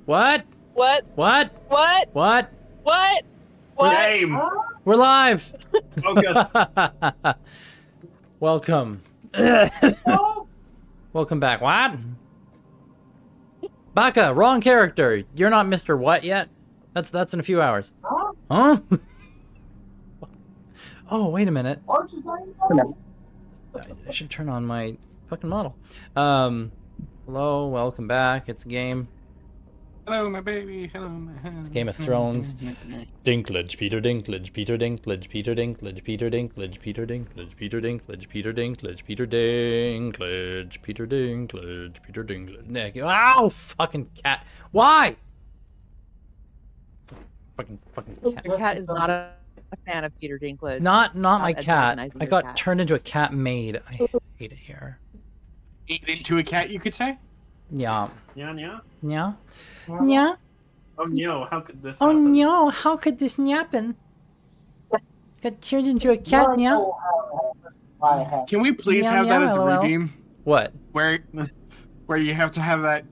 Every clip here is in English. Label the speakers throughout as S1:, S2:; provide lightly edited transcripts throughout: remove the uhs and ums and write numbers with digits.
S1: What?
S2: What?
S1: What?
S2: What?
S1: What?
S2: What? What?
S3: Game.
S1: We're live.
S3: Focus.
S1: Welcome. Welcome back. What? Baka, wrong character. You're not Mr. What yet? That's in a few hours. Huh? Oh, wait a minute. I should turn on my fucking model. Hello, welcome back. It's a game.
S3: Hello, my baby. Hello, my
S1: It's Game of Thrones. Dinklage, Peter Dinklage, Peter Dinklage, Peter Dinklage, Peter Dinklage, Peter Dinklage, Peter Dinklage, Peter Dinklage, Peter Dinklage, Peter Dinklage, Peter Dinklage. Nick, ow, fucking cat. Why? Fucking cat.
S4: Your cat is not a fan of Peter Dinklage.
S1: Not my cat.
S4: recognizing
S1: I
S4: your
S1: got
S4: cat.
S1: turned into a cat maid. I hate it here.
S3: Eat into a cat, you could say?
S1: Yeah.
S5: Yeah.
S1: Yeah. Yeah.
S5: Oh no, how could this
S1: Oh
S5: happen?
S1: no, how could this happen? Got turned into a cat now?
S3: Can we please
S1: Meow,
S3: have that
S1: meow,
S3: as a
S1: LOL.
S3: redeem?
S1: What?
S3: Where you have to have that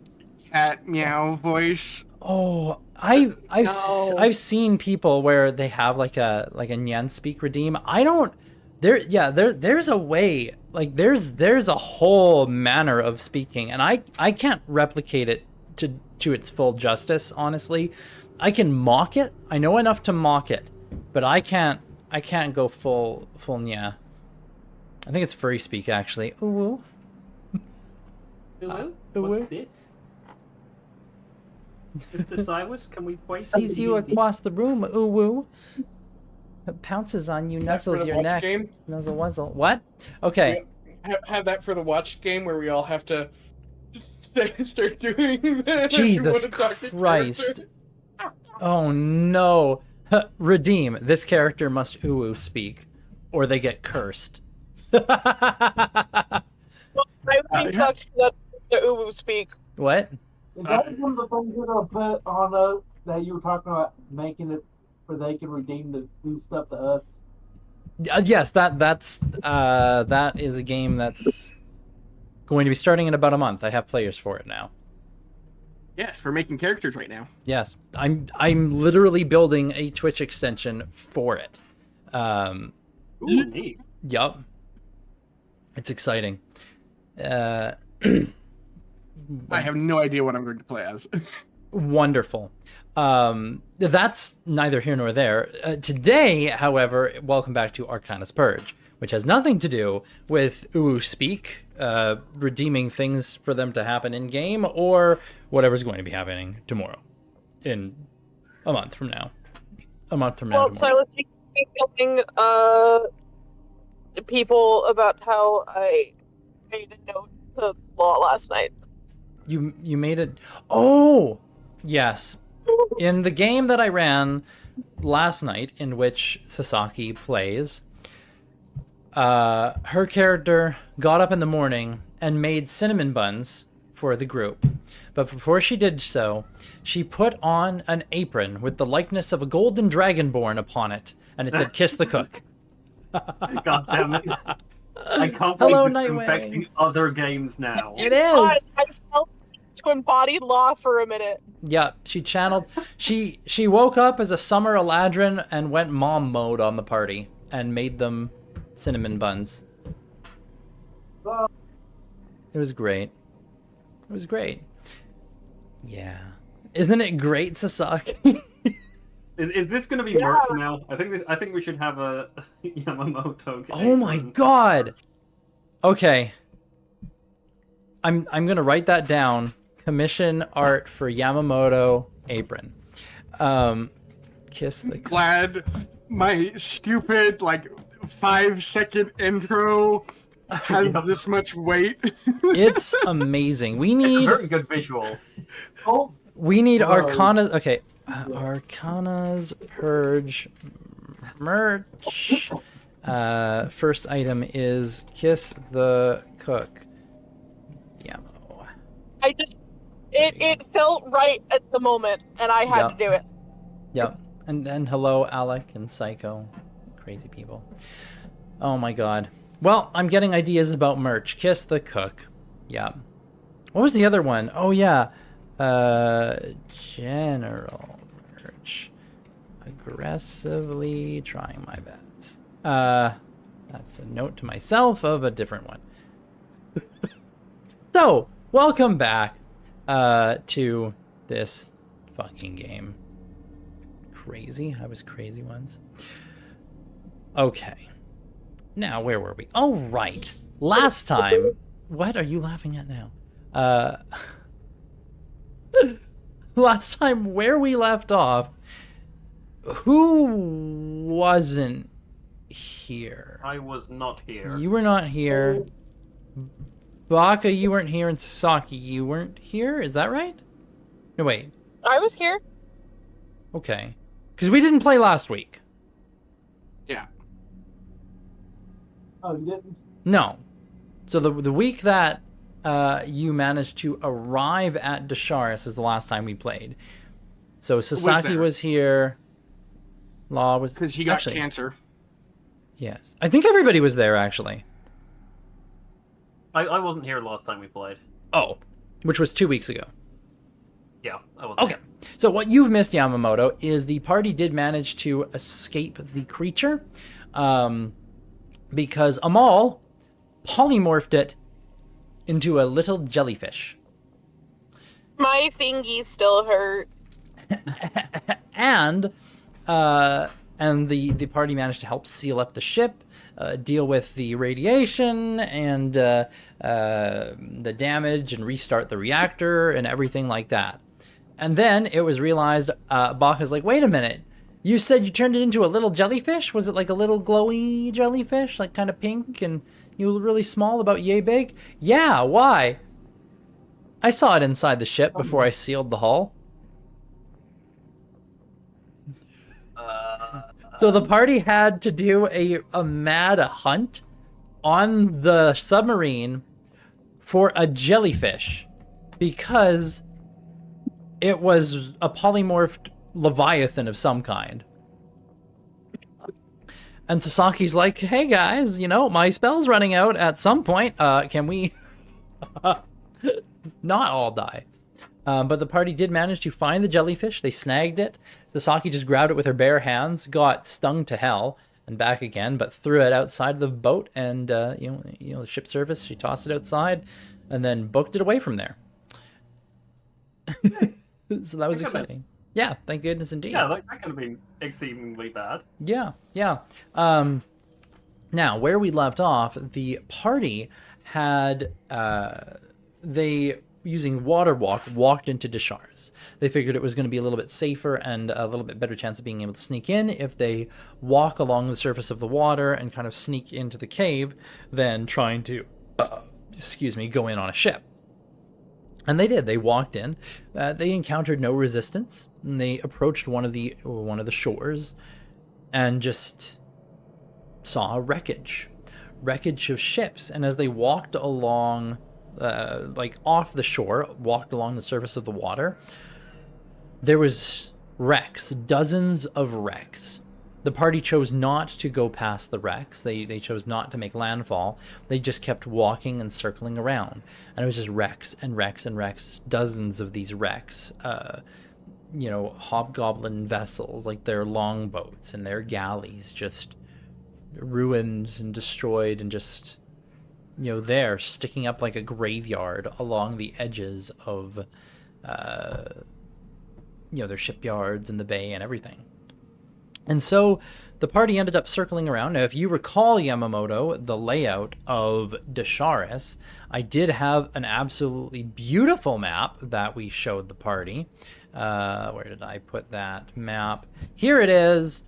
S3: cat meow voice?
S1: Oh, I've seen people where they have like a Nyan speak redeem. I don't there's a way, like there's a whole manner of speaking, and I can't replicate it to its full justice, honestly. I can mock it. I know enough to mock it, but I can't go full Nya. I think it's furry speak actually. Ooh.
S5: Hello?
S1: Ooh.
S5: What's this? Mr. Cyrus, can we wait?
S1: Sees you across the room, ooh woo. Pounces on you, nuzzles
S3: the
S1: your
S3: watch
S1: neck.
S3: game?
S1: Nuzzle wuzzle. What? Okay.
S3: Have that for the watch game where we all have to start doing that.
S1: Jesus Christ. Oh no. Redeem. This character must ooh speak, or they get cursed.
S2: I would be touched because the uwu speak.
S1: What?
S6: Is that one of the things you're gonna put on that you were talking about making it where they can redeem to do stuff to us?
S1: Yes, that is a game that's going to be starting in about a month. I have players for it now.
S3: Yes, we're making characters right now.
S1: Yes, I'm literally building a Twitch extension for it.
S5: Ooh, neat.
S1: Yup. It's exciting.
S3: I have no idea what I'm going to play as.
S1: Wonderful. That's neither here nor there. Today, however, welcome back to Arcana's Purge, which has nothing to do with Ooh Speak, redeeming things for them to happen in game, or whatever's going to be happening tomorrow, in a month from now. A month from now.
S2: Well, Silas, you keep telling people about how I made a note to Law last night.
S1: You made it. Oh, yes. In the game that I ran last night, in which Sasaki plays, her character got up in the morning and made cinnamon buns for the group. But before she did so, she put on an apron with the likeness of a golden dragonborn upon it, and it said, "Kiss the cook."
S5: God damn it. I can't
S1: Hello,
S5: believe this is
S1: Nightwing.
S5: infecting other games now.
S1: It is.
S2: I felt to embody Law for a minute.
S1: Yeah, she channeled. She woke up as a summer Eladrin and went mom mode on the party and made them cinnamon buns. It was great. It was great. Yeah. Isn't it great, Sasaki?
S5: Is this going to be merch now? I think we should have a Yamamoto.
S1: Oh my god. Okay. I'm gonna write that down. Commission art for Yamamoto apron. Kiss the
S3: Glad my stupid 5-second intro has this much weight.
S1: It's amazing. We need
S5: Very good visual.
S1: Arcana. Okay, Arcana's Purge merch. First item is Kiss the Cook. Yamo.
S2: It felt right at the moment, and I had to do it.
S1: Yep. And hello, Alec and Psycho. Crazy people. Oh my god. Well, I'm getting ideas about merch. Kiss the Cook. Yeah. What was the other one? Oh yeah. General merch. Aggressively trying my best. That's a note to myself of a different one. So, welcome back to this fucking game. Crazy. I was crazy once. Okay. Now, where were we? Oh, right. Last time. What are you laughing at now? Last time, where we left off, who wasn't here?
S5: I was not here.
S1: You were not here. Baka, you weren't here, and Sasaki, you weren't here? Is that right? No, wait.
S2: I was here.
S1: Okay. Because we didn't play last week.
S3: Yeah.
S6: Oh, you didn't?
S1: No. So the week that you managed to arrive at Desharis is the last time we played. So Sasaki was here. Law was...
S3: Because he got
S1: actually,
S3: cancer.
S1: Yes. I think everybody was there, actually.
S5: I wasn't here last time we played.
S1: Oh. Which was 2 weeks ago.
S5: Yeah, I wasn't
S1: Okay. So what you've missed, Yamamoto, is the party did manage to escape the creature. Because Amal polymorphed it into a little jellyfish.
S2: My fingies still hurt.
S1: and the party managed to help seal up the ship, deal with the radiation and the damage and restart the reactor and everything like that. And then it was realized, Baka's like, wait a minute, you said you turned it into a little jellyfish? Was it like a little glowy jellyfish, like kind of pink and you were really small, about yay big? Yeah, why? I saw it inside the ship before I sealed the hull. So the party had to do a mad hunt on the submarine for a jellyfish because it was a polymorphed leviathan of some kind. And Sasaki's like, hey guys, you know, my spell's running out at some point. Can we not all die? But the party did manage to find the jellyfish. They snagged it. Sasaki just grabbed it with her bare hands, got stung to hell, and back again, but threw it outside the boat. And you know, the ship service. She tossed it outside, and then booked it away from there. So that was exciting. Yeah, thank goodness indeed.
S5: Yeah, that could have been exceedingly bad.
S1: Yeah, yeah. Now, where we left off, the party had they, using water walked into Desharis. They figured it was going to be a little bit safer and a little bit better chance of being able to sneak in if they walk along the surface of the water and kind of sneak into the cave than trying to, go in on a ship. And they did. They walked in. They encountered no resistance. And they approached one of the shores and just saw wreckage of ships. And as they walked along, like off the shore, walked along the surface of the water, there was wrecks, dozens of wrecks. The party chose not to go past the wrecks. They chose not to make landfall. They just kept walking and circling around. And it was just wrecks and wrecks and wrecks, dozens of these wrecks. Hobgoblin vessels, like their longboats and their galleys, just ruined and destroyed and just, there sticking up like a graveyard along the edges of, their shipyards and the bay and everything. And so the party ended up circling around. Now, if you recall, Yamamoto, the layout of Desharis, I did have an absolutely beautiful map that we showed the party. Where did I put that map? Here it is.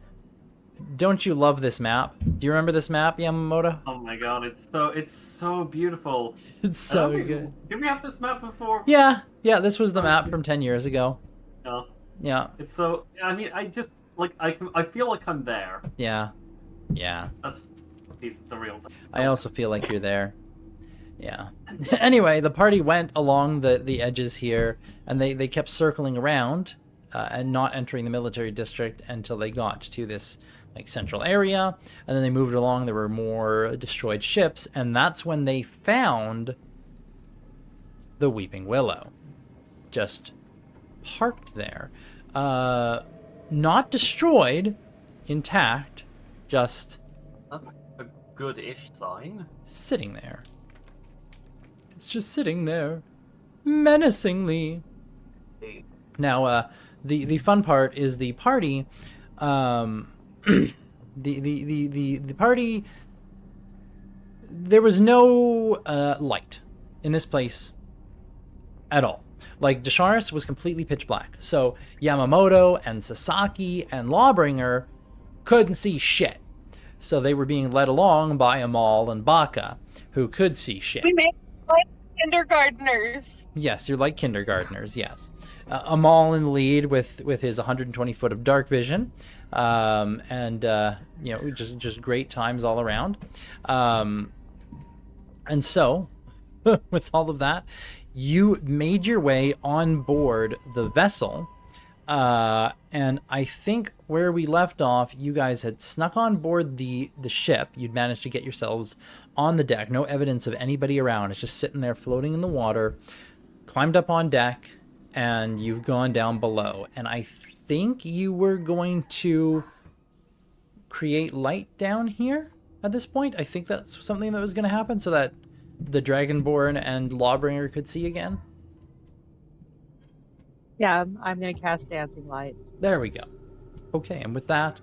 S1: Don't you love this map? Do you remember this map, Yamamoto?
S5: Oh my god, it's so beautiful.
S1: It's so good.
S5: Did we have this map before?
S1: Yeah, this was the map from 10 years ago.
S5: No.
S1: Yeah.
S5: It's so, I feel like I'm there.
S1: Yeah.
S5: That's the real thing.
S1: I also feel like you're there. Yeah. Anyway, the party went along the edges here, and they kept circling around and not entering the military district until they got to this central area, and then they moved along. There were more destroyed ships, and that's when they found the Weeping Willow. just parked there. Not destroyed, intact, just
S5: That's a good-ish sign.
S1: sitting there. It's just sitting there, menacingly. Now, the fun part is the party. The party. There was no light in this place at all. Like, Desharis was completely pitch black. So Yamamoto and Sasaki and Lawbringer couldn't see shit. So they were being led along by Amal and Baka, who could see shit.
S2: We made like kindergartners.
S1: Yes, you're like kindergartners, yes. Amal in the lead with his 120 foot of dark vision. Just great times all around. And so, with all of that, you made your way on board the vessel. And I think where we left off, you guys had snuck on board the ship. You'd managed to get yourselves on the deck. No evidence of anybody around. It's just sitting there floating in the water. Climbed up on deck, and you've gone down below. And I think you were going to create light down here at this point. I think that's something that was going to happen so that the Dragonborn and Lawbringer could see again.
S4: Yeah, I'm gonna cast dancing lights.
S1: There we go. Okay, and with that,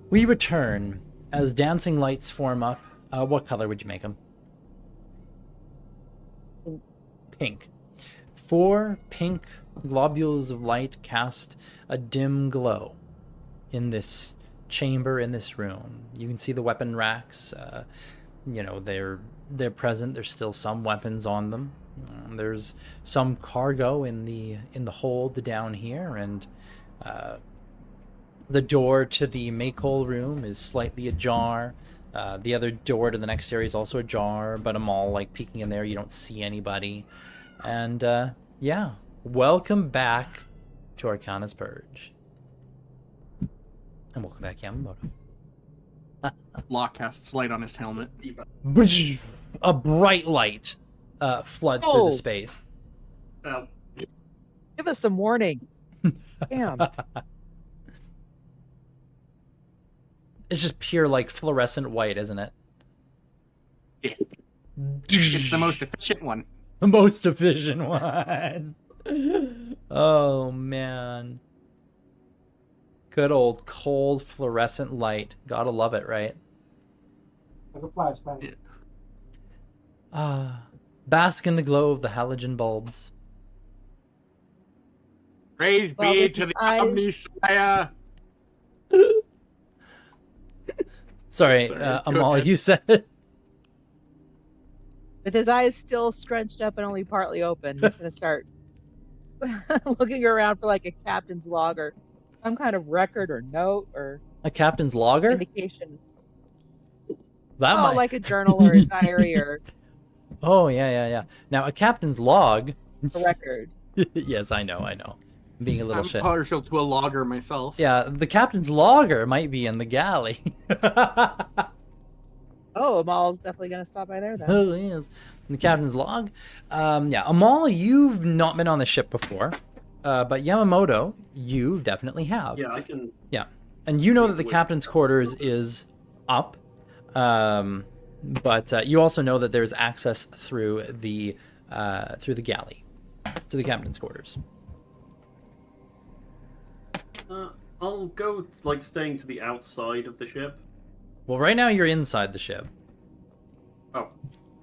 S1: we return as dancing lights form up. What color would you make them? Pink. 4 pink globules of light cast a dim glow in this chamber, in this room. You can see the weapon racks. They're present. There's still some weapons on them. There's some cargo in the hold down here, and the door to the make-hole room is slightly ajar. The other door to the next area is also ajar, but I'm all like peeking in there. You don't see anybody, and yeah, welcome back to Arcana's Purge, and welcome back, Yamamoto.
S3: Locke casts light on his helmet.
S1: A bright light floods through the space.
S4: Give us some warning. Damn.
S1: It's just pure, like, fluorescent white, isn't it?
S3: Yes. It's the most efficient one.
S1: The most efficient one. Oh, man. Good old cold fluorescent light. Gotta love it, right?
S6: Like a flashbang.
S1: Yeah. Bask in the glow of the halogen bulbs.
S3: Praise
S4: Well,
S3: be
S4: with
S3: to the
S4: eyes-
S3: Omnislayer.
S1: Sorry,
S3: Sorry, go
S1: Amal,
S3: ahead.
S1: you said it.
S4: With his eyes still scrunched up and only partly open, he's gonna start looking around for like a captain's log or some kind of record or note or
S1: A captain's logger?
S4: indication.
S1: That might...
S4: Like a journal or a diary or
S1: Oh, yeah. Now, a captain's log...
S4: a record.
S1: Yes, I know. I'm being a little
S3: I'm
S1: shit.
S3: partial to a logger myself.
S1: Yeah, the captain's logger might be in the galley.
S4: Oh, Amal's definitely gonna stop by there then.
S1: Oh, yes. The captain's log. Yeah, Amal, you've not been on the ship before, but Yamamoto, you definitely have.
S5: Yeah, I can.
S1: Yeah, and you know that the captain's quarters is up, but you also know that there's access through the galley to the captain's quarters.
S5: I'll go like staying to the outside of the ship.
S1: Well, right now you're inside the ship.
S5: Oh,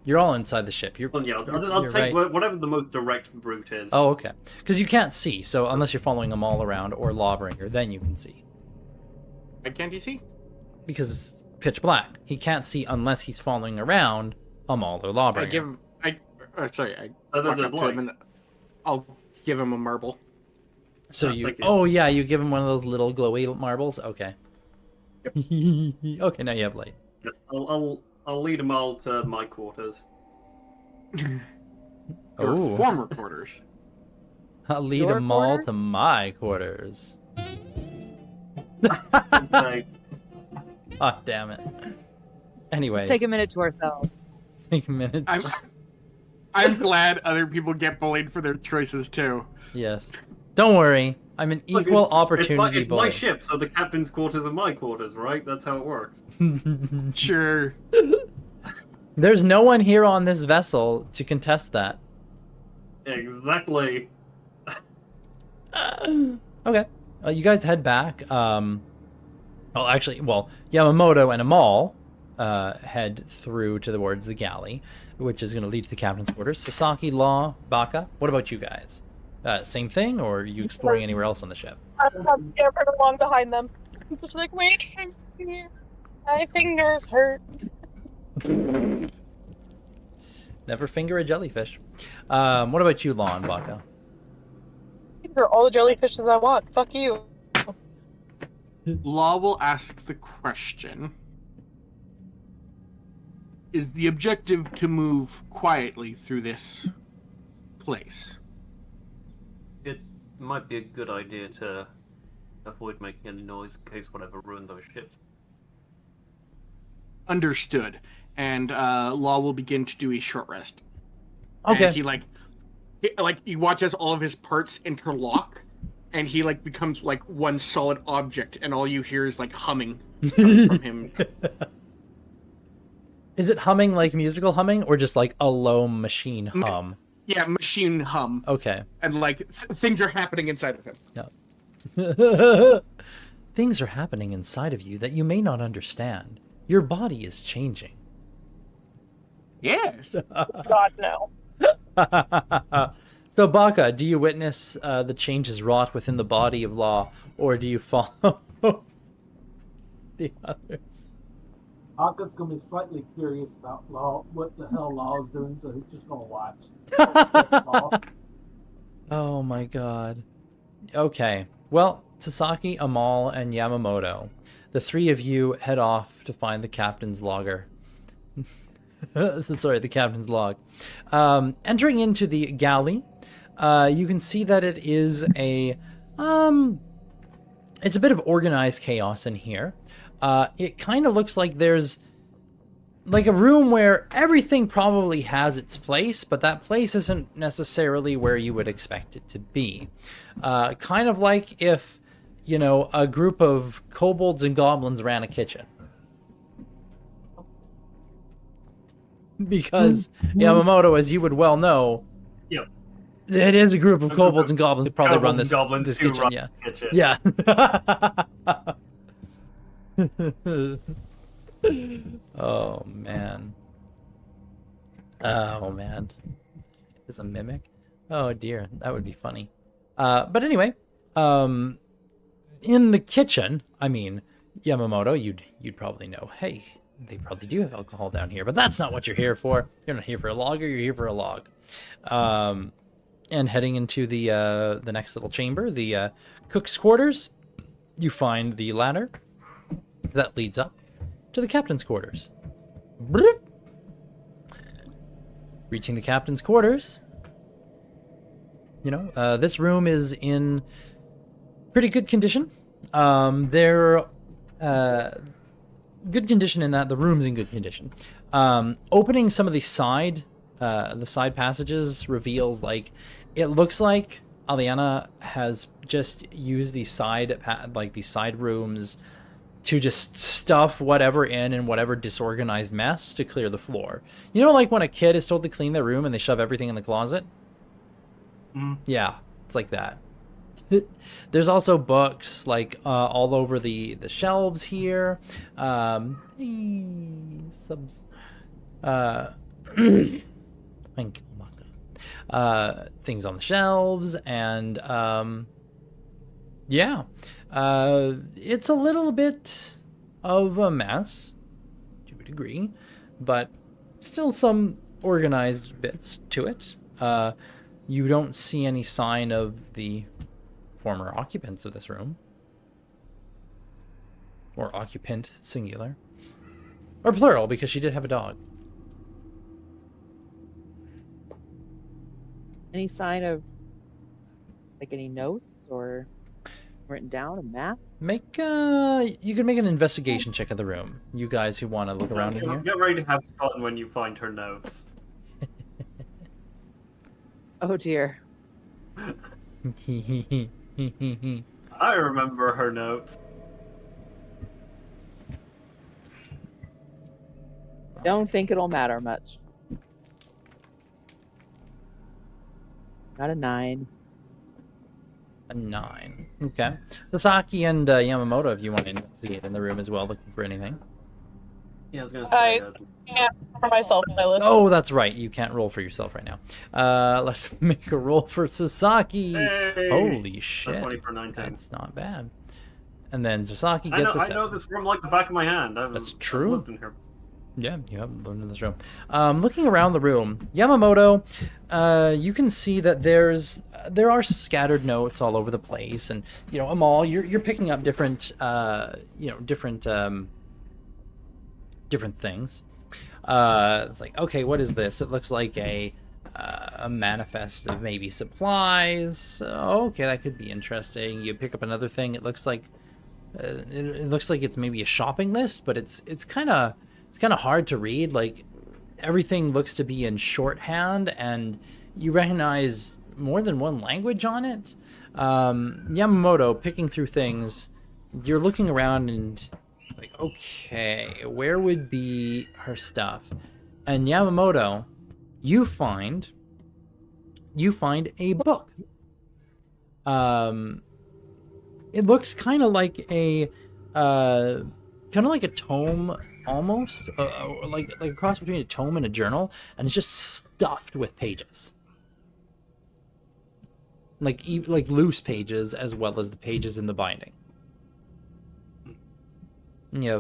S1: You're all inside the ship. You're.
S5: well, yeah. I'll
S1: You're
S5: take
S1: right.
S5: whatever the most direct route is.
S1: Oh, okay. Because you can't see, so unless you're following them all around or Lawbringer, then you can see.
S3: Why can't you see?
S1: Because it's pitch black. He can't see unless he's following around Amal or Lawbringer.
S3: I
S5: Other
S3: walk
S5: than
S3: up to him
S5: light.
S3: and I'll give him a marble.
S1: So
S5: Ah,
S1: you...
S5: thank you.
S1: Oh, yeah, you give him one of those little glowy marbles? Okay. Okay, now you have light.
S5: I'll lead them all to my quarters.
S3: Your
S1: Oh.
S3: former quarters.
S1: I'll lead
S4: Your
S1: them all
S4: quarters?
S1: to my quarters.
S5: Okay.
S1: Oh, damn it. Anyways,
S4: Let's take a minute to ourselves.
S1: let's take a minute.
S3: I'm glad other people get bullied for their choices too.
S1: Yes. Don't worry. I'm an
S5: Look,
S1: equal
S5: it's
S1: opportunity
S5: it's my
S1: bully.
S5: ship, so the captain's quarters are my quarters, right? That's how it works.
S3: Sure.
S1: There's no one here on this vessel to contest that.
S5: Exactly.
S1: Okay. You guys head back. Yamamoto and Amal head through towards the galley, which is going to lead to the captain's quarters. Sasaki, Law, Baka, what about you guys? Same thing, or are you exploring anywhere else on the ship?
S2: I'm scampered along behind them. I'm just like, wait, my fingers hurt.
S1: Never finger a jellyfish. What about you, Law and Baka?
S2: For all the jellyfishes I want. Fuck you.
S3: Law will ask the question. Is the objective to move quietly through this place?
S5: It might be a good idea to avoid making any noise in case whatever ruined those ships.
S3: Understood. And Law will begin to do a short rest.
S1: Okay.
S3: And he watches all of his parts interlock, and he becomes one solid object, and all you hear is humming coming from him.
S1: Is it humming like musical humming, or just like a low machine hum?
S3: Yeah, machine hum.
S1: Okay.
S3: And things are happening inside of him.
S1: Yeah. Things are happening inside of you that you may not understand. Your body is changing.
S3: Yes.
S2: God, no.
S1: So, Baka, do you witness the changes wrought within the body of Law, or do you follow the others?
S6: Aka's gonna be slightly curious about Law, what the hell Law is doing, so he's just gonna watch.
S1: Oh my god. Okay. Well, Sasaki, Amal, and Yamamoto, the three of you head off to find the captain's logger. Sorry, the captain's log. Entering into the galley, you can see that it is it's a bit of organized chaos in here. It kind of looks like there's a room where everything probably has its place, but that place isn't necessarily where you would expect it to be. Kind of like if, a group of kobolds and goblins ran a kitchen. Because Yamamoto, as you would well know,
S5: Yep.
S1: it is a group of kobolds and goblins who probably run this kitchen.
S5: Run
S1: Yeah.
S5: kitchen.
S1: Yeah. Oh man. Oh man. Is a mimic? Oh dear, that would be funny. But anyway, in the kitchen, Yamamoto, you'd probably know, hey, they probably do have alcohol down here, but that's not what you're here for. You're not here for a logger, you're here for a log. And heading into the next little chamber, the cook's quarters, you find the ladder that leads up to the captain's quarters. Bloop. Reaching the captain's quarters, this room is in pretty good condition. They're good condition in that the room's in good condition. Opening some of the side passages reveals it looks like Aliana has just used these side rooms to just stuff whatever in whatever disorganized mess to clear the floor. Like when a kid is told to clean their room and they shove everything in the closet? Yeah, it's like that. There's also books all over the shelves here. Subs. Things on the shelves, and it's a little bit of a mess to a degree, but still some organized bits to it. You don't see any sign of the former occupants of this room, or occupant singular, or plural, because she did have a dog.
S4: Any sign of any notes or written down, a map?
S1: You can make an investigation check of the room. You guys who want to look around in here.
S5: Get ready to have fun when you find her notes.
S4: Oh dear.
S5: I remember her notes.
S4: Don't think it'll matter much. Not a 9.
S1: A 9. Okay. Sasaki and Yamamoto, if you want to investigate in the room as well, looking for anything.
S5: Yeah, I was gonna say.
S2: Yeah, for myself on my list.
S1: Oh, that's right. You can't roll for yourself right now. Let's make a roll for Sasaki.
S5: Hey!
S1: Holy
S5: A
S1: shit.
S5: 20 for 19.
S1: That's not bad. And then Sasaki
S5: I
S1: gets a
S5: know
S1: 7.
S5: this room like the back of my hand.
S1: That's
S5: I've
S1: true.
S5: lived in here.
S1: Yeah, you have lived in this room. Looking around the room, Yamamoto, you can see that there are scattered notes all over the place, and Amal, you're picking up different different things. It's like, okay, what is this? It looks like a manifest of maybe supplies. Okay, that could be interesting. You pick up another thing. It looks like it's maybe a shopping list, but it's kind of hard to read. Like, everything looks to be in shorthand, and you recognize more than one language on it. Yamamoto, picking through things, you're looking around and like, okay, where would be her stuff? And Yamamoto, you find a book. It looks kind of like a tome, almost like a cross between a tome and a journal, and it's just stuffed with pages, like loose pages as well as the pages in the binding.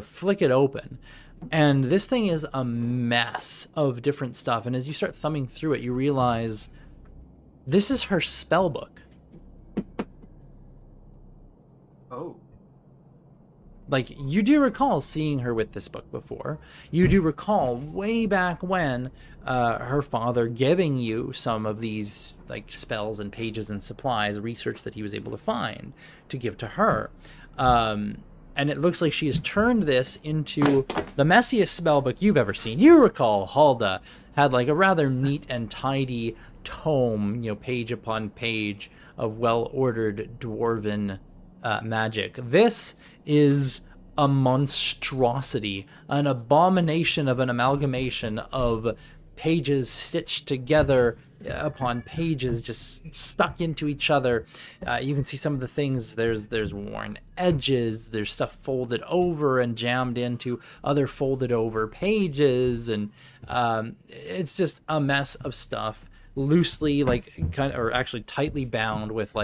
S1: Flick it open, and this thing is a mess of different stuff. And as you start thumbing through it, you realize this is her spell book.
S5: Oh.
S1: Like, you do recall seeing her with this book before. You do recall way back when her father giving you some of these like spells and pages and supplies, research that he was able to find to give to her. And it looks like she has turned this into the messiest spell book you've ever seen. You recall Halda had like a rather neat and tidy tome, page upon page of well-ordered dwarven magic. This is a monstrosity, an abomination of an amalgamation of pages stitched together upon pages, just stuck into each other. You can see some of the things. There's worn edges. There's stuff folded over and jammed into other folded over pages, and it's just a mess of stuff, loosely or actually tightly bound with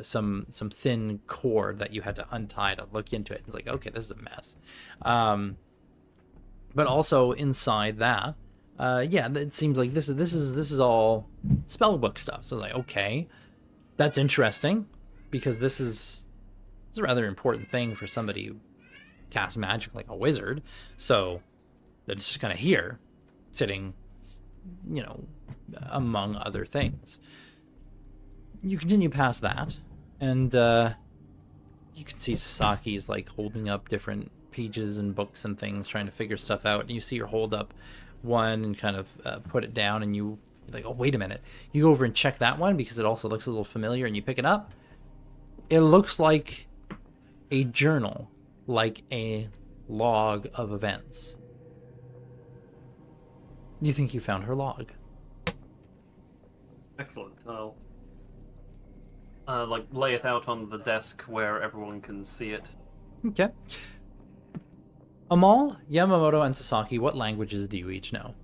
S1: some thin cord that you had to untie to look into it. It's like, okay, this is a mess. But also inside that, it seems like this is all spellbook stuff. So it's like, okay, that's interesting, because this is a rather important thing for somebody who casts magic like a wizard. So that it's just kind of here, sitting, among other things. You continue past that, and you can see Sasaki's like holding up different pages and books and things, trying to figure stuff out. And you see her hold up one and kind of put it down, and you're like, oh, wait a minute. You go over and check that one because it also looks a little familiar, and you pick it up. It looks like a journal, like a log of events. You think you found her log.
S5: Excellent. I'll lay it out on the desk where everyone can see it.
S1: Okay. Amal, Yamamoto, and Sasaki, what languages do you each know?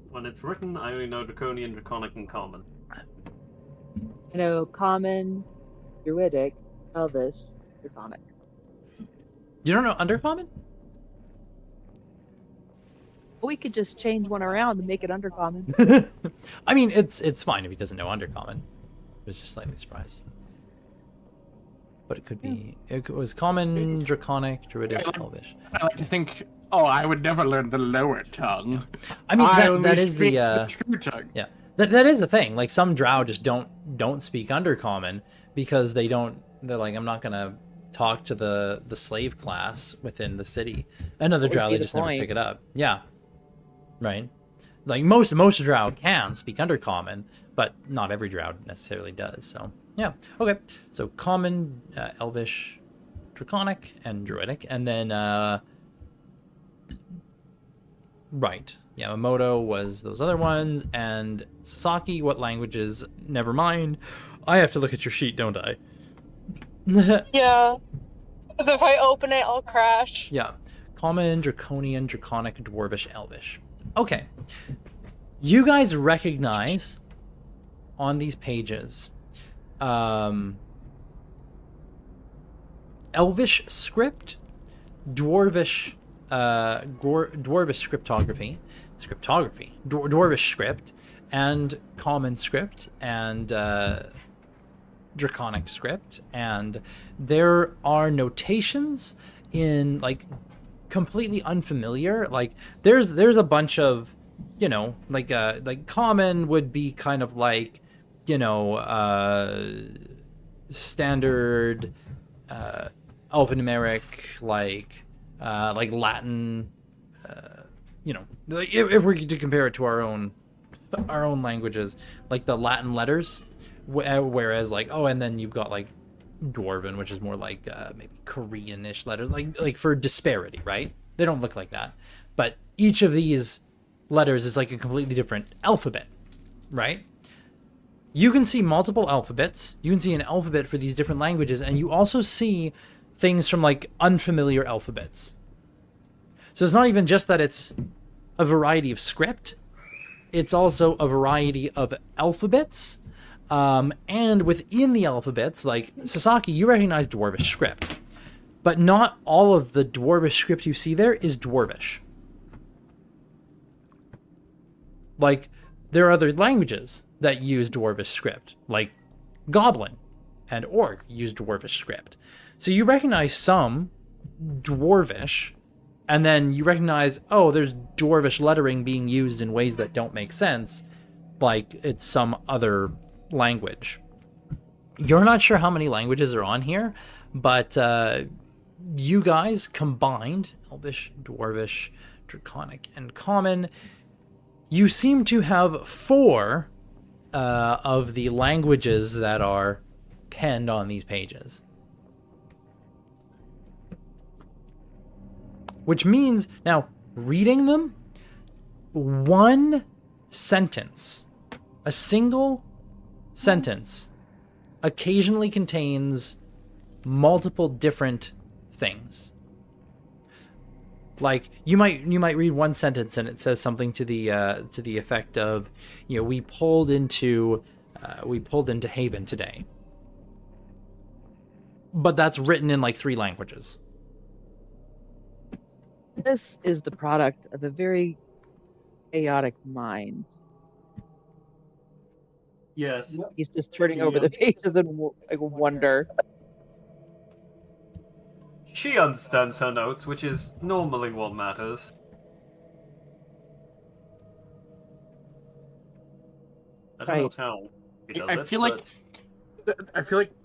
S5: When it's written, I only know Draconian, Draconic, and Common.
S4: I know Common, Druidic, Elvish, Draconic.
S1: You don't know Undercommon?
S4: We could just change one around and make it Undercommon.
S1: I mean, it's fine if he doesn't know Undercommon. I was just slightly surprised. But it could be... It was Common, Draconic, Druidic, Elvish.
S3: I like to think, I would never learn the lower tongue.
S1: I mean,
S3: I only
S1: that is
S3: speak
S1: the
S3: true tongue.
S1: yeah. That is the thing. Like, some drow just don't speak Undercommon because they're like, I'm not gonna talk to the slave class within the city. Another
S4: That would
S1: drow,
S4: be
S1: they
S4: the
S1: just never
S4: point.
S1: pick it up. Yeah, right. Like most drow can speak Undercommon, but not every drow necessarily does. So yeah, okay. So Common, Elvish, Draconic, and Druidic, and then right. Yamamoto was those other ones, and Sasaki, what languages? Never mind. I have to look at your sheet, don't I?
S2: Yeah. Because if I open it, I'll crash.
S1: Yeah. Common, Draconian, Draconic, Dwarvish, Elvish. Okay. You guys recognize on these pages Elvish script, Dwarvish Dwarvish scriptography, Dwarvish script, and Common script, and Draconic script, and there are notations in like completely unfamiliar. Like there's a bunch of, you know, like Common would be kind of like, you know, standard alphanumeric, like Latin, you know, like if we're to compare it to our own languages, like the Latin letters, whereas like, oh, and then you've got like Dwarven, which is more like maybe Koreanish letters, like for disparity, right? They don't look like that, but each of these letters is like a completely different alphabet, right? You can see multiple alphabets. You can see an alphabet for these different languages, and you also see things from like unfamiliar alphabets. So it's not even just that it's a variety of script, it's also a variety of alphabets. And within the alphabets, like Sasaki, you recognize Dwarvish script, but not all of the Dwarvish script you see there is Dwarvish. Like, there are other languages that use Dwarvish script, like Goblin and Orc use Dwarvish script. So you recognize some Dwarvish, and then you recognize, oh, there's Dwarvish lettering being used in ways that don't make sense, like it's some other language. You're not sure how many languages are on here, but you guys combined, Elvish, Dwarvish, Draconic, and Common, you seem to have 4 of the languages that are penned on these pages. Which means, now, reading them, one sentence, a single sentence, occasionally contains multiple different things. Like you might read one sentence and it says something to the effect of, you know, we pulled into Haven today. But that's written in like 3 languages.
S4: This is the product of a very chaotic mind.
S5: Yes.
S6: Yep.
S4: He's just turning over the pages in like wonder.
S5: She understands her notes, which is normally what matters. I don't
S4: Right.
S5: know how he does
S3: I
S5: it,
S3: feel like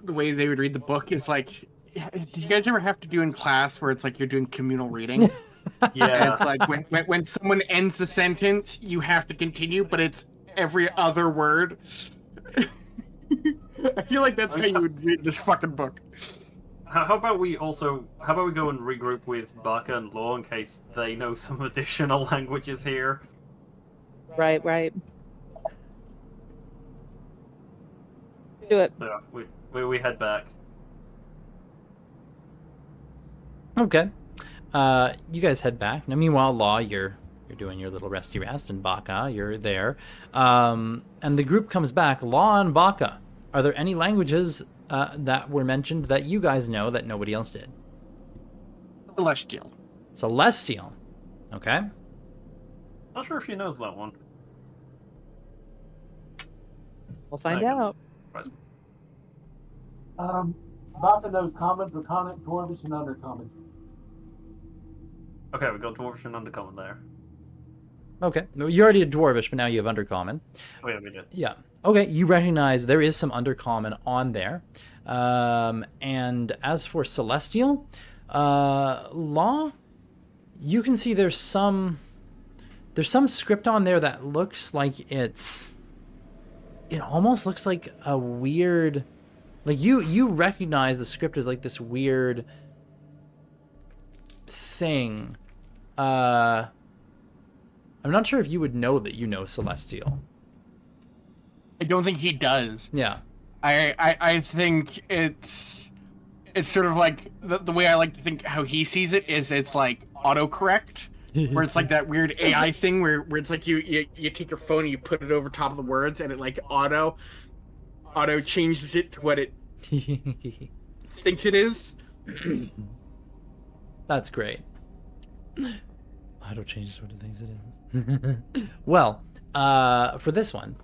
S3: the way they would read the book is like, did you guys ever have to do in class where it's like you're doing communal reading?
S5: but, yeah.
S3: And it's like when someone ends the sentence, you have to continue, but it's every other word. I feel like that's how you would read this fucking book.
S5: How about we go and regroup with Baka and Law in case they know some additional languages here?
S4: Right. Do it.
S5: Yeah, we head back.
S1: Okay. You guys head back. Now, meanwhile, Law, you're doing your little resty rest, and Baka, you're there. And the group comes back. Law and Baka, are there any languages that were mentioned that you guys know that nobody else did?
S3: Celestial.
S1: Celestial. Okay.
S5: Not sure if she knows that one.
S4: We'll find
S5: Okay.
S4: out.
S6: Baka knows Common, Draconic, Dwarvish, and Undercommon.
S5: Okay, we got Dwarvish and Undercommon there.
S1: Okay. No, you already had Dwarvish, but now you have Undercommon.
S5: Oh yeah, we did.
S1: Yeah. Okay, you recognize there is some Undercommon on there. And as for Celestial, Law, you can see there's some script on there that looks like it almost looks like a weird, like you recognize the script as like this weird thing. I'm not sure if you would know that you know Celestial.
S3: I don't think he does.
S1: Yeah.
S3: I think it's sort of like the way I like to think how he sees it is it's like autocorrect, where it's like that weird AI thing where it's like you take your phone and you put it over top of the words and it like auto changes it to what it thinks it is.
S1: That's great. Auto changes what it thinks it is. Well, for this one,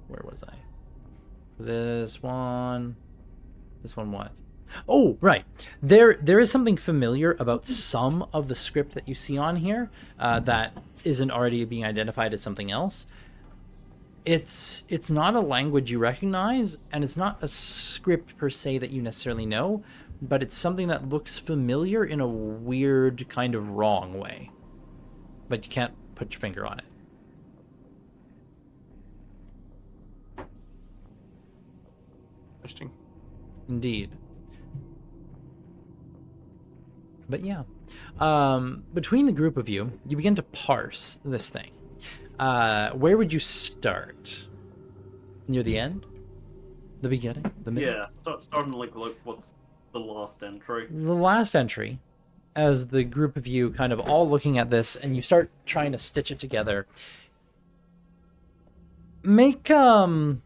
S1: where was I? This one what? Oh, right. There is something familiar about some of the script that you see on here that isn't already being identified as something else. It's not a language you recognize, and it's not a script per se that you necessarily know, but it's something that looks familiar in a weird kind of wrong way. But you can't put your finger on it.
S3: Interesting.
S1: Indeed. But yeah. Between the group of you, you begin to parse this thing. Where would you start? Near the end? The beginning? The middle?
S5: Yeah, starting like what's the last entry?
S1: The last entry, as the group of you kind of all looking at this and you start trying to stitch it together. Make, who's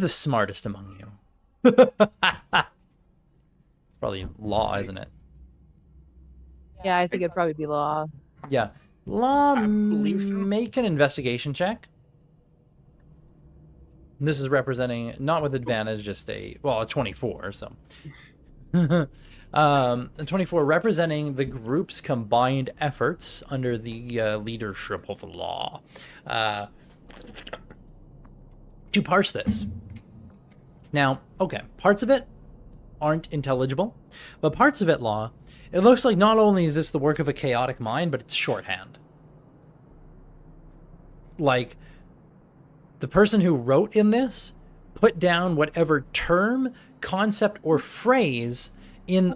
S1: the smartest among you? Probably Law, isn't it?
S4: Yeah, I think it'd probably be Law.
S1: Yeah. Law,
S3: believe so.
S1: make an investigation check. This is representing, not with advantage, just a 24, so. A 24 representing the group's combined efforts under the leadership of Law. To parse this. Now, okay, parts of it aren't intelligible, but parts of it, Law, it looks like not only is this the work of a chaotic mind, but it's shorthand. Like, the person who wrote in this put down whatever term, concept, or phrase in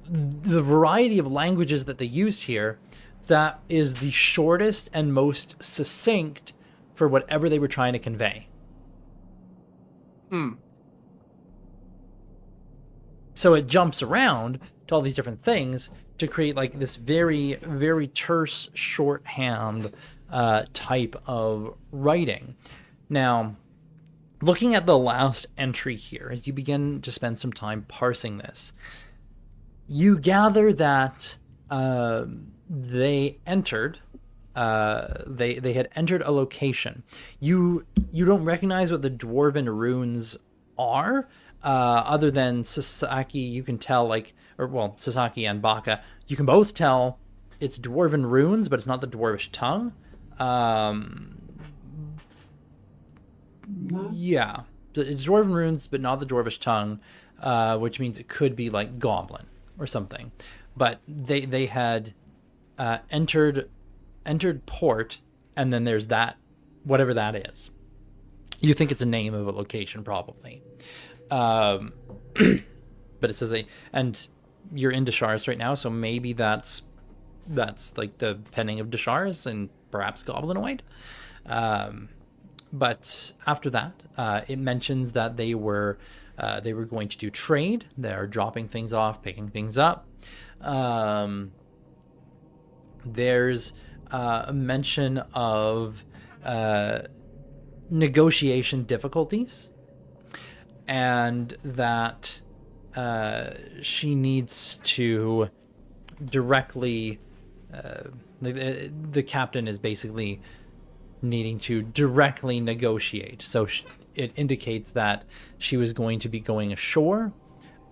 S1: the variety of languages that they used here that is the shortest and most succinct for whatever they were trying to convey. So it jumps around to all these different things to create like this very, very terse shorthand type of writing. Now, looking at the last entry here, as you begin to spend some time parsing this, you gather that they entered. They had entered a location. You don't recognize what the dwarven runes are, other than Sasaki. You can tell Sasaki and Baka. You can both tell it's dwarven runes, but it's not the dwarvish tongue. Yeah, it's dwarven runes, but not the dwarvish tongue, which means it could be like goblin or something. But they had entered port, and then there's that, whatever that is. You think it's a name of a location, probably. But it says and you're in Deshars right now, so maybe that's like the penning of Deshars and perhaps Goblinoid. But after that, it mentions that they were going to do trade. They're dropping things off, picking things up. There's a mention of negotiation difficulties, and that she needs to directly. The captain is basically needing to directly negotiate. So it indicates that she was going to be going ashore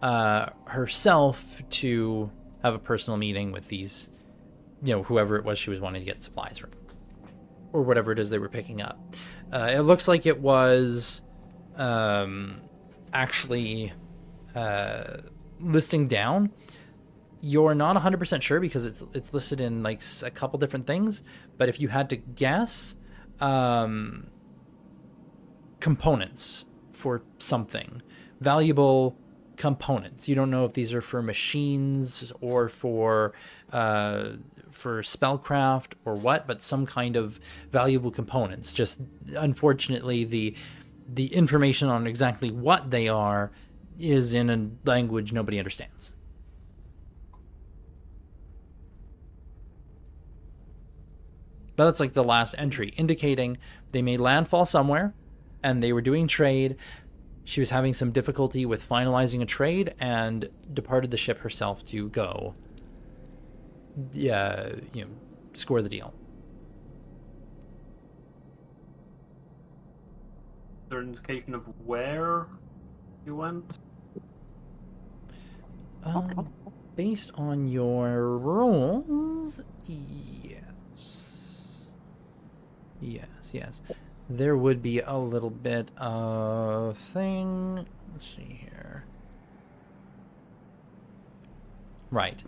S1: herself to have a personal meeting with these, whoever it was she was wanting to get supplies from, or whatever it is they were picking up. It looks like it was actually listing down. You're not 100% sure because it's listed in like a couple different things, but if you had to guess, components for something, valuable components. You don't know if these are for machines or for spellcraft or what, but some kind of valuable components. Just unfortunately, the information on exactly what they are is in a language nobody understands. But that's like the last entry, indicating they made landfall somewhere, and they were doing trade. She was having some difficulty with finalizing a trade and departed the ship herself to go, score the deal.
S5: Is there an indication of where you went?
S1: Based on your rolls, yes. There would be a little bit of thing. Let's see here. Right.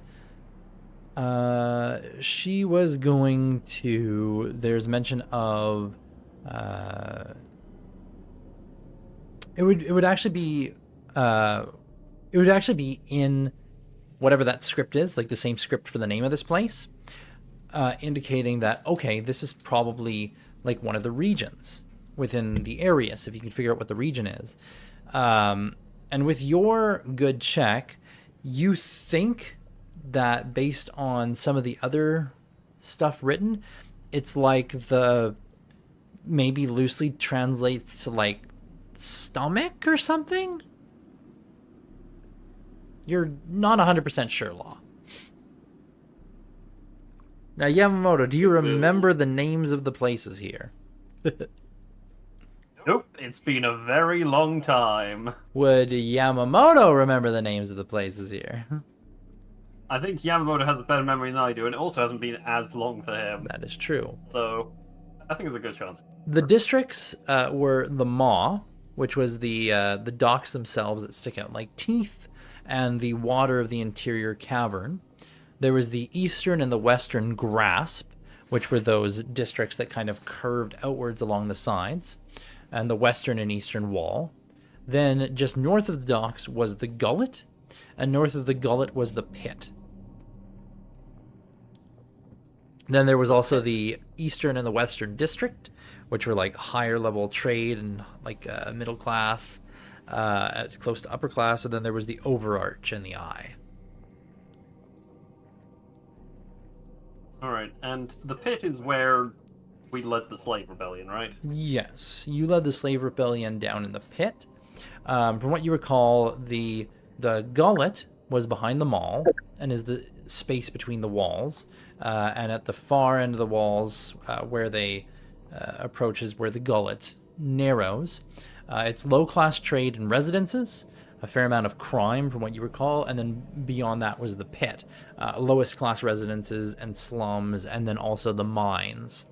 S1: She was going to. There's mention of. It would actually be. It would actually be in whatever that script is, like the same script for the name of this place, indicating that okay, this is probably like one of the regions within the area, so if you can figure out what the region is. And with your good check, you think that based on some of the other stuff written, it's like the maybe loosely translates to like stomach or something? You're not 100% sure, Law. Now, Yamamoto, do you remember the names of the places here?
S5: Nope, it's been a very long time.
S1: Would Yamamoto remember the names of the places here?
S5: I think Yamamoto has a better memory than I do, and it also hasn't been as long for him.
S1: That is true.
S5: So, I think it's a good chance.
S1: The districts were the Maw, which was the docks themselves that stick out like teeth, and the water of the interior cavern. There was the eastern and the western grasp, which were those districts that kind of curved outwards along the sides, and the western and eastern wall. Then just north of the docks was the gullet, and north of the gullet was the pit. Then there was also the eastern and the western district, which were like higher level trade and like middle class, close to upper class, and then there was the overarch and the eye.
S5: Alright, and the pit is where we led the slave rebellion, right?
S1: Yes, you led the slave rebellion down in the pit. From what you recall, the gullet was behind the mall and is the space between the walls. And at the far end of the walls, where they approach is where the gullet narrows. It's low-class trade and residences, a fair amount of crime from what you recall, and then beyond that was the pit. Lowest class residences and slums, and then also the mines.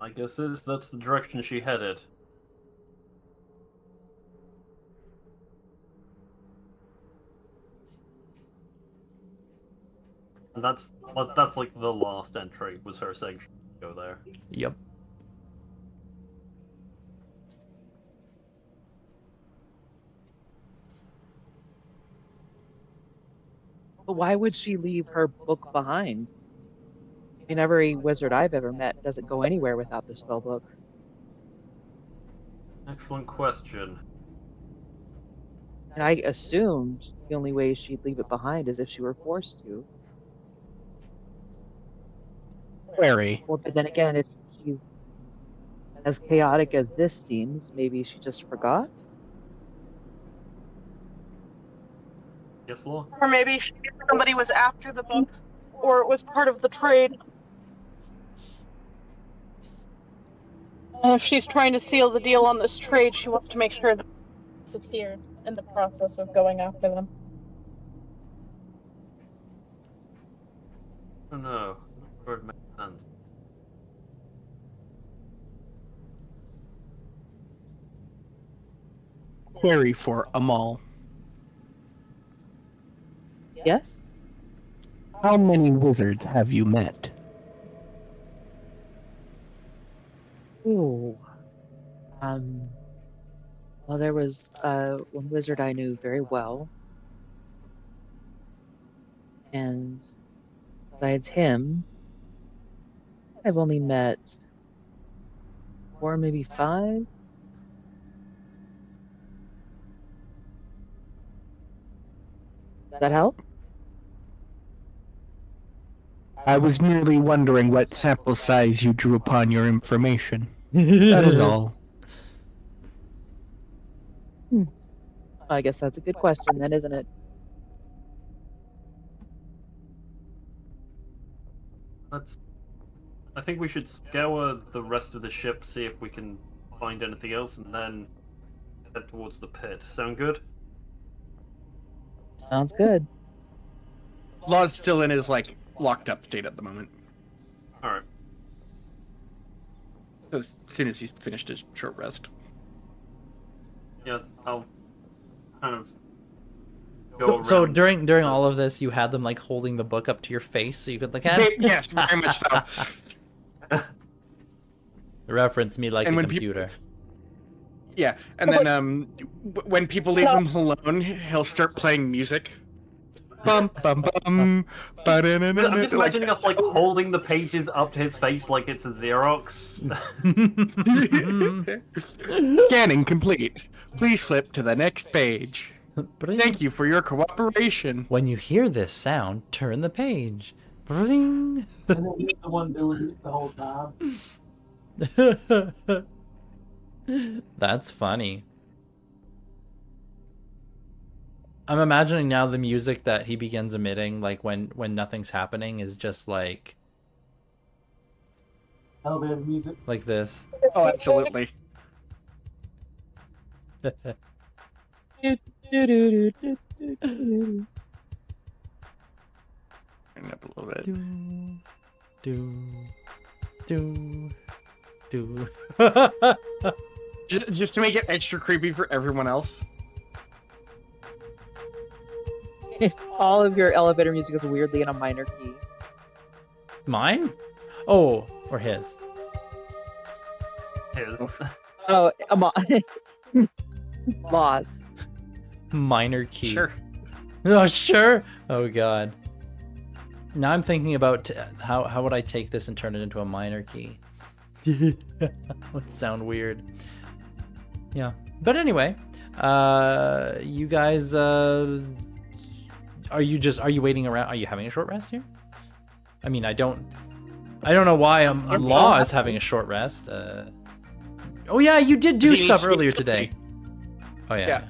S5: I guess that's the direction she headed. And that's like the last entry, was her saying she would go there.
S1: Yep.
S4: But why would she leave her book behind? I mean, every wizard I've ever met doesn't go anywhere without the spell book.
S5: Excellent question.
S4: And I assumed the only way she'd leave it behind is if she were forced to.
S7: Query.
S4: Well, but then again, if she's as chaotic as this seems, maybe she just forgot?
S5: Yes, Law?
S2: Or maybe somebody was after the book, or it was part of the trade. And if she's trying to seal the deal on this trade, she wants to make sure that it disappeared in the process of going after them.
S5: Oh no, it makes sense.
S7: query for Amal.
S4: Yes?
S7: How many wizards have you met?
S4: Ooh. Well, there was one wizard I knew very well, and besides him, I've only met 4, maybe 5. Does that help?
S7: I was merely wondering what sample size you drew upon your information. That is all.
S4: I guess that's a good question then, isn't it?
S5: I think we should scour the rest of the ship, see if we can find anything else, and then head towards the pit. Sound good?
S4: Sounds good.
S3: Law's still in his like locked up state at the moment.
S5: All right.
S3: As soon as he's finished his short rest.
S5: Yeah, I'll kind of go
S1: So
S5: around.
S1: during all of this, you had them like holding the book up to your face so you could look at it.
S3: Yes, very much so.
S1: Reference me like
S3: And
S1: a
S3: when
S1: computer.
S3: Yeah, and then when people leave him alone, he'll start playing music. Bum bum bum.
S5: I'm just imagining us like holding the pages up to his face like it's a Xerox.
S3: Scanning complete. Please flip to the next page. Thank you for your cooperation.
S1: When you hear this sound, turn the page. Bring.
S6: And then he's the one doing it the whole time.
S1: That's funny. I'm imagining now the music that he begins emitting, like when nothing's happening, is just like
S6: Elevator music.
S1: like this.
S3: Oh, absolutely. Turn it up a little bit.
S1: Do.
S3: Just to make it extra creepy for everyone else.
S4: All of your elevator music is weirdly in a minor key.
S1: Mine? Oh, or his.
S5: Here's.
S4: Oh, laws.
S1: Minor key.
S3: Sure.
S1: Oh, sure. Oh, God. Now I'm thinking about how would I take this and turn it into a minor key. Would sound weird. Yeah. But anyway, you guys, are you waiting around? Are you having a short rest here? I mean, I don't know why Law is having a short rest. Oh yeah, you did do stuff earlier today. Oh yeah.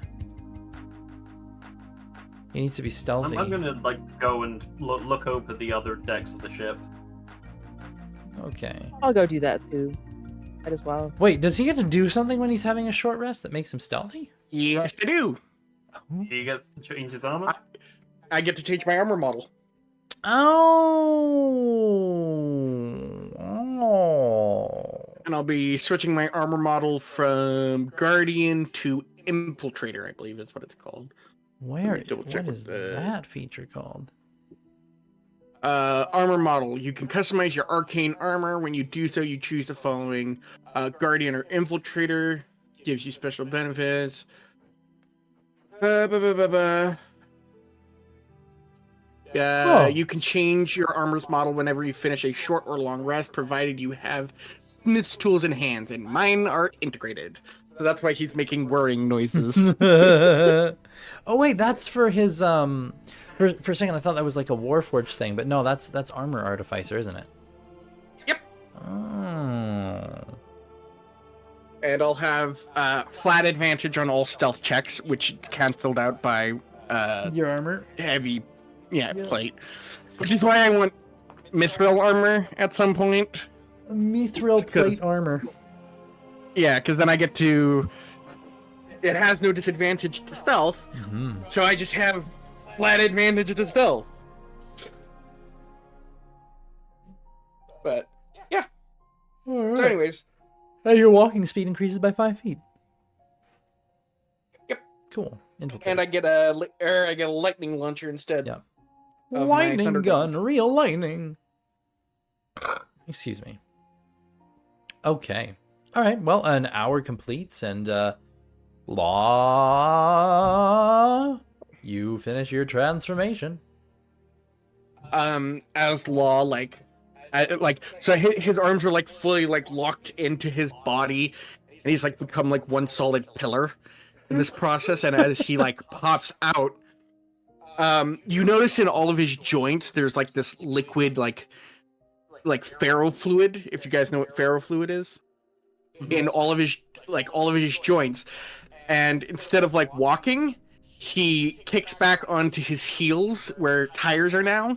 S1: He needs to be stealthy.
S5: I'm gonna like go and look over the other decks of the ship.
S1: Okay.
S4: I'll go do that too. Might as well.
S1: Wait, does he get to do something when he's having a short rest that makes him stealthy?
S3: Yes, I do.
S5: He gets to change his armor.
S3: I get to change my armor model.
S1: Oh.
S3: And I'll be switching my armor model from Guardian to Infiltrator, I believe is what it's called.
S1: Where?
S3: double check
S1: What is
S3: the-
S1: that feature called?
S3: Armor model. You can customize your arcane armor. When you do so, you choose the following. Guardian or Infiltrator. Gives you special benefits. You can change your armor's model whenever you finish a short or long rest, provided you have smith's tools in hands, and mine are integrated. So that's why he's making whirring noises.
S1: Oh wait, that's for his For a second, I thought that was like a Warforged thing, but no, that's Armor Artificer, isn't it?
S3: Yep.
S1: Oh.
S3: And I'll have flat advantage on all stealth checks, which is cancelled out by
S1: Your armor?
S3: heavy plate. Which is why I want mithril armor at some point.
S1: Mithril plate armor.
S3: Yeah, because then I get to... It has no disadvantage to stealth, so I just have flat advantage to stealth. But, yeah.
S1: All
S3: So
S1: right.
S3: anyways,
S1: Your walking speed increases by 5 feet.
S3: yep.
S1: Cool. Infiltrate.
S3: And I get a lightning launcher instead.
S1: Yeah.
S3: Of my
S1: Lightning
S3: thunder
S1: gun,
S3: guns.
S1: real lightning. Excuse me. Okay. All right. Well, an hour completes, and Law, you finish your transformation.
S3: As Law so his arms are like fully like locked into his body, and he's like become like one solid pillar in this process. And as he like pops out, you notice in all of his joints there's like this liquid like ferrofluid, if you guys know what ferrofluid is, in all of his joints. And instead of like walking, he kicks back onto his heels where tires are now,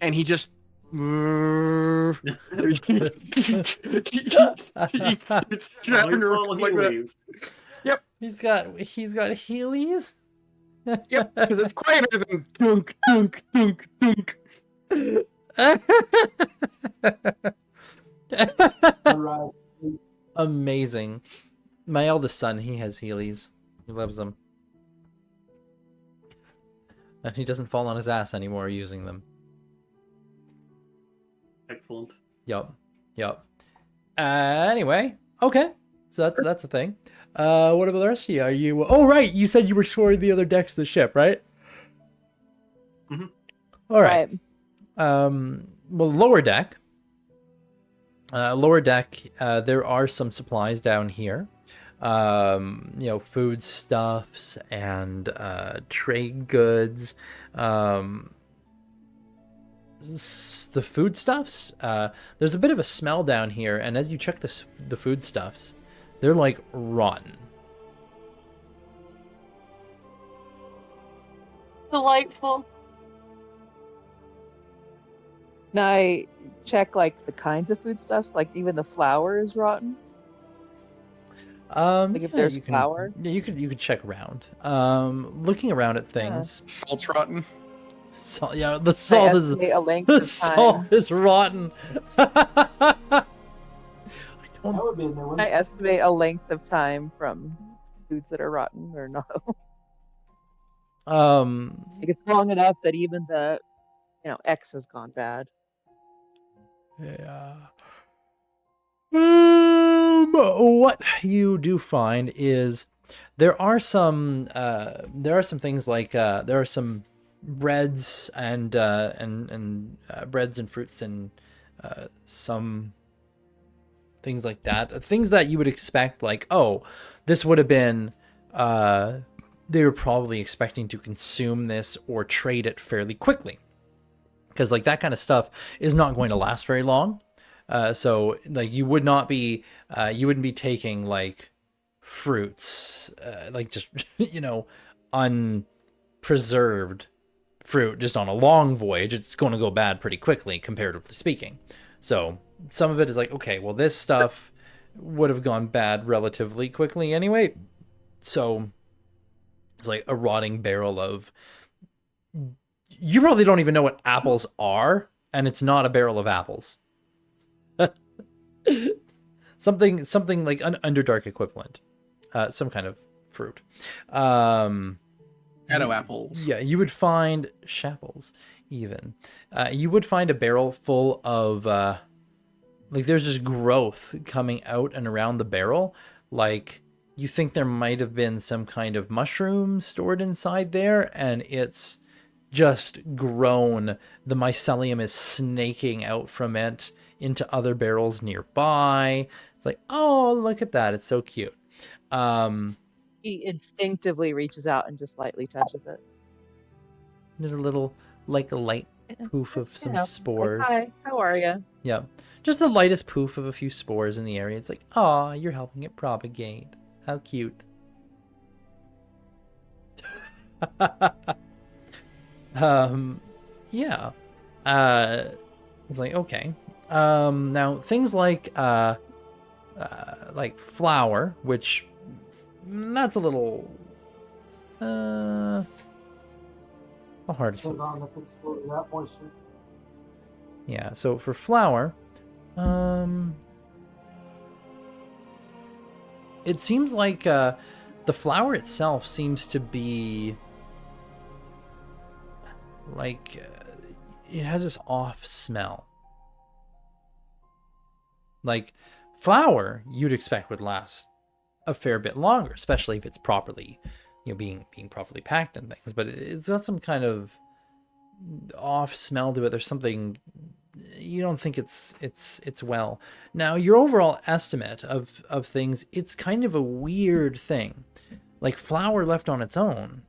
S3: and he just it's driving around like that. Yep.
S1: He's got Heelys.
S3: Yep, because it's quieter than dunk, dunk, dunk, dunk.
S6: Right.
S1: Amazing. My eldest son, he has Heelys. He loves them. And he doesn't fall on his ass anymore using them.
S5: Excellent.
S1: Yup. Anyway, okay. So that's a thing. What about the rest of you? Are you... Oh, right. You said you were touring the other decks of the ship, right?
S5: Mm-hmm.
S1: All right. Well, lower deck. There are some supplies down here. Foodstuffs and trade goods. The foodstuffs, there's a bit of a smell down here, and as you check the foodstuffs, they're like rotten.
S2: Delightful.
S4: Can I check like the kinds of foodstuffs? Like even the flour is rotten. If there's flour.
S1: Yeah, you could check around. Looking around at things.
S3: Salt's rotten.
S1: Salt, yeah, the salt is rotten.
S6: That would be in there,
S4: I
S6: wouldn't it?
S4: estimate a length of time from foods that are rotten or no. Like it's long enough that even the X has gone bad.
S1: Yeah. What you do find is there are some things like there are some breads and breads and fruits and some things like that. Things that you would expect, like, oh, this would have been they were probably expecting to consume this or trade it fairly quickly. Because like that kind of stuff is not going to last very long. So like you wouldn't be taking like fruits, like just, unpreserved fruit just on a long voyage. It's going to go bad pretty quickly, comparatively speaking. So some of it is like, okay, well, this stuff would have gone bad relatively quickly anyway. So it's like a rotting barrel of, you probably don't even know what apples are, and it's not a barrel of apples. something like an Underdark equivalent, some kind of fruit.
S3: Shadow apples.
S1: Yeah, you would find shapples even. You would find a barrel full of like there's just growth coming out and around the barrel. Like you think there might have been some kind of mushroom stored inside there, and it's just grown. The mycelium is snaking out from it into other barrels nearby. It's like, oh, look at that. It's so cute.
S4: He instinctively reaches out and just lightly touches it.
S1: There's a little, like a light poof of some spores.
S4: Like, hi, how are you?
S1: Yeah. Just the lightest poof of a few spores in the area. It's like, aw, you're helping it propagate. How cute. Yeah. It's like, okay. Now things like flour, which that's a little how hard
S6: Depends on if it's stored that moisture.
S1: Yeah, so for flour, it seems like The flower itself seems to be like it has this off smell. Like flour, you'd expect would last a fair bit longer, especially if it's properly, being properly packed and things. But it's got some kind of off smell to it. There's something you don't think it's well. Now, your overall estimate of things, it's kind of a weird thing. Like flour left on its own,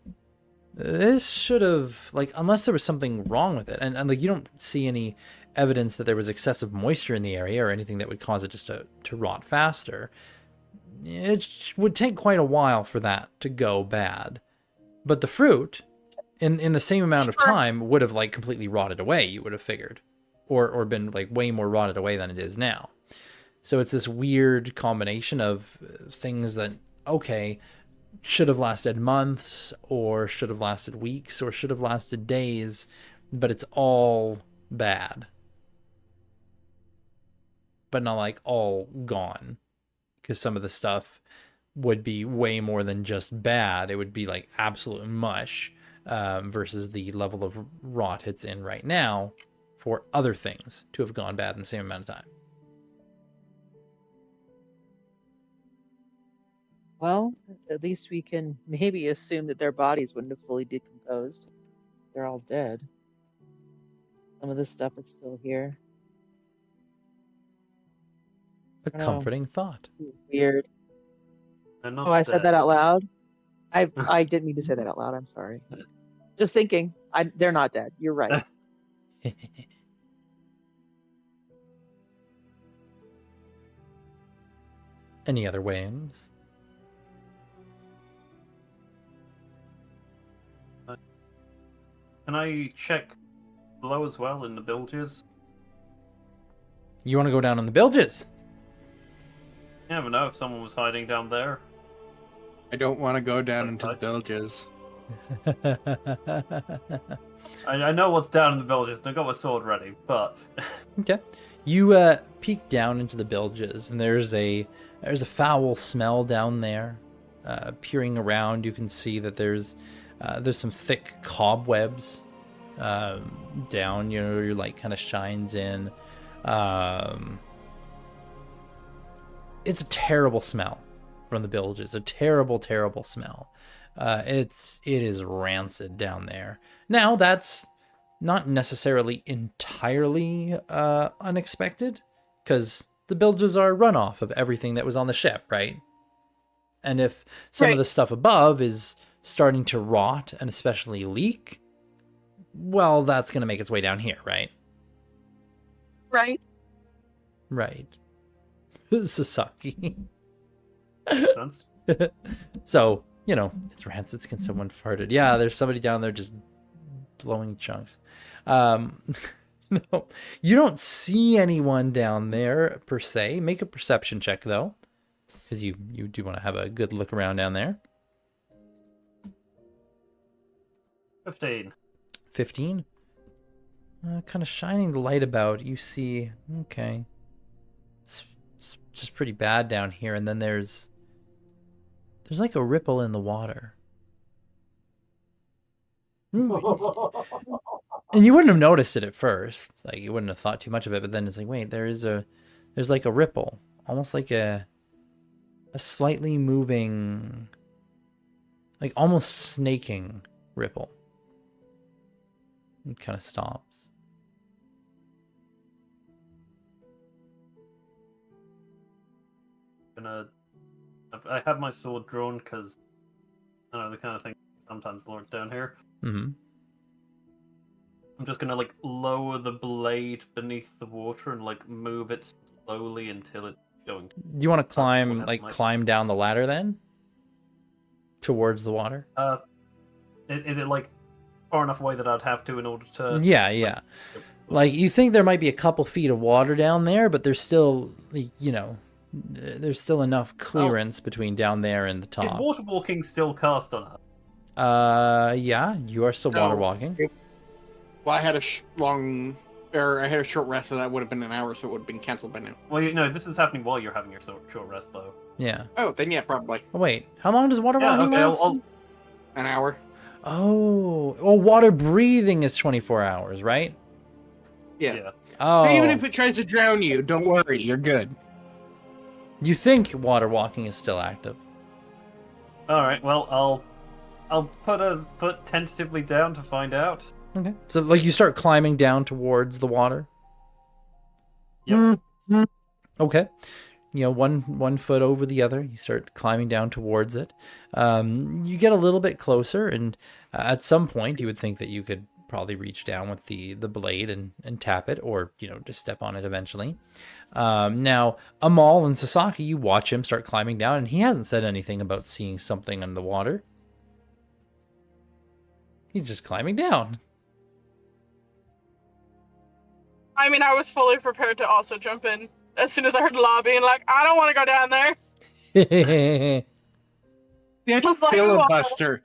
S1: this should have, like, unless there was something wrong with it, and like you don't see any evidence that there was excessive moisture in the area or anything that would cause it just to rot faster. It would take quite a while for that to go bad. But the fruit, in the same amount of time, would have like completely rotted away, you would have figured. Or been like way more rotted away than it is now. So it's this weird combination of things that, okay, should have lasted months, or should have lasted weeks, or should have lasted days, but it's all bad. But not like all gone. Because some of the stuff would be way more than just bad. It would be like absolute mush, versus the level of rot it's in right now for other things to have gone bad in the same amount of time.
S4: Well, at least we can maybe assume that their bodies wouldn't have fully decomposed. They're all dead. Some of this stuff is still here.
S1: A comforting thought.
S4: Weird. Oh, I said that out loud? I didn't mean to say that out loud. I'm sorry. Just thinking. They're not dead. You're right.
S1: Any other ways?
S5: Can I check below as well in the bilges?
S1: You want to go down in the bilges?
S5: You never know if someone was hiding down there.
S3: I don't want to go down into the bilges.
S5: I know what's down in the bilges. I got my sword ready, but
S1: Okay. You peek down into the bilges, and there's a foul smell down there. Peering around, you can see that there's some thick cobwebs down. Your light kind of shines in. It's a terrible smell from the bilges. A terrible, terrible smell. It is rancid down there. Now, that's not necessarily entirely unexpected, because the bilges are a runoff of everything that was on the ship, right? And if some of the stuff above is starting to rot and especially leak, well, that's going to make its way down here, right?
S2: Right.
S1: Right. Sasaki.
S5: makes sense.
S1: So, it's rancid. Can someone farted? Yeah, there's somebody down there just blowing chunks. No, you don't see anyone down there per se. Make a perception check though, because you do want to have a good look around down there.
S5: 15.
S1: 15. Kind of shining the light about. You see, okay, it's just pretty bad down here, and then there's like a ripple in the water. And you wouldn't have noticed it at first. Like, you wouldn't have thought too much of it, but then it's like, wait, there's like a ripple. Almost like a slightly moving, like almost snaking ripple. It kind of stops.
S5: I have my sword drawn because I know the kind of thing sometimes lurks down here.
S1: Mm-hmm.
S5: I'm just gonna like lower the blade beneath the water and like move it slowly until it's going.
S1: You want to climb down the ladder then? Towards the water?
S5: Is it like far enough away that I'd have to in order to?
S1: Yeah. Like, you think there might be a couple feet of water down there, but there's still, there's still enough clearance between down there and the top.
S5: Is water walking still cast on her?
S1: Yeah, you are still water walking.
S3: Well, I had a long or I had a short rest, so that would have been an hour, so it would have been canceled by now.
S5: Well, no, this is happening while you're having your short rest, though.
S1: Yeah.
S3: Oh, then yeah, probably
S1: Oh, wait, how long does water
S5: Yeah,
S1: walking
S5: okay,
S1: last?
S3: an hour.
S1: Oh, well, water breathing is 24 hours, right?
S3: Yes.
S5: Yeah.
S1: Oh,
S3: Even if it tries to drown you, don't worry, you're good.
S1: you think water walking is still active?
S5: All right. Well, I'll put tentatively down to find out.
S1: Okay. So, like, you start climbing down towards the water.
S5: Yep.
S1: Okay. You know, one foot over the other. You start climbing down towards it. You get a little bit closer, and at some point, you would think that you could probably reach down with the blade and tap it, or just step on it eventually. Now, Amal and Sasaki, you watch him start climbing down, and he hasn't said anything about seeing something in the water. He's just climbing down.
S2: I mean, I was fully prepared to also jump in as soon as I heard lobby and I don't want to go down there.
S3: That's
S2: Like,
S3: filibuster.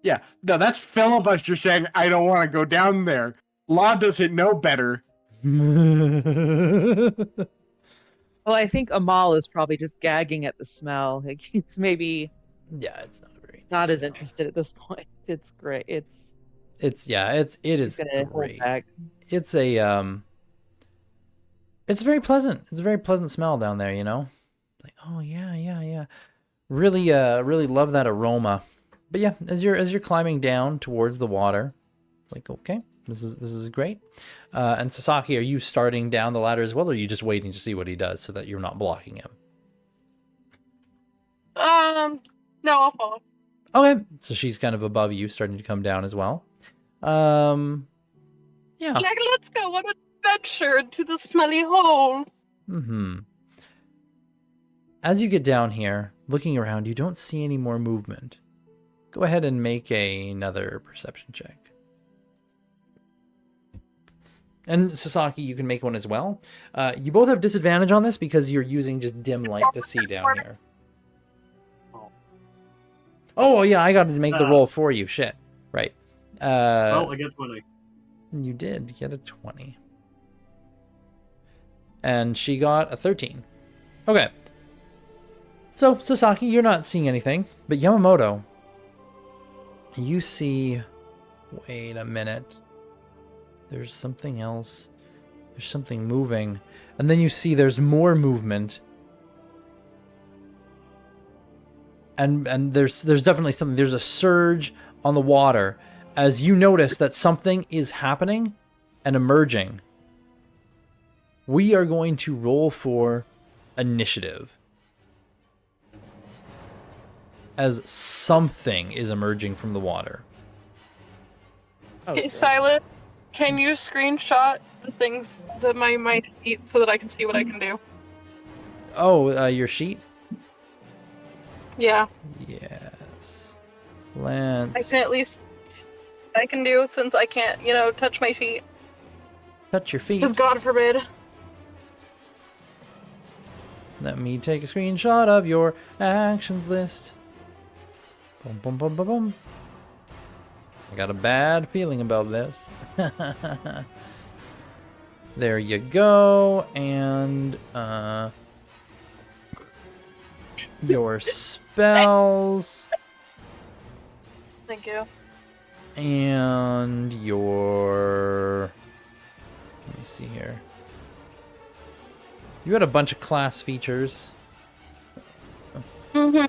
S3: Yeah, no, that's filibuster saying, I don't want to go down there. Law doesn't know better.
S4: Well, I think Amal is probably just gagging at the smell. Like, he's maybe
S1: Yeah, it's not very
S4: not
S1: nice
S4: as
S1: at all.
S4: interested at this point. It's great.
S1: It is
S4: gonna hold
S1: great.
S4: back.
S1: It's it's very pleasant. It's a very pleasant smell down there, Like, oh yeah. Really love that aroma. But yeah, as you're climbing down towards the water, it's like, okay, this is great. And Sasaki, are you starting down the ladder as well, or are you just waiting to see what he does so that you're not blocking him?
S2: No, I'll follow.
S1: Okay, so she's kind of above you, starting to come down as well. Yeah.
S2: Let's go on an adventure into the smelly hole.
S1: As you get down here, looking around, you don't see any more movement. Go ahead and make another perception check. And Sasaki, you can make one as well. You both have disadvantage on this because you're using just dim light to see down here. Oh, yeah, I got to make the roll for you. Shit. Right.
S5: Well, I get 20.
S1: You did get a 20. And she got a 13. Okay. So, Sasaki, you're not seeing anything. But Yamamoto, you see... Wait a minute. There's something else. There's something moving. And then you see there's more movement. And there's definitely something. There's a surge on the water as you notice that something is happening and emerging. We are going to roll for initiative as something is emerging from the water.
S2: Okay, Silas, can you screenshot the things that my sheet so that I can see what I can do?
S1: Oh, your sheet?
S2: Yeah.
S1: Yes. Lance.
S2: I can at least see what I can do since I can't, touch my feet.
S1: Touch your feet.
S2: Because God forbid.
S1: Let me take a screenshot of your actions list. Boom, boom, boom, boom, boom. I got a bad feeling about this. There you go. And your spells.
S2: Thank you.
S1: And your... Let me see here. You had a bunch of class features.
S2: Mm-hmm.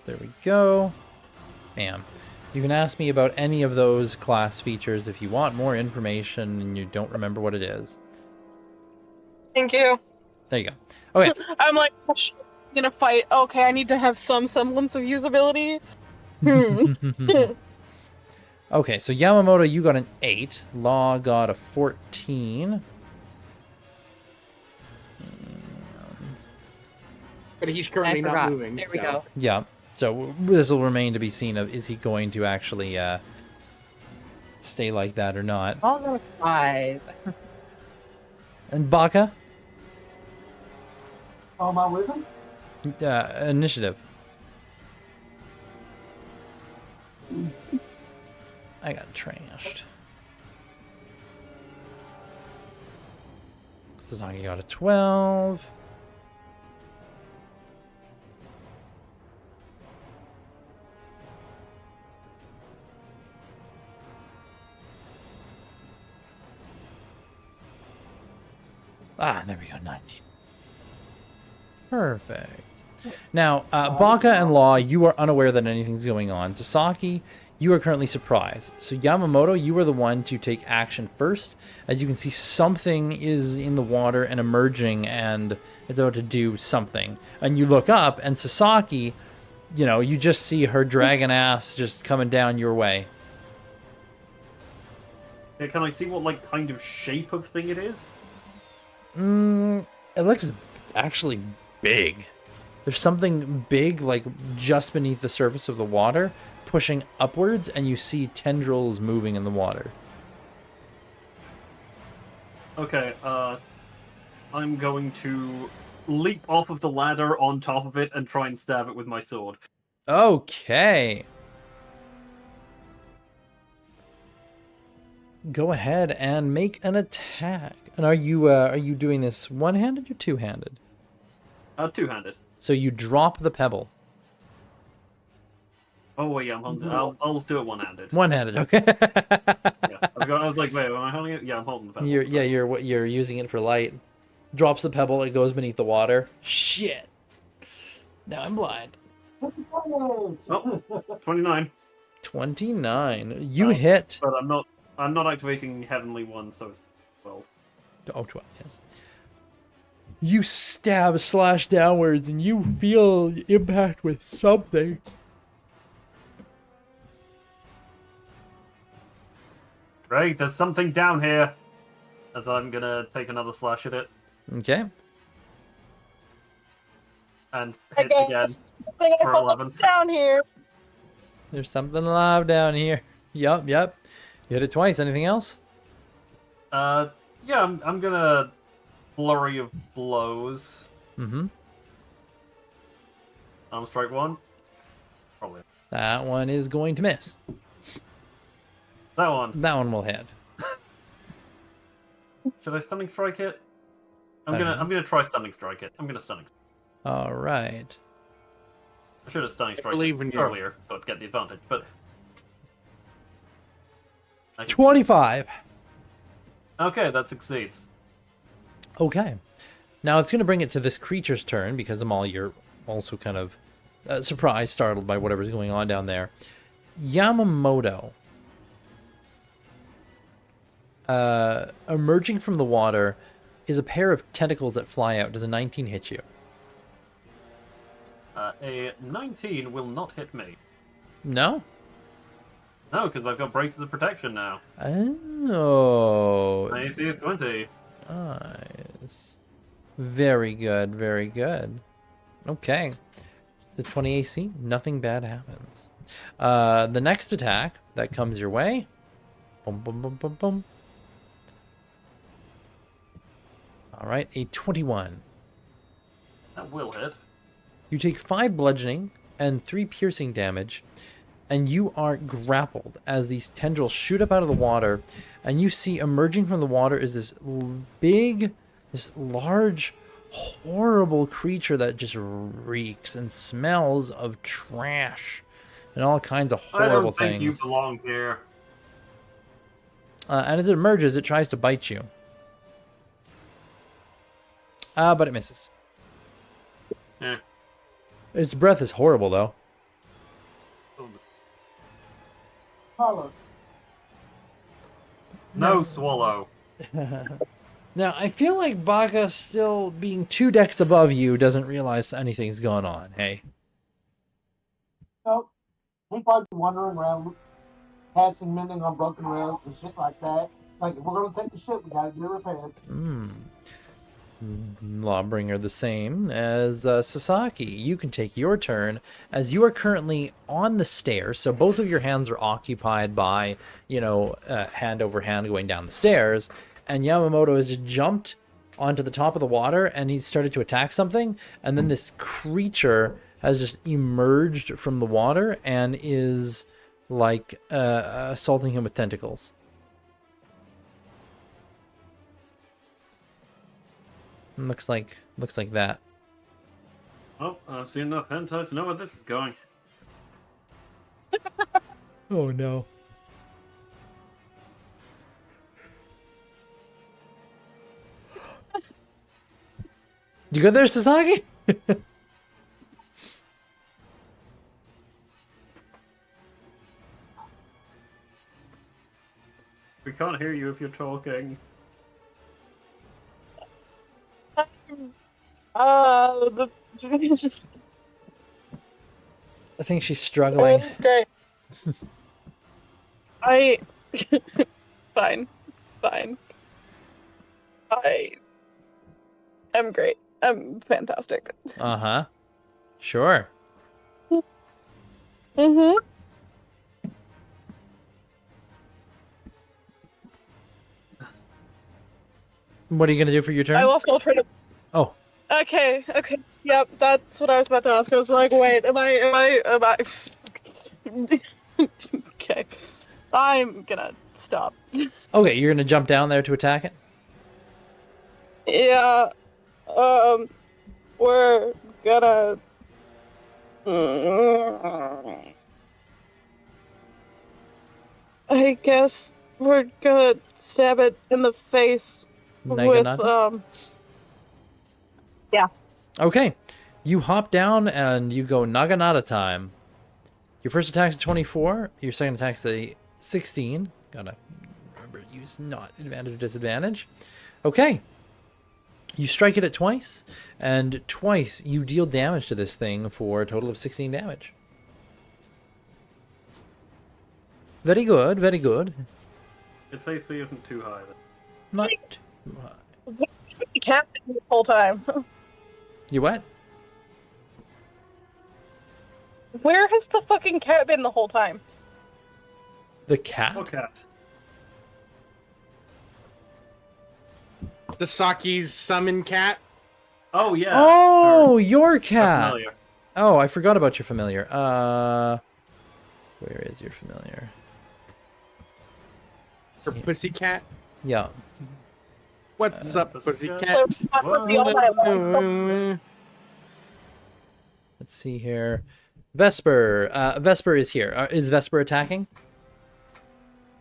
S1: There we go. Bam. You can ask me about any of those class features if you want more information and you don't remember what it is.
S2: Thank you.
S1: There you go. Okay.
S2: I'm like, gonna fight. Okay, I need to have some semblance of usability.
S1: Okay, so Yamamoto, you got an 8. Law got a 14.
S3: But he's currently not
S4: forgot.
S3: moving.
S4: There we
S3: so.
S4: go.
S1: Yeah. So this will remain to be seen of is he going to actually stay like that or not.
S4: I'll go 5.
S1: And Baka,
S6: Oh, am I with him?
S1: initiative. I got trashed. Sasaki got a 12. Ah, there we go, 19. Perfect. Now, Baka and Law, you are unaware that anything's going on. Sasaki, you are currently surprised. So Yamamoto, you are the one to take action first. As you can see, something is in the water and emerging, and it's about to do something. And you look up, and Sasaki, you know, you just see her dragon ass just coming down your way.
S5: Yeah, can I see what like kind of shape of thing it is?
S1: It looks actually big. There's something big, like just beneath the surface of the water, pushing upwards, and you see tendrils moving in the water.
S5: Okay, I'm going to leap off of the ladder on top of it and try and stab it with my sword.
S1: Okay. Go ahead and make an attack. And are you doing this one-handed or two-handed?
S5: Two-handed.
S1: So you drop the pebble.
S5: Oh wait, yeah, I'll do it one-handed.
S1: One-handed, okay.
S5: Yeah, I was like, wait, am I holding it? Yeah, I'm holding the pebble.
S1: You're using it for light. Drops the pebble, it goes beneath the water. Shit. Now I'm blind.
S5: Oh, 29.
S1: 29. You hit.
S5: But I'm not activating Heavenly One, so it's 12.
S1: Oh, 12, yes. You slash downwards, and you feel impact with something.
S5: Great, there's something down here. As I'm gonna take another slash at it.
S1: Okay.
S5: And
S2: I
S5: hit
S2: guess
S5: again
S2: something
S5: for 11.
S2: down here.
S1: There's something alive down here. Yup. You hit it twice. Anything else?
S5: Yeah, I'm gonna flurry of blows.
S1: Mm-hmm.
S5: Strike one. Probably.
S1: That one is going to miss.
S5: That one.
S1: That one will hit.
S5: Should I stunning strike it? I'm
S1: I don't
S5: gonna try stunning strike it. I'm gonna stunning.
S1: All right.
S5: I should have stunning strike
S3: believe in
S5: it
S3: you.
S5: earlier, so I'd get the advantage. But
S1: 25.
S5: okay, that succeeds.
S1: Okay. Now it's going to bring it to this creature's turn because Amal, you're also kind of surprised, startled by whatever's going on down there. Yamamoto. Emerging from the water is a pair of tentacles that fly out. Does a 19 hit you?
S5: A 19 will not hit me.
S1: No?
S5: No, because I've got braces of protection now.
S1: Oh.
S5: My AC is 20.
S1: Nice. Very good, very good. Okay. So 20 AC, nothing bad happens. The next attack that comes your way. Boom, boom, boom, boom, boom. All right, a 21.
S5: That will hit.
S1: You take 5 bludgeoning and 3 piercing damage, and you are grappled as these tendrils shoot up out of the water, and you see emerging from the water is this large, horrible creature that just reeks and smells of trash and all kinds of horrible
S5: I don't think
S1: things.
S5: you belong here.
S1: And as it emerges, it tries to bite you. But it misses.
S5: Eh.
S1: Its breath is horrible, though.
S6: Holler.
S5: No swallow.
S1: Now, I feel like Baka, still being 2 decks above you, doesn't realize anything's going on, hey?
S6: No, he probably be wandering around, passing, mending on broken rails and shit like that. Like, if we're gonna take the ship, we gotta get it repaired.
S1: Lawbringer the same as Sasaki. You can take your turn as you are currently on the stairs. So both of your hands are occupied by, hand over hand going down the stairs. And Yamamoto has just jumped onto the top of the water and he's started to attack something. And then this creature has just emerged from the water and is like assaulting him with tentacles. Looks like that.
S5: Oh, I've seen enough hentai to know where this is going.
S1: Oh no. You go there, Sasaki?
S5: We can't hear you if you're talking.
S2: The
S1: I think she's struggling.
S2: It's great. I fine. I am great. I'm fantastic.
S1: Uh-huh. Sure.
S2: Mm-hmm.
S1: What are you gonna do for your turn?
S2: I lost all train of.
S1: Oh.
S2: Okay. Yep, that's what I was about to ask. I was like, wait, am I? Okay. I'm gonna stop.
S1: Okay, you're gonna jump down there to attack it?
S2: Yeah. We're gonna. I guess we're gonna stab it in the face
S1: Naginata?
S2: with Yeah.
S1: Okay. You hop down and you go Naginata time. Your first attack's a 24. Your second attack's a 16. Gotta remember to use not advantage or disadvantage. Okay. You strike it at twice, and twice you deal damage to this thing for a total of 16 damage. Very good, very good.
S5: Its AC isn't too high. Then.
S1: Not too high.
S2: Where's the cat been this whole time?
S1: You what?
S2: Where has the fucking cat been the whole time?
S1: The cat?
S5: Oh, cat.
S3: The Saki's summon cat.
S5: Oh yeah.
S1: Oh,
S5: Her-
S1: your
S5: her
S1: cat.
S5: familiar.
S1: Oh, I forgot about your familiar. Where is your familiar?
S3: Her pussycat.
S1: Yeah.
S3: What's up,
S5: pussycat?
S3: pussycat?
S2: So, that would be all my life.
S1: Let's see here. Vesper. Vesper is here. Is Vesper attacking?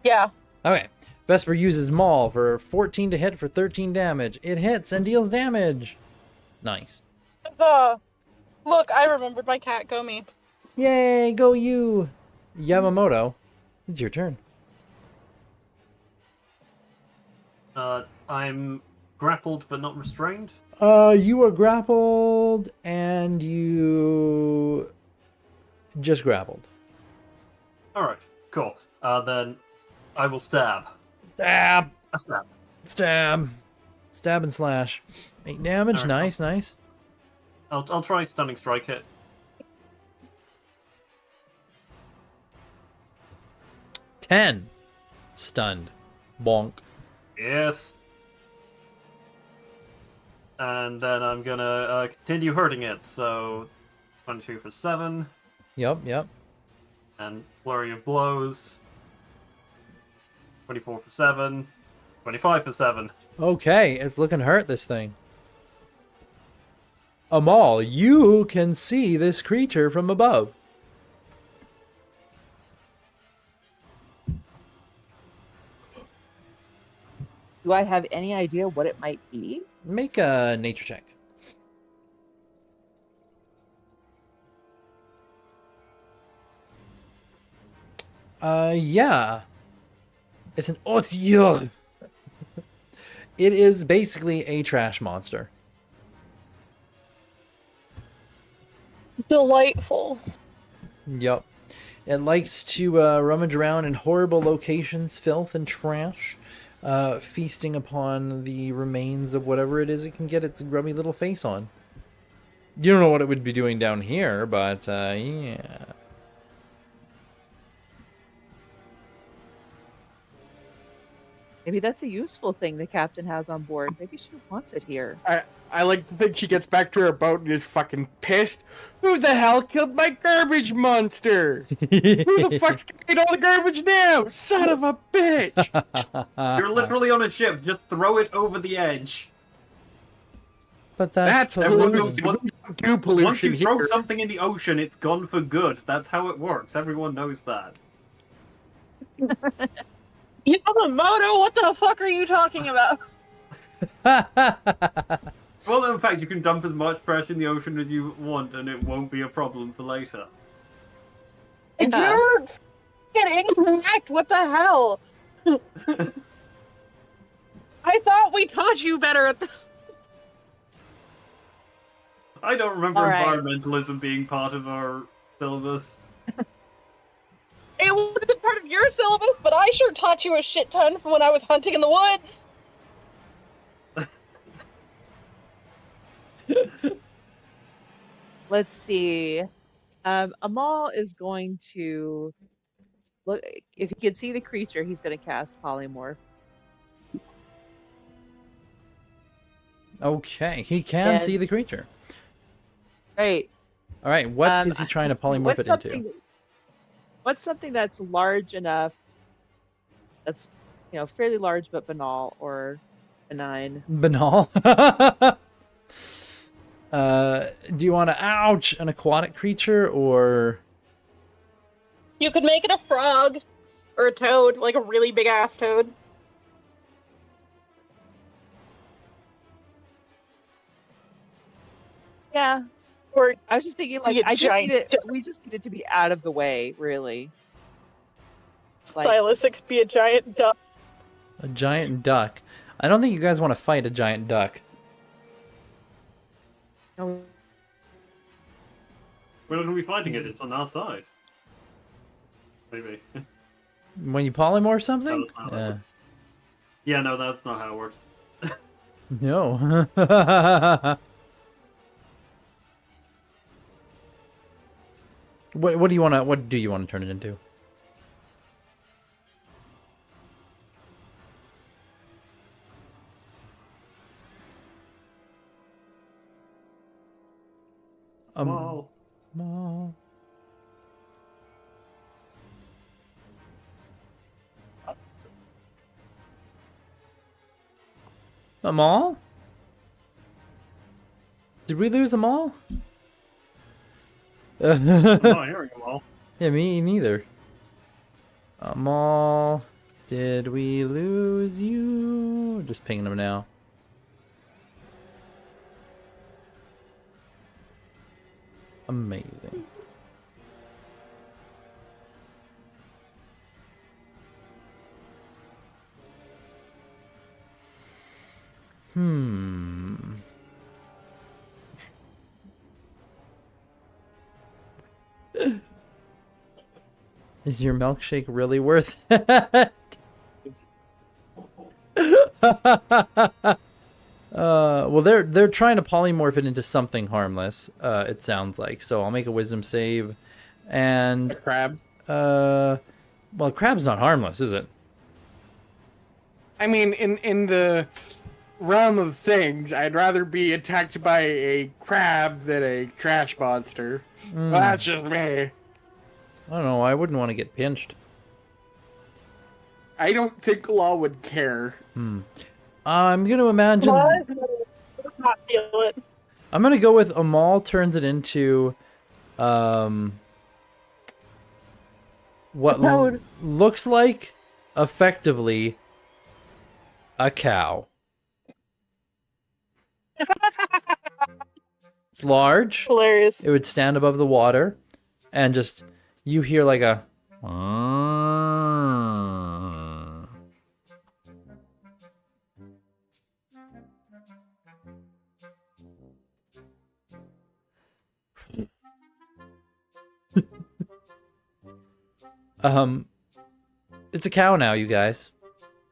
S2: Yeah.
S1: Okay. Vesper uses Maul for 14 to hit for 13 damage. It hits and deals damage. Nice.
S2: Look, I remembered my cat. Go me.
S1: Yay, go you. Yamamoto, it's your turn.
S5: I'm grappled but not restrained.
S1: You are grappled and you just grappled.
S5: All right, cool. Then I will stab.
S1: Stab.
S5: A stab.
S1: Stab. Stab and slash. 8 damage.
S5: Alright,
S1: Nice, nice.
S5: I'll try stunning strike it.
S1: 10. Stunned. Bonk.
S5: Yes. And then I'm gonna continue hurting it. So 22 for 7,
S1: Yep.
S5: and flurry of blows. 24 for 7, 25 for 7.
S1: Okay, it's looking hurt, this thing. Amal, you can see this creature from above.
S4: Do I have any idea what it might be?
S1: Make a nature check. Yeah. It's an otyugh. It is basically a trash monster.
S2: Delightful.
S1: Yep. It likes to rummage around in horrible locations, filth and trash, feasting upon the remains of whatever it is it can get its grubby little face on. You don't know what it would be doing down here, but yeah.
S4: Maybe that's a useful thing the captain has on board. Maybe she wants it here.
S3: I like to think she gets back to her boat and is fucking pissed. Who the hell killed my garbage monster? Who the fuck's getting all the garbage now? Son of a bitch!
S5: You're literally on a ship. Just throw it over the edge.
S1: But that's
S5: Everyone
S1: pollution.
S5: knows
S3: Do pollution
S5: once you throw
S3: here.
S5: something in the ocean, it's gone for good. That's how it works. Everyone knows that.
S2: Yamamoto, what the fuck are you talking about?
S5: Well, in fact, you can dump as much trash in the ocean as you want, and it won't be a problem for later.
S2: You're getting incorrect. What the hell? I thought we taught you better at the...
S5: I don't remember
S2: All right.
S5: environmentalism being part of our syllabus.
S2: It wasn't part of your syllabus, but I sure taught you a shit ton from when I was hunting in the woods.
S4: Let's see. Amal is going to look. If he can see the creature, he's going to cast polymorph.
S1: Okay, he can
S4: And-
S1: see the creature.
S4: Right.
S1: All right, what is he trying to polymorph it into?
S4: What's something that's large enough? That's fairly large but banal or benign.
S1: Banal. Do you want to ouch an aquatic creature or?
S2: You could make it a frog or a toad, like a really big ass toad.
S4: Yeah.
S2: Or
S4: I was just thinking, like,
S2: You
S4: we just need it to be out of the way, really. Like,
S2: Stylus, it could be a giant duck.
S1: A giant duck. I don't think you guys want to fight a giant duck.
S4: no,
S5: We're not going to be fighting it. It's on our side. Maybe.
S1: When you polymorph something?
S5: That's not how it works. Yeah, no, that's not how it works.
S1: No. What do you want to? What do you want to turn it into?
S5: Wow.
S1: Amal. Amal? Did we lose Amal?
S5: I'm not hearing it well.
S1: Yeah, me neither. Amal, did we lose you? Just pinging him now. Amazing. Is your milkshake really worth it? Well, they're trying to polymorph it into something harmless. It sounds like. So I'll make a wisdom save, and
S3: Crab.
S1: well, crab's not harmless, is it?
S3: I mean, in the realm of things, I'd rather be attacked by a crab than a trash monster. Well, that's just me.
S1: I don't know. I wouldn't want to get pinched.
S3: I don't think Law would care.
S1: I'm gonna imagine.
S2: Not feel it.
S1: I'm gonna go with Amal turns it into, what
S2: Toad.
S1: looks like, effectively, a cow. It's large.
S2: Hilarious.
S1: It would stand above the water, and just you hear like a. It's a cow now, you guys.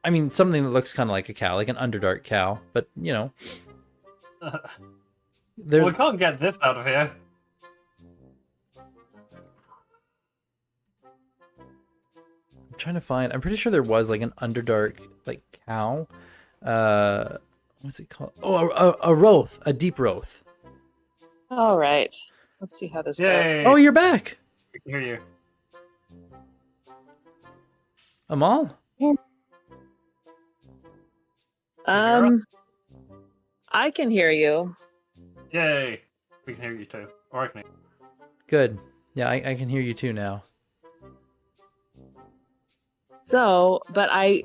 S1: I mean, something that looks kind of like a cow, like an Underdark cow, but you know, there's.
S5: Well, we can't get this out of here.
S1: I'm trying to find. I'm pretty sure there was like an Underdark like cow. What's it called? Oh, a Roth, a deep Roth.
S2: All right. Let's see how this goes.
S5: Yay!
S1: Oh, you're back,
S5: I can hear you.
S1: Amal.
S2: I can hear you.
S5: Yay! We can hear you too. Or I can hear you.
S1: Good. Yeah, I can hear you too now.
S2: So, but I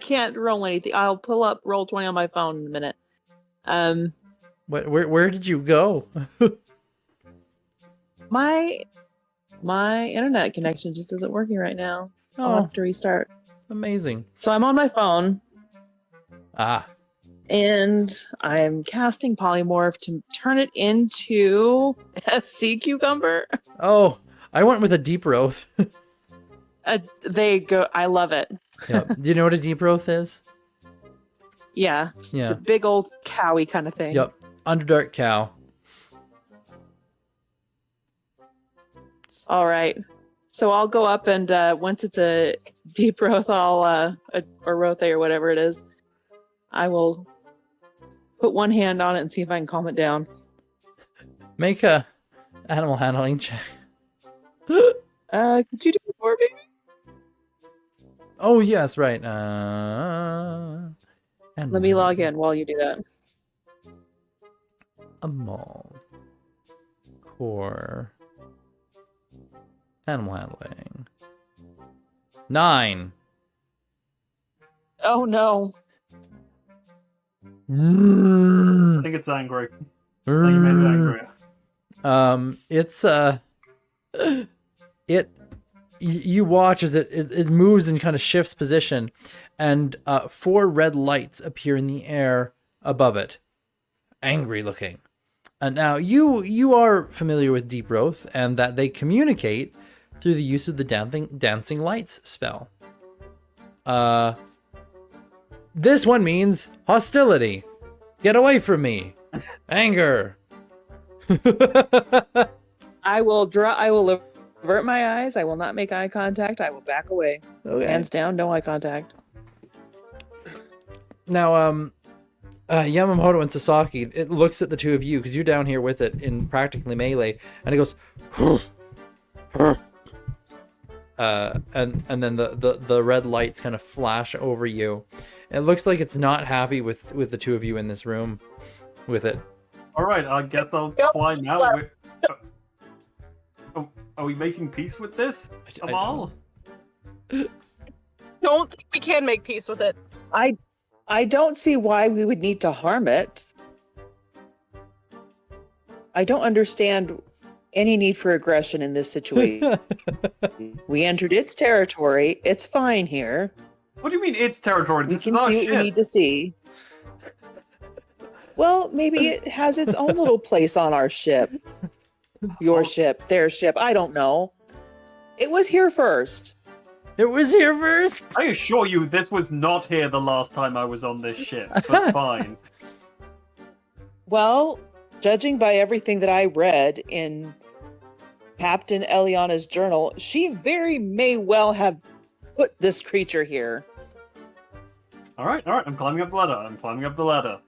S2: can't roll anything. I'll pull up roll 20 on my phone in a minute.
S1: Where did you go?
S2: My internet connection just isn't working right now. I'll
S1: Oh,
S2: have to restart.
S1: amazing.
S2: So I'm on my phone
S1: Ah,
S2: and I'm casting polymorph to turn it into a sea cucumber.
S1: oh, I went with a deep Roth.
S2: They go. I love it.
S1: Yeah. Do you know what a deep Roth is?
S2: Yeah, it's
S1: Yeah.
S2: a big old cowy kind of thing.
S1: Yep. Underdark cow.
S2: All right. So I'll go up and once it's a deep Roth, or Rothe or whatever it is, I will put one hand on it and see if I can calm it down.
S1: Make a animal handling check.
S2: Could you do it for me?
S1: Oh yes, right.
S2: Let me log in while you do that.
S1: Amal. Core. Animal handling. 9.
S2: Oh no.
S5: I think it's angry. I think you made it angry.
S1: It's you watch as it moves and kind of shifts position, and 4 red lights appear in the air above it, angry looking. And now you are familiar with Deep Roth and that they communicate through the use of the dancing lights spell. This one means hostility. Get away from me. Anger.
S2: I will avert my eyes. I will not make eye contact. I will back away.
S1: Okay.
S2: Hands down, no eye contact.
S1: Now, Yamamoto and Sasaki, it looks at the two of you because you're down here with it in practically melee, and it goes, and then the red lights kind of flash over you. It looks like it's not happy with the two of you in this room with it.
S5: All right, I guess I'll climb out. Are we making peace with this, Amal?
S2: Don't think we can make peace with it. I don't see why we would need to harm it. I don't understand any need for aggression in this situation. We entered its territory. It's fine here.
S5: What do you mean it's territory?
S2: We
S5: This
S2: can
S5: is our
S2: see what we
S5: ship.
S2: need to see. Well, maybe it has its own little place on our ship. Your ship, their ship, I don't know. It was here first.
S1: It was here first.
S5: I assure you, this was not here the last time I was on this ship, but fine.
S2: Well, judging by everything that I read in Captain Eliana's journal, she very may well have put this creature here.
S5: All right, I'm climbing up the ladder.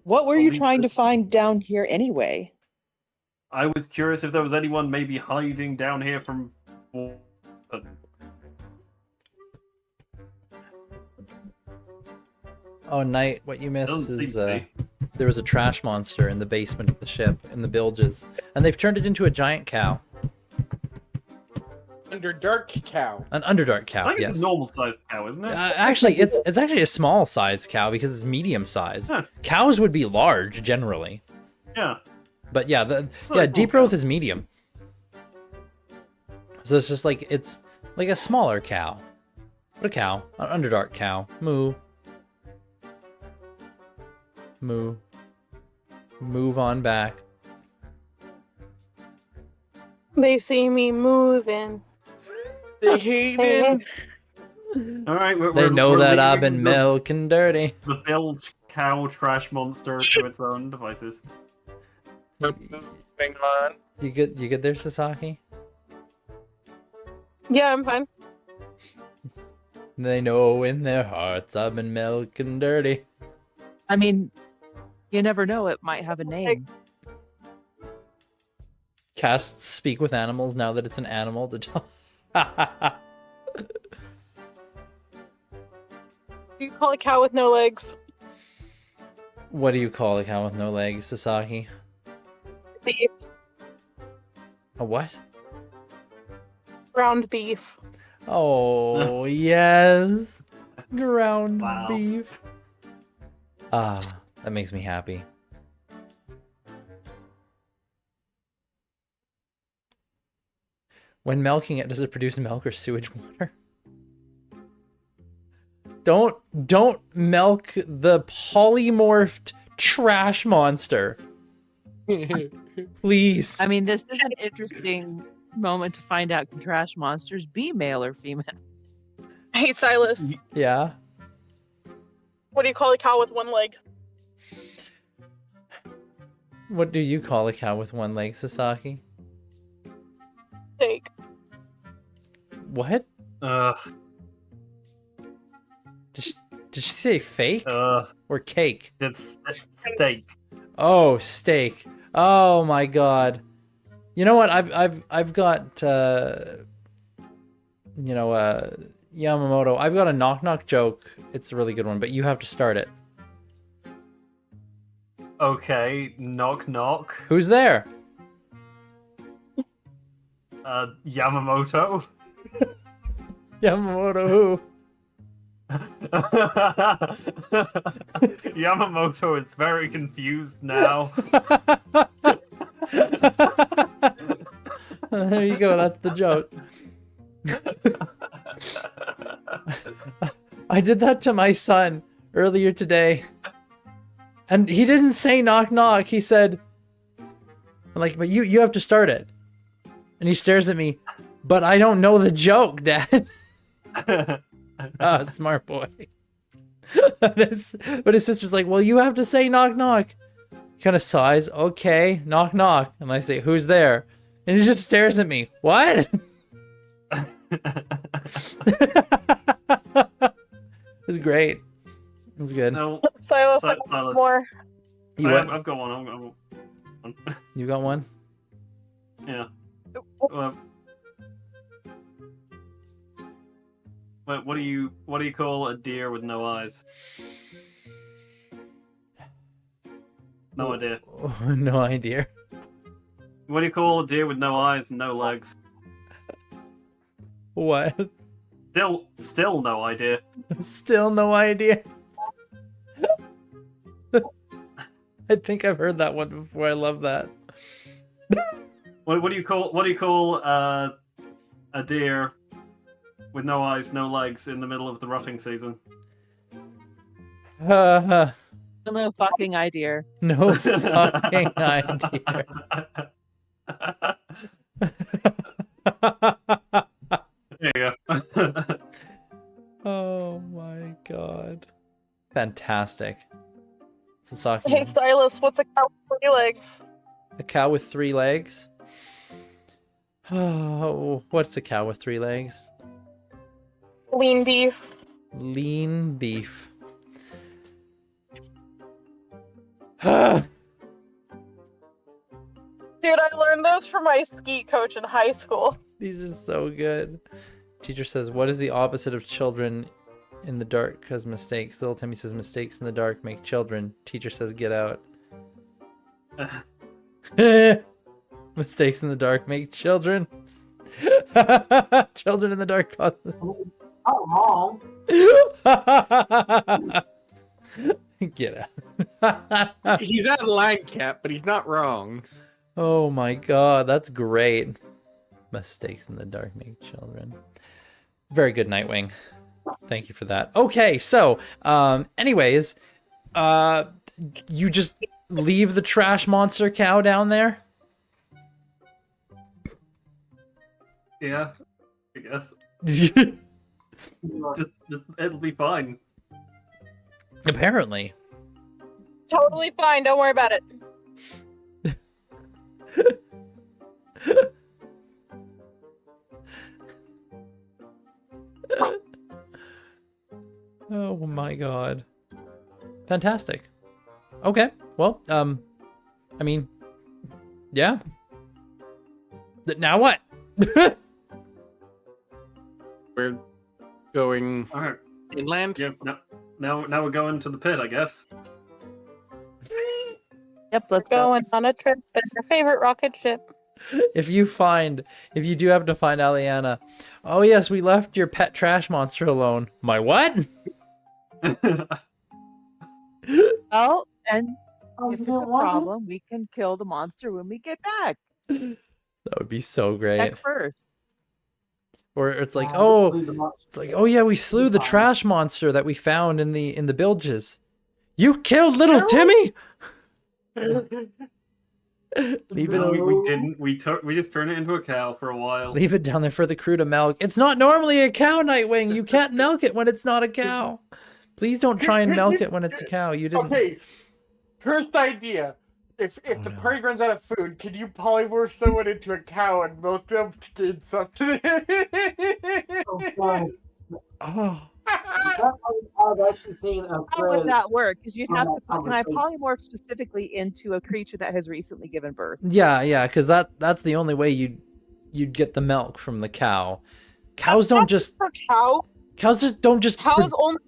S2: What were
S5: I'll
S2: you
S5: leave
S2: trying to
S5: this-
S2: find down here anyway?
S5: I was curious if there was anyone maybe hiding down here from...
S1: Oh, Knight, what you missed
S5: Doesn't
S1: is
S5: seem to be.
S1: there was a trash monster in the basement of the ship, in the bilges, and they've turned it into a giant cow.
S3: Underdark cow.
S1: An Underdark cow,
S5: I think
S1: yes.
S5: it's a normal-sized cow, isn't it?
S1: Actually, it's actually a small-sized cow because it's medium-sized.
S5: Huh.
S1: Cows would be large, generally.
S5: Yeah.
S1: But yeah,
S5: Not a
S1: Deep
S5: small
S1: Growth
S5: cow.
S1: is medium. So it's just like, it's like a smaller cow. What a cow. An Underdark cow. Moo. Moo. Move on back.
S8: They see me moving.
S3: They hate it.
S5: All right,
S1: They know
S5: we're
S1: that I've
S5: leaving
S1: been milking dirty.
S5: the bilge cow trash monster to its own devices.
S3: Moving on.
S1: You good there, Sasaki?
S8: Yeah, I'm fine.
S1: They know in their hearts I've been milking dirty.
S4: I mean, you never know. It might have a name.
S1: Casts speak with animals now that it's an animal to talk.
S8: You call a cow with no legs?
S1: What do you call a cow with no legs, Sasaki?
S8: Beef.
S1: A what?
S8: Ground beef.
S1: Oh, yes. Ground
S5: Wow.
S1: beef. Ah, that makes me happy. When milking it, does it produce milk or sewage water? Don't milk the polymorphed trash monster. Please.
S4: I mean, this is an interesting moment to find out, can trash monsters be male or female?
S8: Hey, Silas.
S1: Yeah.
S8: What do you call a cow with one leg?
S1: What do you call a cow with one leg, Sasaki?
S8: Steak.
S1: What?
S5: Ugh.
S1: Did she say fake or cake?
S5: It's steak.
S1: Oh, steak. Oh my god. You know what? I've got Yamamoto. I've got a knock knock joke. It's a really good one, but you have to start it.
S5: Okay, knock knock.
S1: Who's there?
S5: Yamamoto.
S1: Yamamoto who?
S5: Yamamoto is very confused now.
S1: There you go. That's the joke. I did that to my son earlier today. And he didn't say knock knock. He said, like, but you have to start it. And he stares at me, but I don't know the joke, Dad. Ah, smart boy. But his sister's like, well, you have to say knock knock. He kind of sighs, okay, knock knock. And I say, who's there? And he just stares at me. What? It was great. It was good.
S5: No,
S8: Silas, I
S5: Silas.
S8: want more.
S1: You what?
S5: I've got one.
S1: You got one?
S5: Yeah. What do you call a deer with no eyes? No idea.
S1: Oh, no idea.
S5: What do you call a deer with no eyes and no legs?
S1: What?
S5: Still no idea.
S1: Still no idea. I think I've heard that one before. I love that.
S5: What do you call a deer with no eyes, no legs in the middle of the rutting season?
S4: No fucking idea.
S1: No fucking idea.
S5: There you go.
S1: Oh my god. Fantastic. Sasaki.
S8: Hey, Silas, what's a cow with 3 legs?
S1: A cow with 3 legs? Oh, what's a cow with 3 legs?
S8: Lean beef.
S1: Lean beef. Dude,
S8: I learned those from my ski coach in high school.
S1: these are so good. Teacher says, what is the opposite of children in the dark cause mistakes? Little Timmy says, mistakes in the dark make children. Teacher says, get out. Mistakes in the dark make children. Children in the dark cause mistakes.
S6: Not wrong.
S1: Get out.
S3: He's out of line, Cap, but he's not wrong.
S1: Oh my god, that's great. Mistakes in the dark make children. Very good, Nightwing. Thank you for that. Okay, so, anyways, you just leave the trash monster cow down there?
S5: Yeah, I guess. Just it'll be fine.
S1: Apparently.
S8: Totally fine, don't worry about it.
S1: god. Fantastic. Okay. Well, I mean, yeah. Now what?
S3: We're going
S5: All right.
S3: inland.
S5: Yep. Now we're going to the pit, I guess.
S4: Yep, let's go.
S8: Going on a trip in our favorite rocket ship.
S1: If you do happen to find Aliana, oh yes, we left your pet trash monster alone. My what?
S4: Oh, and if it's a
S6: want it?
S4: problem, we can kill the monster when we get back.
S1: That would be so great.
S4: Check first.
S1: Or it's like,
S6: Leave them up.
S1: it's like, oh yeah, we slew the trash monster that we found in the bilges. You killed little Timmy. Leave it.
S5: No, we didn't. We just turned it into a cow for a while.
S1: Leave it down there for the crew to milk. It's not normally a cow, Nightwing. You can't milk it when it's not a cow. Please don't try and milk it when it's a cow. You didn't.
S9: Okay, first idea. If the party runs out of food, can you polymorph someone into a cow and milk them to gain something?
S6: Oh,
S1: Oh,
S6: I've actually seen a
S4: How
S6: thread.
S4: would that work? Because you'd
S6: on
S4: have
S6: that
S4: to. Can I
S6: conversation.
S4: polymorph specifically into a creature that has recently given birth?
S1: yeah, because that's the only way you'd get the milk from the cow. Cows don't
S8: Not
S1: just
S8: for cow.
S1: cows just don't just
S8: Cows only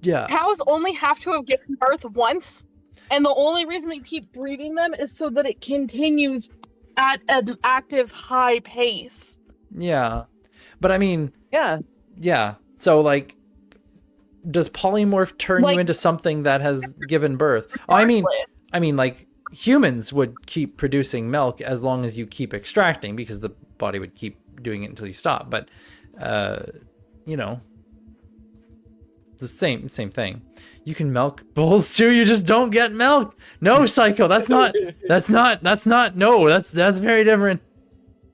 S1: yeah.
S8: cows only have to have given birth once, and the only reason they keep breeding them is so that it continues at an active high pace.
S1: Yeah. But I mean,
S4: Yeah.
S1: yeah. So like, does polymorph turn you
S8: Like-
S1: into something that has given birth? Oh, I mean, like humans would keep producing milk as long as you keep extracting, because the body would keep doing it until you stop. But, you know, it's the same thing. You can milk bulls too. You just don't get milk. No, Psycho. That's not. No, that's very different.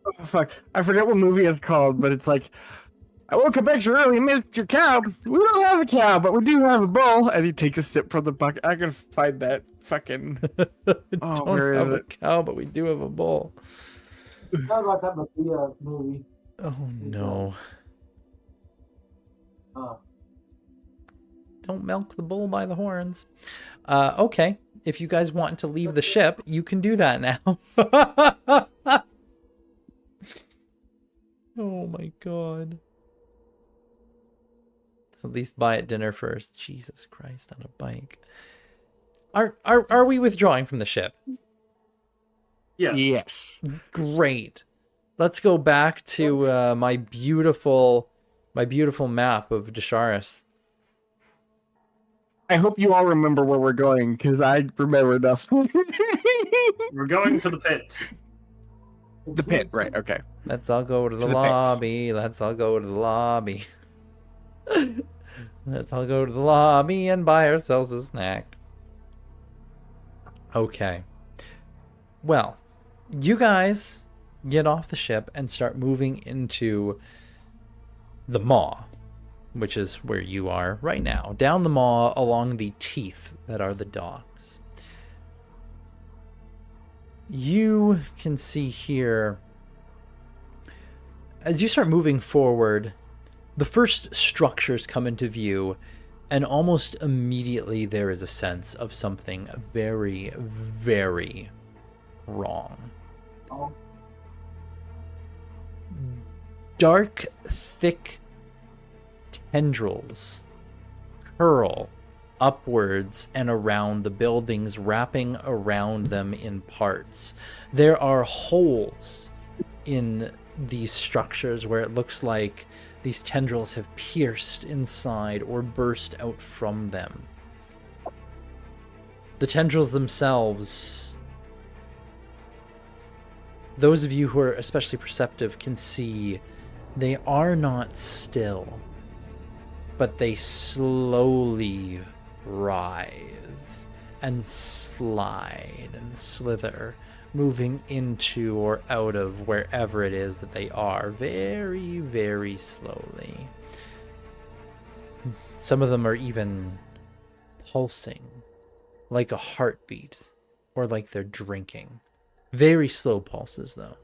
S7: Oh, fuck. I forget what movie it's called, but it's like, I woke up extra early and milked your cow. We don't have a cow, but we do have a bull. And he takes a sip from the bucket. I can find that fucking.
S1: Don't
S7: where
S1: have
S7: is
S1: a
S7: it?
S1: cow, but we do have a bull.
S6: Sounds like that must be a movie.
S1: Oh no.
S6: Uh,
S1: Don't milk the bull by the horns. Okay. If you guys want to leave the ship, you can do that now. Oh my god. At least buy at dinner first. Jesus Christ, on a bike. Are we withdrawing from the ship?
S5: Yeah.
S7: Yes.
S1: Great. Let's go back to my beautiful map of Desharis.
S7: I hope you all remember where we're going, because I remember nothing.
S5: We're going to the pit.
S7: The pit, right, okay.
S1: Let's all go to the
S7: the pits.
S1: lobby. Let's all go to the lobby. Let's all go to the lobby and buy ourselves a snack. Okay. Well, you guys get off the ship and start moving into the maw, which is where you are right now. Down the maw along the teeth that are the docks. You can see here, as you start moving forward, the first structures come into view, and almost immediately there is a sense of something very, very wrong.
S6: oh,
S1: Dark, thick tendrils curl upwards and around the buildings, wrapping around them in parts. There are holes in these structures where it looks like these tendrils have pierced inside or burst out from them. The tendrils themselves, those of you who are especially perceptive can see they are not still, but they slowly writhe and slide and slither, moving into or out of wherever it is that they are, very, very slowly. Some of them are even pulsing, like a heartbeat, or like they're drinking. Very slow pulses, though.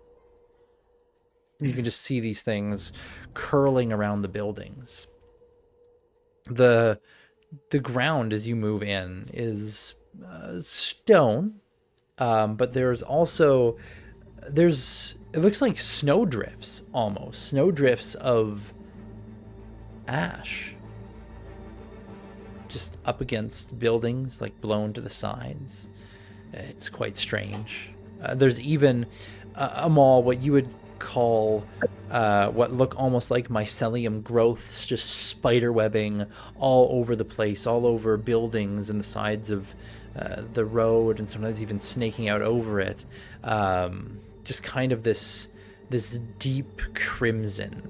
S1: You can just see these things curling around the buildings. The the ground as you move in is stone, but there's also it looks like snowdrifts almost, snowdrifts of ash, just up against buildings, like blown to the sides. It's quite strange. There's even a mall, what you would call what look almost like mycelium growths, just spider webbing all over the place, all over buildings and the sides of the road, and sometimes even snaking out over it. Just kind of this deep crimson.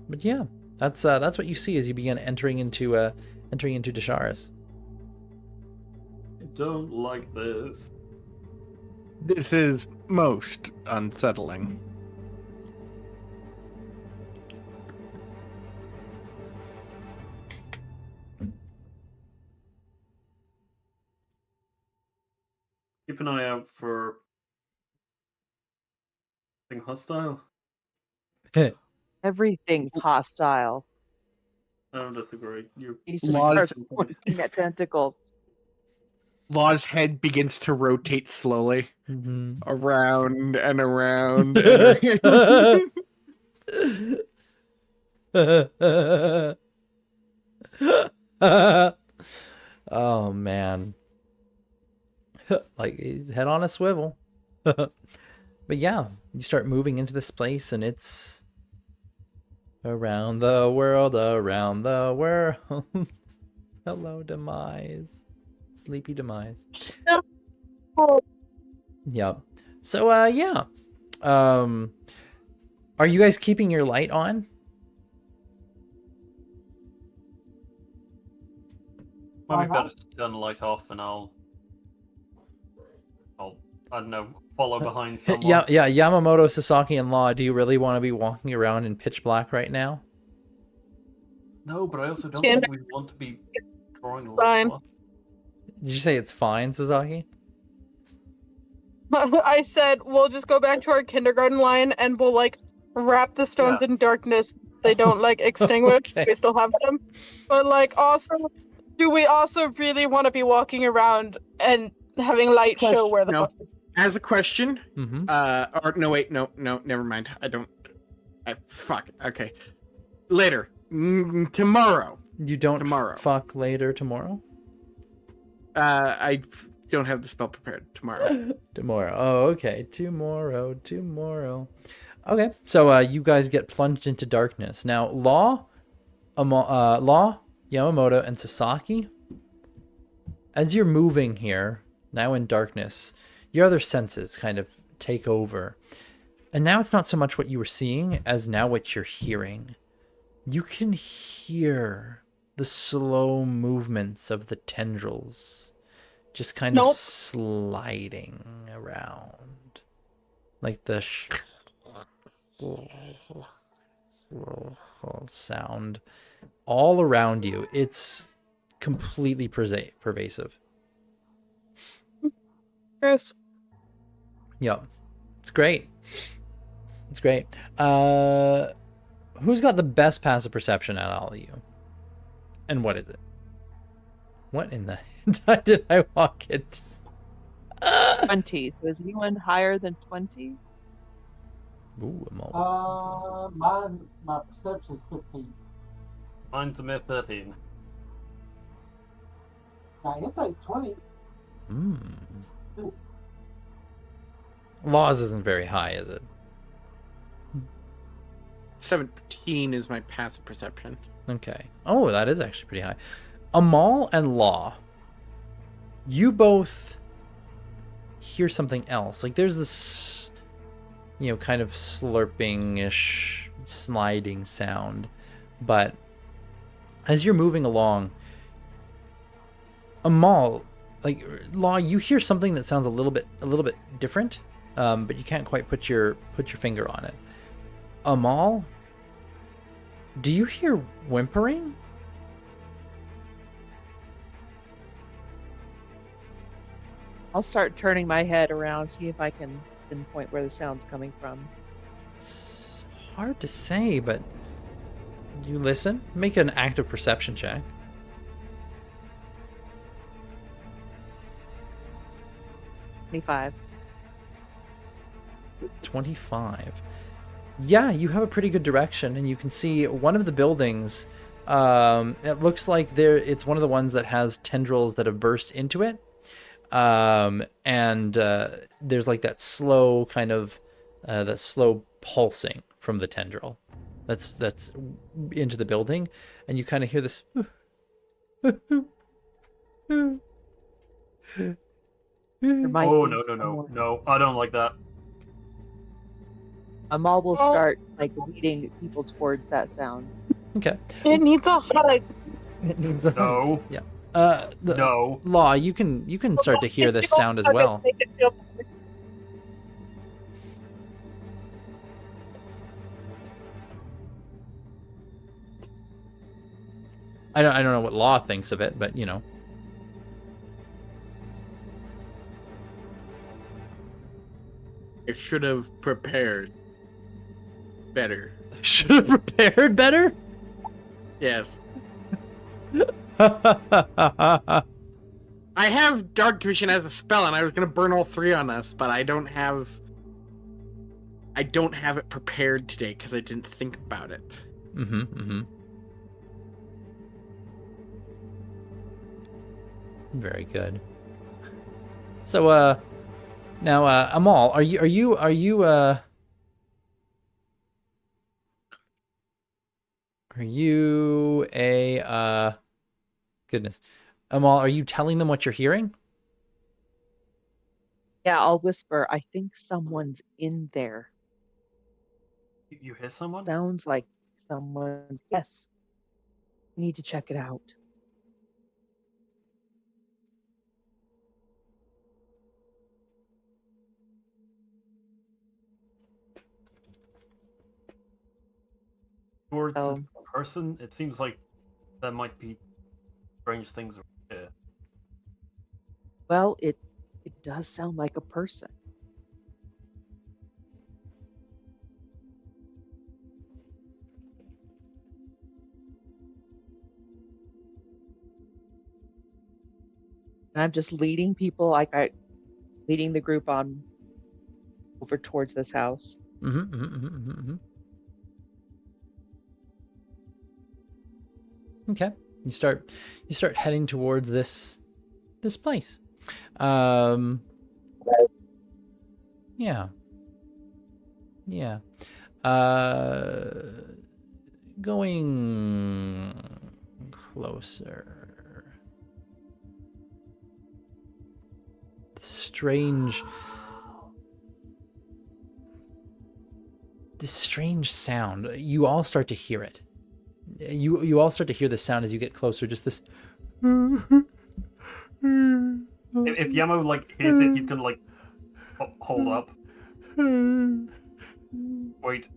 S1: But yeah, that's what you see as you begin entering into Desharis.
S5: I don't like this.
S7: This is most unsettling.
S5: Keep an eye out for something hostile.
S4: Everything's hostile.
S5: I don't disagree. You
S4: He's just
S7: Laws-
S4: starts pointing at tentacles.
S7: Law's head begins to rotate slowly
S1: Mm-hmm.
S7: around and around. And around.
S1: Oh man. Like he's head on a swivel. But yeah, you start moving into this place and it's around the world, around the world. Hello, Demise. Sleepy Demise.
S8: Oh,
S1: Yep. So yeah. Are you guys keeping your light on?
S5: might be
S6: Why not?
S5: better to turn the light off, and I'll I don't know, follow behind someone.
S1: Yeah, Yamamoto, Sasaki, and Law, do you really want to be walking around in pitch black right now?
S5: No, but I also don't
S8: Stand-
S5: think we want to be drawing the
S8: Fine.
S5: light.
S1: Did you say it's fine, Sasaki?
S8: I said we'll just go back to our kindergarten line and we'll like wrap the stones in darkness. They don't like extinguish.
S1: Okay.
S8: We still have them. But like also, do we also really want to be walking around and having light show where the
S7: No.
S8: fuck?
S7: As a question,
S1: Mm-hmm.
S7: or no, wait, no, never mind. I don't. Fuck. Okay. Later. Tomorrow.
S1: You don't
S7: Tomorrow.
S1: fuck later tomorrow?
S7: I don't have the spell prepared tomorrow.
S1: Tomorrow. Oh, okay. Tomorrow. Okay. So you guys get plunged into darkness. Now, Law, Yamamoto, and Sasaki, as you're moving here, now in darkness, your other senses kind of take over. And now it's not so much what you were seeing as now what you're hearing. You can hear the slow movements of the tendrils just kind of
S8: Nope.
S1: sliding around. Like the sound all around you. It's completely pervasive.
S8: Gross.
S1: Yep. It's great. It's great. Who's got the best passive perception out of all of you? And what is it? What in the did I walk into?
S4: 20. So is anyone higher than 20?
S1: Ooh, I'm all...
S6: My perception is 15.
S5: Mine's a mere 13.
S6: My insight's 20.
S1: Laws isn't very high, is it?
S7: 17 is my passive perception.
S1: Okay. Oh, that is actually pretty high. Amal and Law, you both hear something else. Like there's this, kind of slurping-ish, sliding sound. But as you're moving along, Amal, like Law, you hear something that sounds a little bit different, but you can't quite put your finger on it. Amal, do you hear whimpering?
S4: I'll start turning my head around, see if I can pinpoint where the sound's coming from.
S1: hard to say, but you listen. Make an active perception check.
S4: 25.
S1: 25. Yeah, you have a pretty good direction, and you can see one of the buildings. It looks like it's one of the ones that has tendrils that have burst into it. And there's like that slow kind of that slow pulsing from the tendril that's into the building, and you kind of hear this.
S4: There might
S5: Oh,
S4: be
S5: no.
S4: someone-
S5: No, I don't like that.
S4: Amal will
S8: Oh.
S4: start like leading people towards that sound.
S1: Okay.
S8: It needs a hug.
S1: It needs a
S5: No.
S1: No. Law, you can start to hear this sound as well.
S8: Make it feel better.
S1: I don't know what Law thinks of it, but you know.
S3: I should have prepared better.
S1: Should have prepared better.
S3: Yes. I have dark vision as a spell, and I was gonna burn all 3 on us, but I don't have it prepared today because I didn't think about it.
S1: Very good. So now Amal, are you a goodness. Amal, are you telling them what you're hearing?
S4: Yeah, I'll whisper. I think someone's in there.
S5: You hear someone?
S4: Sounds like someone. Yes. We need to check it out.
S5: Towards
S4: Oh.
S5: a person? It seems like there might be strange things around here.
S4: Well, it does sound like a person. And I'm just leading people, leading the group on over towards this house.
S1: Okay. You start heading towards this place. Yeah. Going closer. This strange sound. You all start to hear it. You all start to hear the sound as you get closer. Just this.
S5: If Yamo like hears it, he's gonna like hold up. Wait.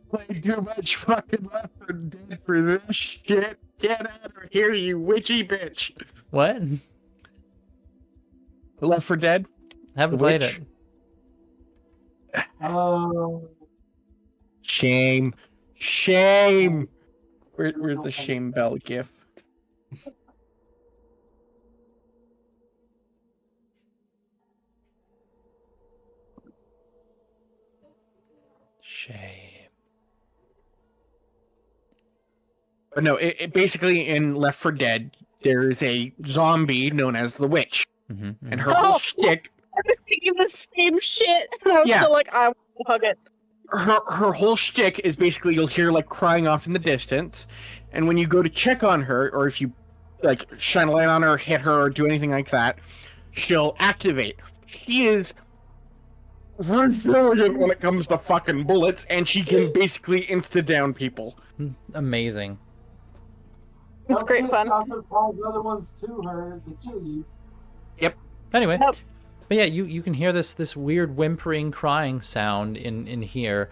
S3: Played too much fucking Left 4 Dead for this shit. Get out of here, you witchy bitch.
S1: What?
S3: Left 4 Dead?
S1: Haven't played it.
S3: Shame. Shame. Where's the shame bell gif?
S1: Shame.
S3: But no, it basically in Left 4 Dead, there is a zombie known as the witch. And her whole shtick.
S8: I was thinking the same shit, and I was
S3: Yeah.
S8: still like, I want to hug it.
S3: Her whole shtick is basically you'll hear like crying off in the distance, and when you go to check on her, or if you like shine a light on her, hit her, or do anything like that, she'll activate. She is resilient when it comes to fucking bullets, and she can basically insta down people.
S1: Amazing.
S8: It's great fun.
S6: Also calls other ones to her to kill you.
S1: Anyway,
S8: Yep.
S1: but yeah, you can hear this weird whimpering crying sound in here,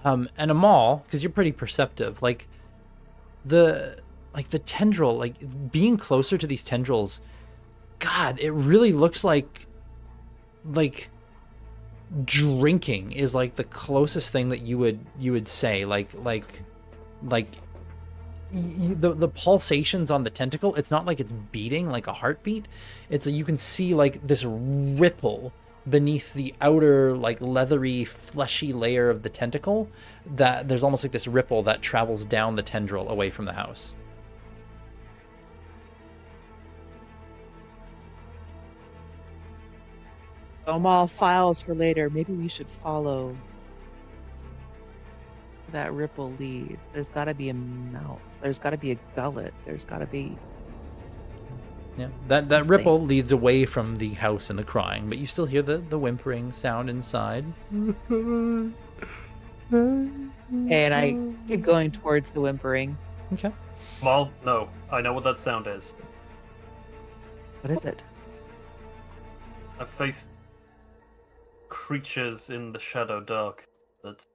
S1: and Amal, because you're pretty perceptive, like the tendril, like being closer to these tendrils, God, it really looks like drinking is like the closest thing that you would say. The pulsations on the tentacle, it's not like it's beating like a heartbeat. You can see like this ripple beneath the outer like leathery fleshy layer of the tentacle, that there's almost like this ripple that travels down the tendril away from the house.
S4: Omal, files for later. Maybe we should follow that ripple leads. There's got to be a mouth. There's got to be a gullet. There's got to be.
S1: Yeah, that ripple leads away from the house and the crying, but you still hear the whimpering sound inside.
S4: And I keep going towards the whimpering.
S1: Okay.
S5: Well, no, I know what that sound is.
S4: What is it?
S5: I've faced creatures in the shadow dark that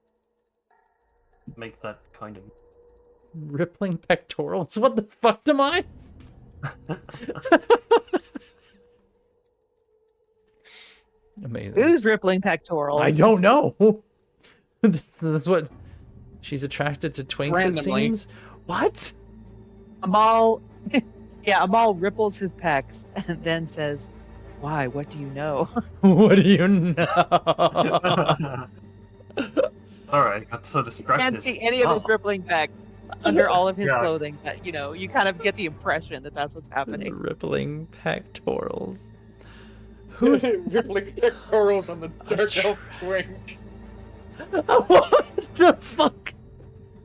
S5: make that kind of
S1: Rippling pectorals? What the fuck, Demise? Amazing.
S4: Who's rippling pectorals?
S1: I don't know. That's what she's attracted to twinks,
S3: Randomly.
S1: it seems. What?
S4: Amal, Amal ripples his pecs and then says, "Why? What do you know?"
S1: What do you know?
S5: All right, got so distracted.
S4: Can't see any of his rippling pecs under all of his clothing. But you kind of get the impression that that's what's happening.
S1: Rippling pectorals. Who's
S9: rippling pectorals on the dark elf twink?
S1: What the fuck?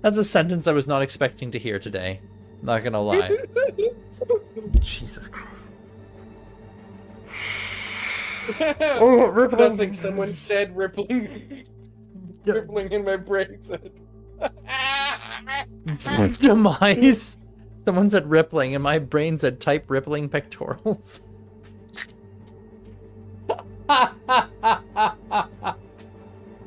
S1: That's a sentence I was not expecting to hear today. Not gonna lie. Jesus Christ.
S9: Oh, rippling. Nothing someone said rippling. Rippling in my brain said.
S1: Demise. Someone said rippling, and my brain said type rippling pectorals.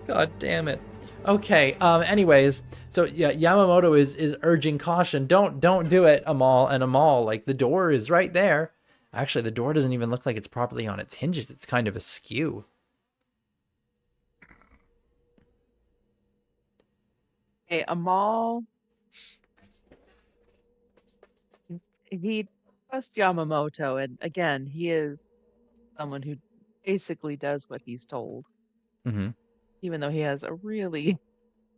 S1: God damn it. Okay, anyways, so yeah, Yamamoto is urging caution. Don't do it, Amal. And Amal, like, the door is right there. Actually, the door doesn't even look like it's properly on its hinges. It's kind of askew.
S4: Okay, Amal. He trusts Yamamoto, and again, he is someone who basically does what he's told.
S1: Mm-hmm.
S4: Even though he has a really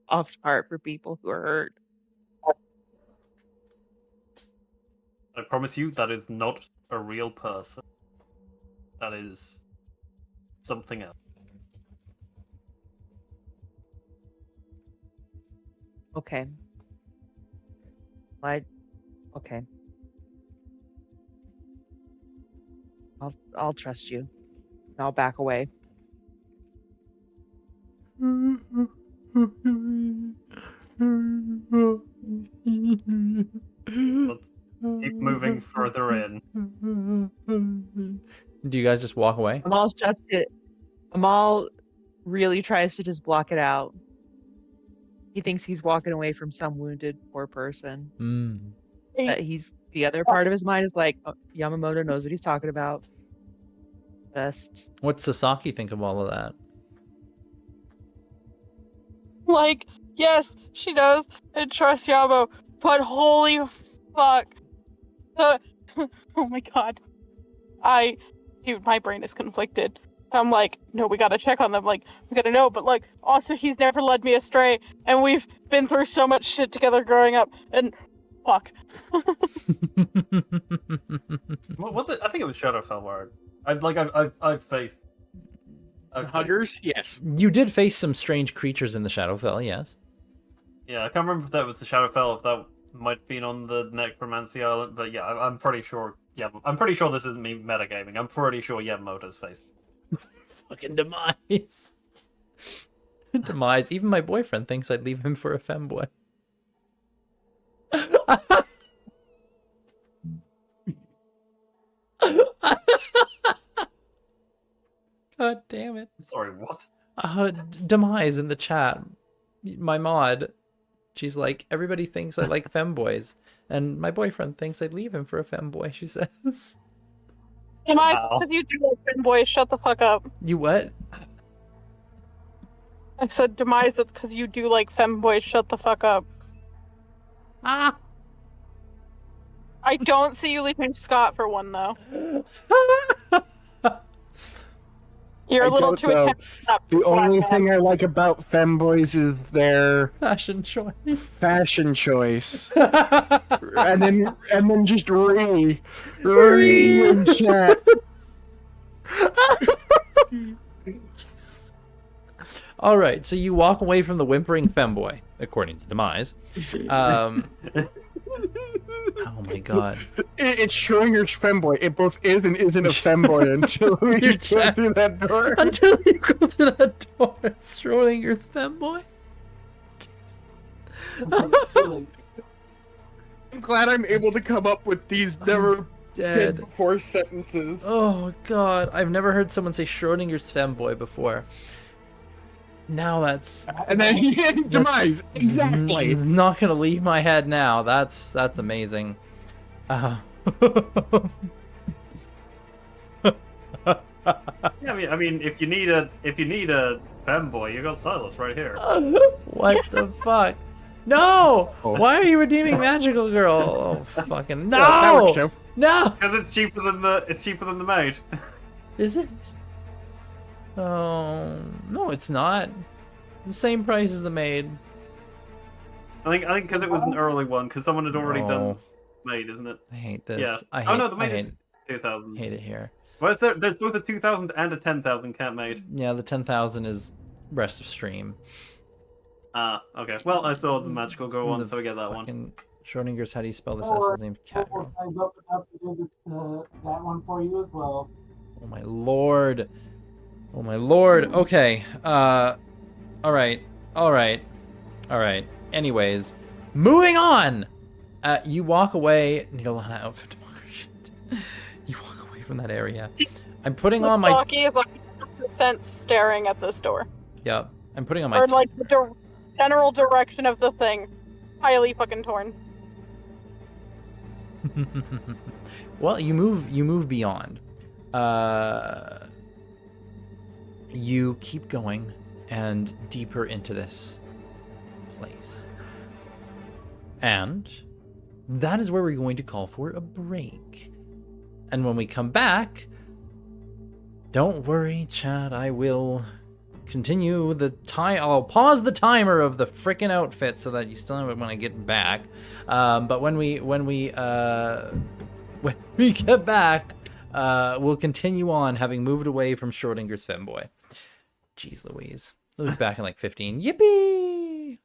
S4: soft heart for people who are hurt.
S5: I promise you, that is not a real person. That is something else.
S4: Okay. Okay. I'll trust you. I'll back away.
S5: Let's keep moving further in.
S1: Do you guys just walk away?
S4: Amal really tries to just block it out. He thinks he's walking away from some wounded poor person. But the other part of his mind is like, oh, Yamamoto knows what he's talking about.
S1: What's Sasaki think of all of that?
S8: Like, yes, she knows and trusts Yamo, but holy fuck. Oh my god. Dude, my brain is conflicted. I'm like, no, we gotta check on them. Like, we gotta know, but like, also, he's never led me astray, and we've been through so much shit together growing up, and fuck.
S5: What was it? I think it was Shadowfell where I've faced.
S3: Huggers? Yes.
S1: You did face some strange creatures in the Shadowfell, yes.
S5: Yeah, I can't remember if that was the Shadowfell, if that might have been on the Necromancy Island, but yeah, I'm pretty sure. Yeah, I'm pretty sure this isn't me metagaming. I'm pretty sure Yamamoto's faced.
S1: Fucking Demise. Demise. Even my boyfriend thinks I'd leave him for a femboy. God damn it.
S5: Sorry, what?
S1: Demise in the chat. My mod. She's like, everybody thinks I like femboys. And my boyfriend thinks I'd leave him for a femboy, she says.
S8: Am I? Because you do like boys, shut the fuck up.
S1: You what?
S8: I said demise. That's because you do like femboys. Shut the fuck up.
S1: Ah.
S8: I don't see you leaving Scott for one though. You're a little too
S7: don't know.
S8: attention up.
S7: The only
S8: black man.
S7: thing I like about femboys is their
S1: Fashion choice.
S7: fashion choice. and then just re in chat.
S1: Jesus. All right, so you walk away from the whimpering femboy, according to Demise. Oh my god.
S7: It's Schrodinger's femboy. It both is and isn't a femboy until you go through that door.
S1: Until you go through that door, it's Schrodinger's femboy.
S7: I'm glad I'm able to come up with these never said
S1: Dead.
S7: before sentences.
S1: Oh god, I've never heard someone say Schrodinger's femboy before. Now that's
S7: And then he had Demise. Exactly.
S1: not gonna leave my head now. That's amazing.
S5: Yeah, I mean, if you need a femboy, you got Silas right here.
S1: What the fuck? No!
S7: Oh.
S1: Why are you redeeming Magical Girl? Oh fucking
S7: That works
S1: no!
S7: too.
S1: No!
S5: Because it's cheaper than the maid.
S1: Is it? Oh no, it's not. The same price as the maid.
S5: I think because it was an early one, because someone had already
S1: No.
S5: done maid, isn't it?
S1: I hate this.
S5: Yeah.
S1: I hate,
S5: Oh no, the
S1: I
S5: maid
S1: hate,
S5: is 2,000.
S1: hate it here.
S5: Well, there's both a 2,000 and a 10,000 cat maid.
S1: Yeah, the 10,000 is rest of stream.
S5: Ah, okay. Well, I saw the magical girl one, so I get that one.
S1: Fucking Schrodinger's, how do you spell this
S6: Or-
S1: S's name? Cat
S6: Or
S1: girl.
S6: signs up enough to do that one for you as well.
S1: Oh my lord. Oh my lord. Okay. Alright. Alright. Alright. Anyways. Moving on! You walk away. Nidalana outfit democracy. You walk away from that area. I'm putting on my.
S8: Stocky is like 100% staring at this door.
S1: Yep. I'm putting on my.
S8: Or like the general direction of the thing. Highly fucking torn.
S1: Well, you move beyond. You keep going and deeper into this place. And that is where we're going to call for a break. And when we come back, don't worry, chat, I will continue the time. I'll pause the timer of the frickin' outfit so that you still have it when I get back. But when we get back, we'll continue on, having moved away from Schrodinger's femboy. Jeez Louise. We'll be back in like 15. Yippee!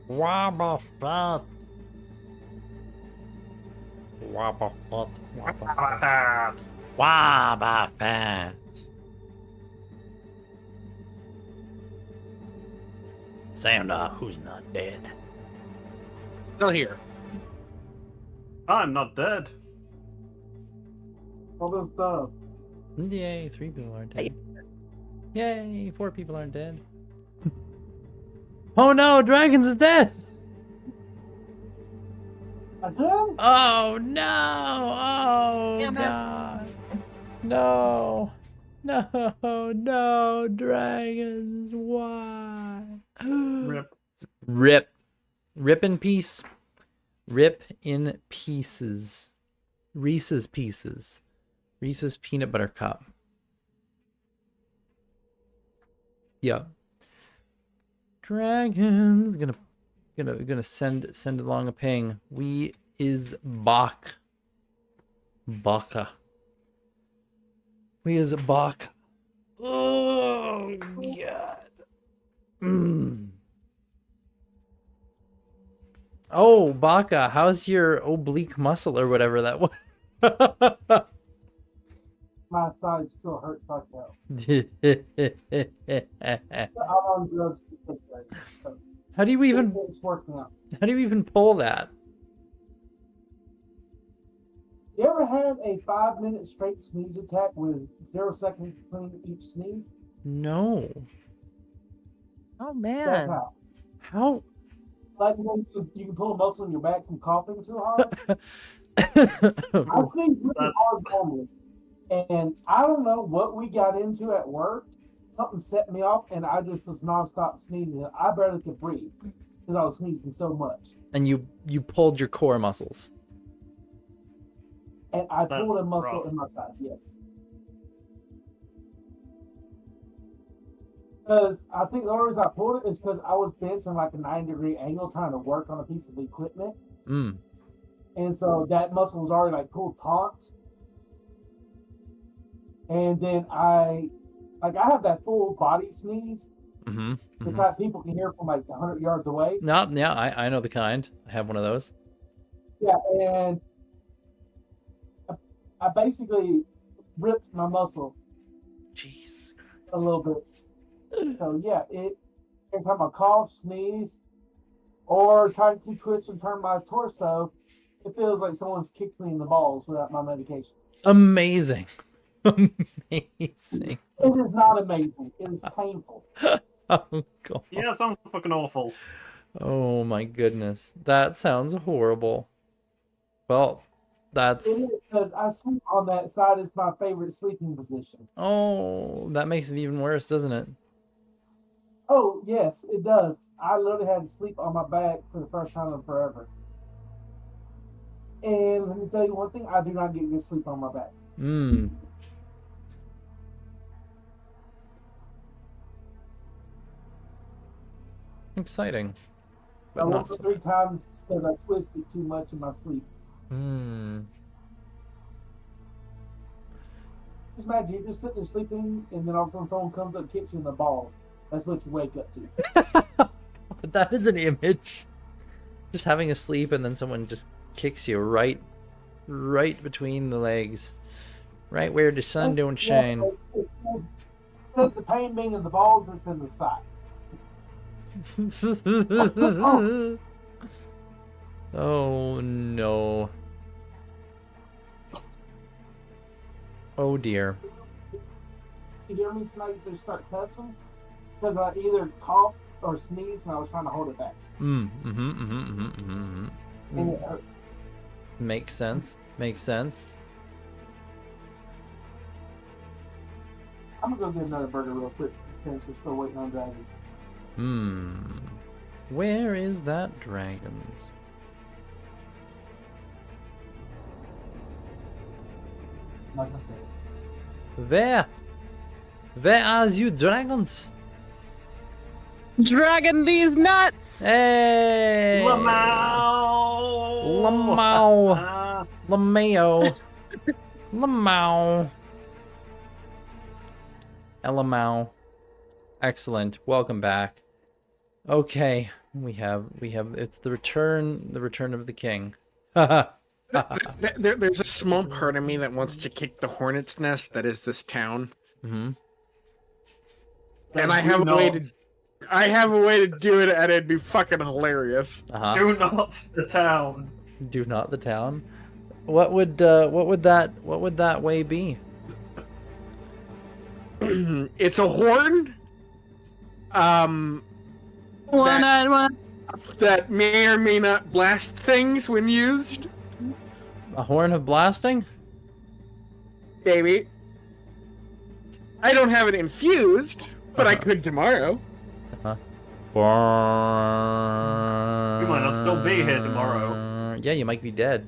S1: Wobble fat. Wobble fat. Wobble fat. Wobble fat. Santa, who's not dead.
S3: Still here.
S5: I'm not dead.
S6: All this stuff.
S1: Yay, 3 people aren't dead. Yay, 4 people aren't dead. Oh no, dragons are dead!
S6: Again?
S1: Oh no! Oh
S4: Damn it.
S1: god! No! No! No! Dragons! Why?
S5: Rip.
S1: Rip. Rip in peace. Rip in pieces. Reese's Pieces. Reese's Peanut Butter Cup. Yeah. Dragons. Gonna send along a ping. We is Bach. Baka. We is Bach. Oh god. Mm. Oh, Baka, how's your oblique muscle or whatever that was?
S6: My side still hurts like hell. I'm on drugs to fix that. So
S1: How do you even
S6: it's working out.
S1: pull that?
S6: You ever had a 5-minute straight sneeze attack with 0 seconds between each sneeze?
S1: No.
S4: Oh
S6: That's
S4: man.
S6: how.
S1: How?
S6: Like when you can pull a muscle in your back from coughing too hard. I sneeze really hard normally. And I don't know what we got into at work. Something set me off, and I just was nonstop sneezing. I barely could breathe because I was sneezing so much.
S1: And you pulled your core muscles.
S6: And I pulled a
S5: That's
S6: muscle
S5: rough.
S6: in my side, yes. Because I think the only reason I pulled it is because I was bent in like a 9-degree angle trying to work on a piece of equipment.
S1: Mm.
S6: And so that muscle was already like pulled taut. And then I have that full body sneeze.
S1: Mm-hmm.
S6: The type people can hear from like 100 yards away.
S1: No, yeah, I know the kind. I have one of those.
S6: Yeah, and I basically ripped my muscle
S1: Jesus Christ.
S6: a little bit. So yeah, every time I cough, sneeze, or try to twist and turn my torso, it feels like someone's kicked me in the balls without my medication.
S1: Amazing. Amazing.
S6: It is not amazing. It is painful.
S1: Oh god.
S5: Yeah, it sounds fucking awful.
S1: Oh my goodness. That sounds horrible. Well,
S6: It
S1: that's
S6: is because I sleep on that side. It's my favorite sleeping position.
S1: oh, that makes it even worse, doesn't it?
S6: Oh yes, it does. I literally had to sleep on my back for the first time in forever. And let me tell you one thing: I do not get good sleep on my back.
S1: Mm. Exciting.
S6: I
S1: But
S6: woke
S1: not
S6: up 3 times because I twisted too much in my sleep.
S1: Mm.
S6: Just imagine you're just sitting there sleeping, and then all of a sudden someone comes up and kicks you in the balls. That's what you wake up to.
S1: But that is an image. Just having a sleep and then someone just kicks you right between the legs. Right where the sun don't shine.
S6: Instead of the pain being in the balls, it's in the side.
S1: Oh no. Oh dear.
S6: You hear me tonight? So start cussing because I either coughed or sneezed, and I was trying to hold it back, and it hurt.
S1: Makes sense. Makes sense.
S6: I'm gonna go get another burger real quick since we're still waiting on dragons.
S1: Where is that dragons?
S6: Like I said,
S1: Where are you dragons?
S8: Dragon these nuts!
S1: Hey!
S5: Lamau!
S1: Lamau! Lamao! Lamau! Elamau. Excellent. Welcome back. Okay. We have it's the return of the king.
S7: There's a small part of me that wants to kick the hornet's nest that is this town.
S1: Mm-hmm.
S7: And I have a way to do it, and it'd be fucking hilarious.
S1: Uh-huh.
S5: Do not the town.
S1: Do not the town. What would that way be?
S7: It's a horn. That may or may not blast things when used.
S1: A horn of blasting?
S7: Maybe. I don't have it infused, but I could tomorrow.
S1: Uh-huh.
S5: You might not still be here tomorrow.
S1: Yeah, you might be dead.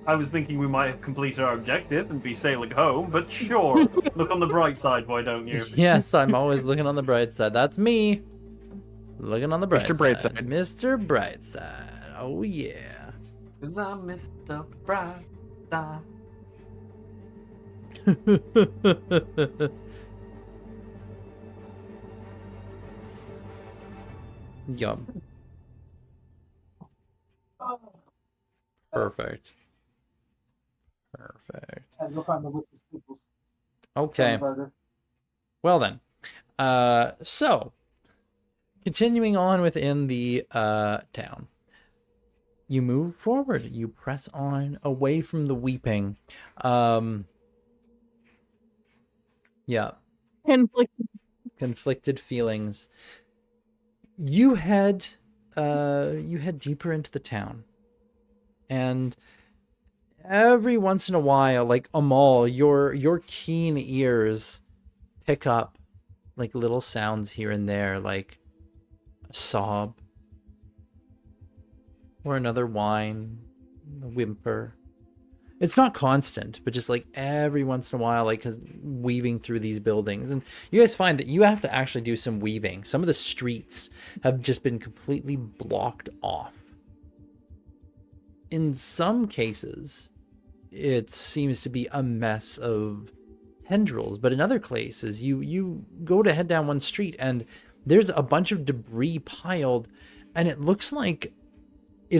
S5: I was thinking we might have completed our objective and be sailing home, but sure. Look on the bright side, why don't you?
S1: Yes, I'm always looking on the bright side. That's me. Looking on the bright
S7: Mr.
S1: side.
S7: Brightside.
S1: Mr. Brightside. Oh, yeah.
S5: 'Cause I'm Mr. Brightside.
S1: Yum. Perfect. Perfect.
S6: I had to go find the witness people's
S1: Okay.
S6: burger.
S1: Well then. So continuing on within the town. You move forward. You press on away from the weeping. Yeah. Conflicted feelings. You head deeper into the town. And every once in a while, like Amal, your keen ears pick up like little sounds here and there, like a sob or another whine, a whimper. It's not constant, but just like every once in a while, like, 'cause weaving through these buildings. And you guys find that you have to actually do some weaving. Some of the streets have just been completely blocked off. In some cases, it seems to be a mess of tendrils, but in other places, you go to head down one street and there's a bunch of debris piled, and it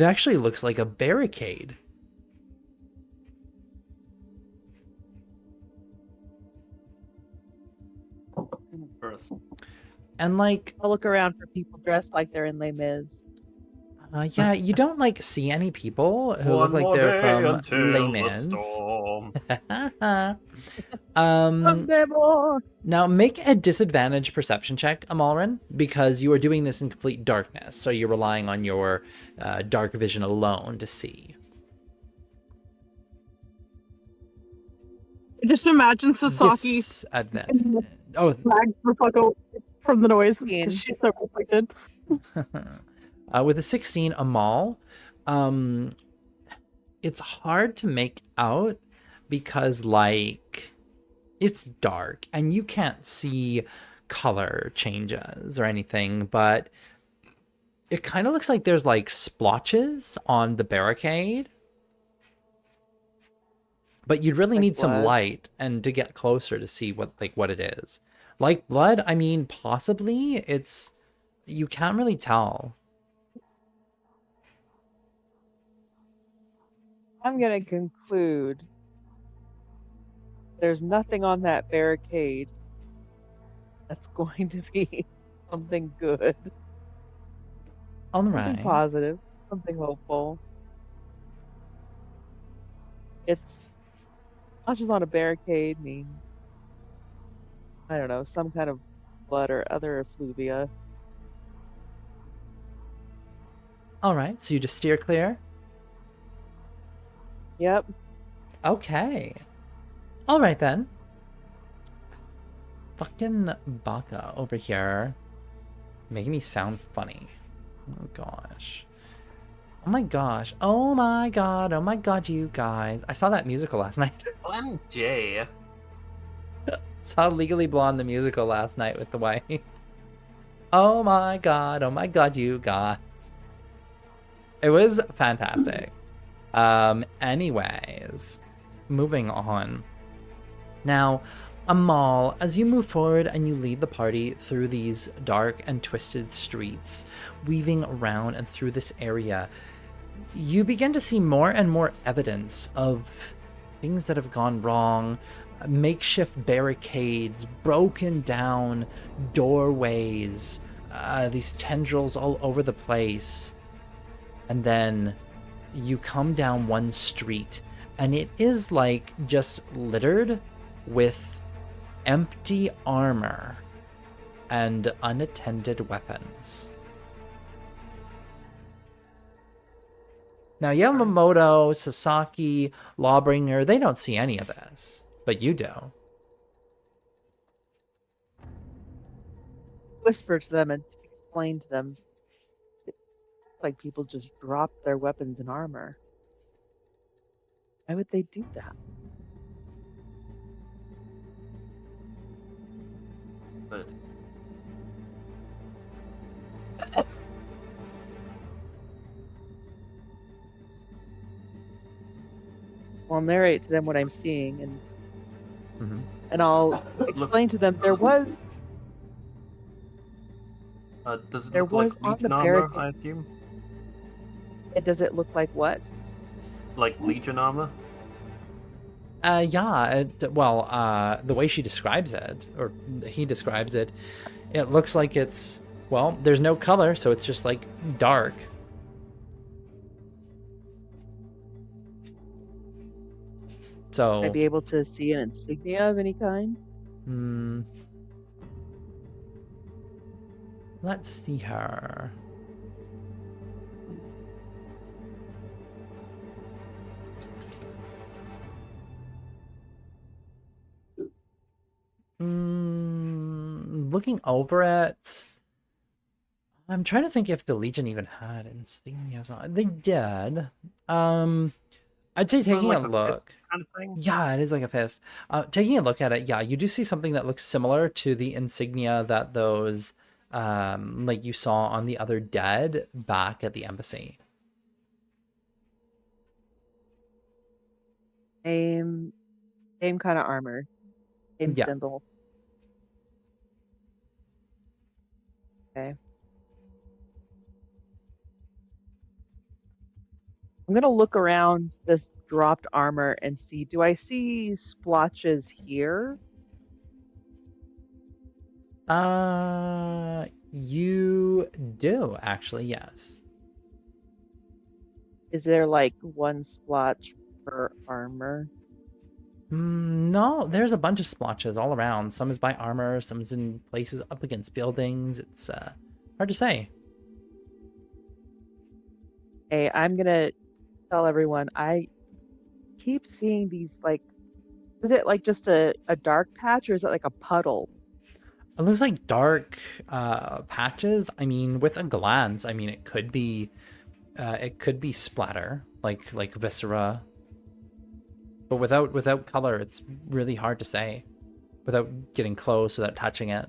S1: actually looks like a barricade. And like,
S4: I'll look around for people dressed like they're in Les Mis.
S1: yeah, you don't like see any people who look like they're from Les Mis. Now make a disadvantage perception check, Amalrin, because you are doing this in complete darkness, so you're relying on your dark vision alone to see.
S8: Just imagine Sasaki
S1: Disadvantage. Oh,
S8: flags the fuck out from the noise.
S4: Yeah.
S8: 'Cause she's so conflicted.
S1: With a 16, Amal, it's hard to make out because, like, it's dark and you can't see color changes or anything, but it kind of looks like there's like splotches on the barricade. But you'd really need some light and to get closer to see what it is. Like blood, I mean, possibly you can't really tell.
S4: I'm gonna conclude there's nothing on that barricade that's going to be something good.
S1: All
S4: Something
S1: right.
S4: positive, something hopeful. It's not just on a barricade mean, I don't know, some kind of blood or other effluvia.
S1: All right, so you just steer clear?
S4: Yep.
S1: Okay. All right, then. Fucking Baka over here making me sound funny. Oh, gosh. Oh, my gosh. Oh, my God. Oh, my God, you guys. I saw that musical last night.
S5: OMG.
S1: Saw Legally Blonde, the musical, last night with the wife. Oh, my God. Oh, my God, you guys. It was fantastic. Anyways, moving on. Now, Amal, as you move forward and you lead the party through these dark and twisted streets, weaving around and through this area, you begin to see more and more evidence of things that have gone wrong, makeshift barricades, broken down doorways, these tendrils all over the place. And then you come down one street, and it is like just littered with empty armor and unattended weapons. Now, Yamamoto, Sasaki, Lawbringer, they don't see any of this, but you do.
S4: Whisper to them and explain to them. It's like people just drop their weapons and armor. Why would they do that?
S5: But
S4: I'll narrate to them what I'm seeing, and I'll explain to them there was
S5: does it
S4: there
S5: look
S4: was
S5: like
S4: on the
S5: Legion armor,
S4: barricade.
S5: I assume?
S4: Does it look like what?
S5: Like Legion armor?
S1: Yeah, the way she describes it, or he describes it, it looks like it's, well, there's no color, so it's just like dark. So,
S4: Would I be able to see an insignia of any kind?
S1: Let's see her. Looking over it, I'm trying to think if the Legion even had insignias on. They did. I'd say taking
S5: like
S1: a
S5: a
S1: look.
S5: fist kind of thing?
S1: Yeah, it is like a fist. Taking a look at it, yeah, you do see something that looks similar to the insignia that those, like you saw on the other dead back at the embassy.
S4: Same kind of armor. Same
S1: Yeah.
S4: symbol. Okay. I'm gonna look around this dropped armor and see, do I see splotches here?
S1: You do actually, yes.
S4: Is there like one splotch per armor?
S1: No, there's a bunch of splotches all around. Some is by armor, some is in places up against buildings. It's hard to say.
S4: Hey, I'm gonna tell everyone I keep seeing these, like, is it like just a dark patch or is it like a puddle?
S1: It looks like dark patches. I mean, with a glance, I mean it could be splatter, like viscera. But without color, it's really hard to say. Without getting close, without touching it.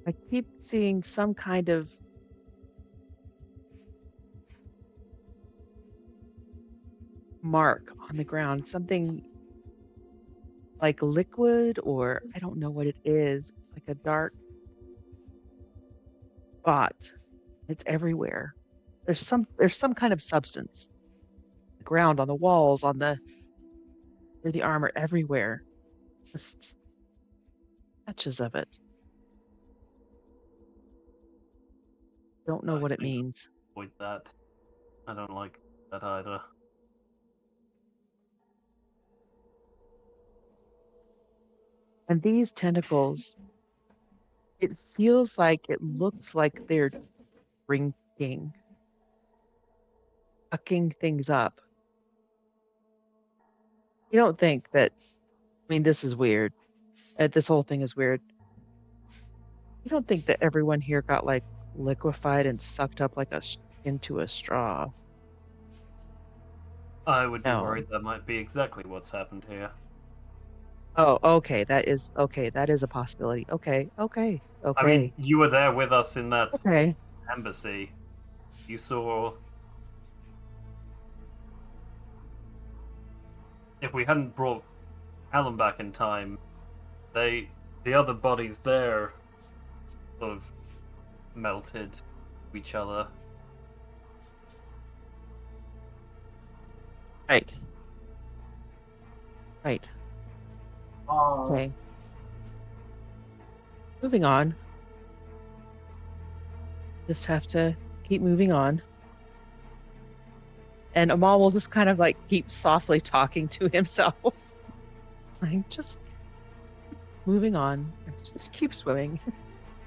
S4: I keep seeing some kind of mark on the ground, something like liquid, or I don't know what it is, like a dark spot. It's everywhere. There's some kind of substance. The ground, on the walls, on the armor, everywhere. Just patches of it. Don't know
S5: I
S4: what it
S5: think
S4: means.
S5: Avoid that. I don't like that either.
S4: And these tentacles, it feels like, it looks like they're drinking, sucking things up. You don't think that, I mean, this is weird. This whole thing is weird. You don't think that everyone here got like liquefied and sucked up like into a straw?
S5: I would be
S4: No.
S5: worried that might be exactly what's happened here.
S4: Oh, okay. That is a possibility. Okay.
S5: I mean, you were there with us in that
S4: Okay.
S5: embassy. You saw. If we hadn't brought Alan back in time, the other bodies there sort of melted to each other.
S4: Right. Right. Okay. Moving on. Just have to keep moving on. And Amal will just kind of like keep softly talking to himself. Like, just moving on. Just keep swimming.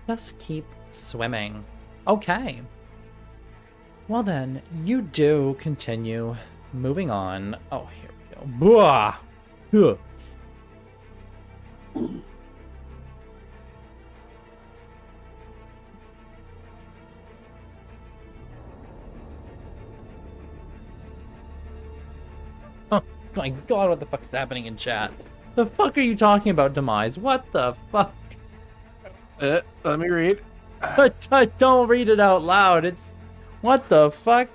S1: Just keep swimming. Okay. Well then, you do continue moving on. Oh, here we go. Blah! Huh. Oh my god, what the fuck is happening in chat? The fuck are you talking about, Demise? What the fuck?
S7: Let me read.
S1: Don't read it out loud. It's... What the fuck?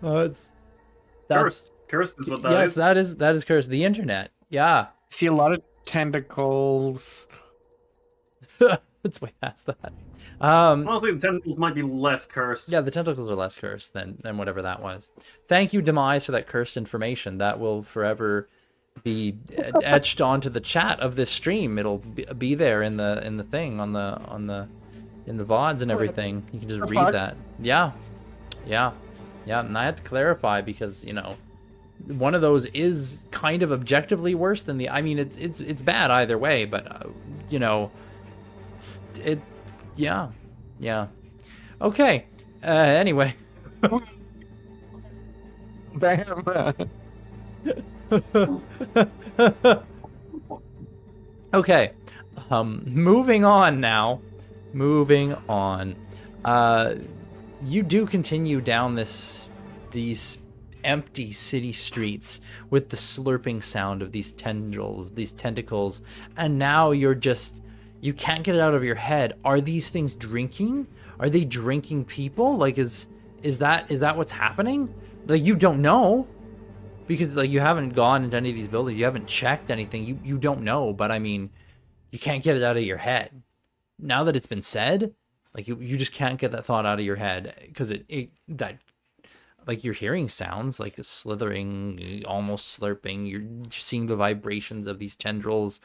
S1: That's
S5: Cursed is what that is.
S1: Yes, that is cursed. The internet. Yeah.
S7: See a lot of tentacles.
S1: It's way past that.
S5: Honestly, the tentacles might be less cursed.
S1: Yeah, the tentacles are less cursed than whatever that was. Thank you, Demise, for that cursed information. That will forever be etched onto the chat of this stream. It'll be there in the thing in the VODs and everything. You can just read that. Yeah. And I had to clarify because, you know, one of those is kind of objectively worse than the. I mean, it's bad either way, but you know, yeah. Okay. Anyway.
S7: Bam.
S1: Okay. Moving on now. Moving on. You do continue down these empty city streets with the slurping sound of these tentacles, and now you can't get it out of your head. Are these things drinking? Are they drinking people? Like, is that what's happening? Like, you don't know, because like you haven't gone into any of these buildings, you haven't checked anything, you don't know. But I mean, you can't get it out of your head. Now that it's been said, like you just can't get that thought out of your head, because that like you're hearing sounds like a slithering, almost slurping. You're seeing the vibrations of these tendrils.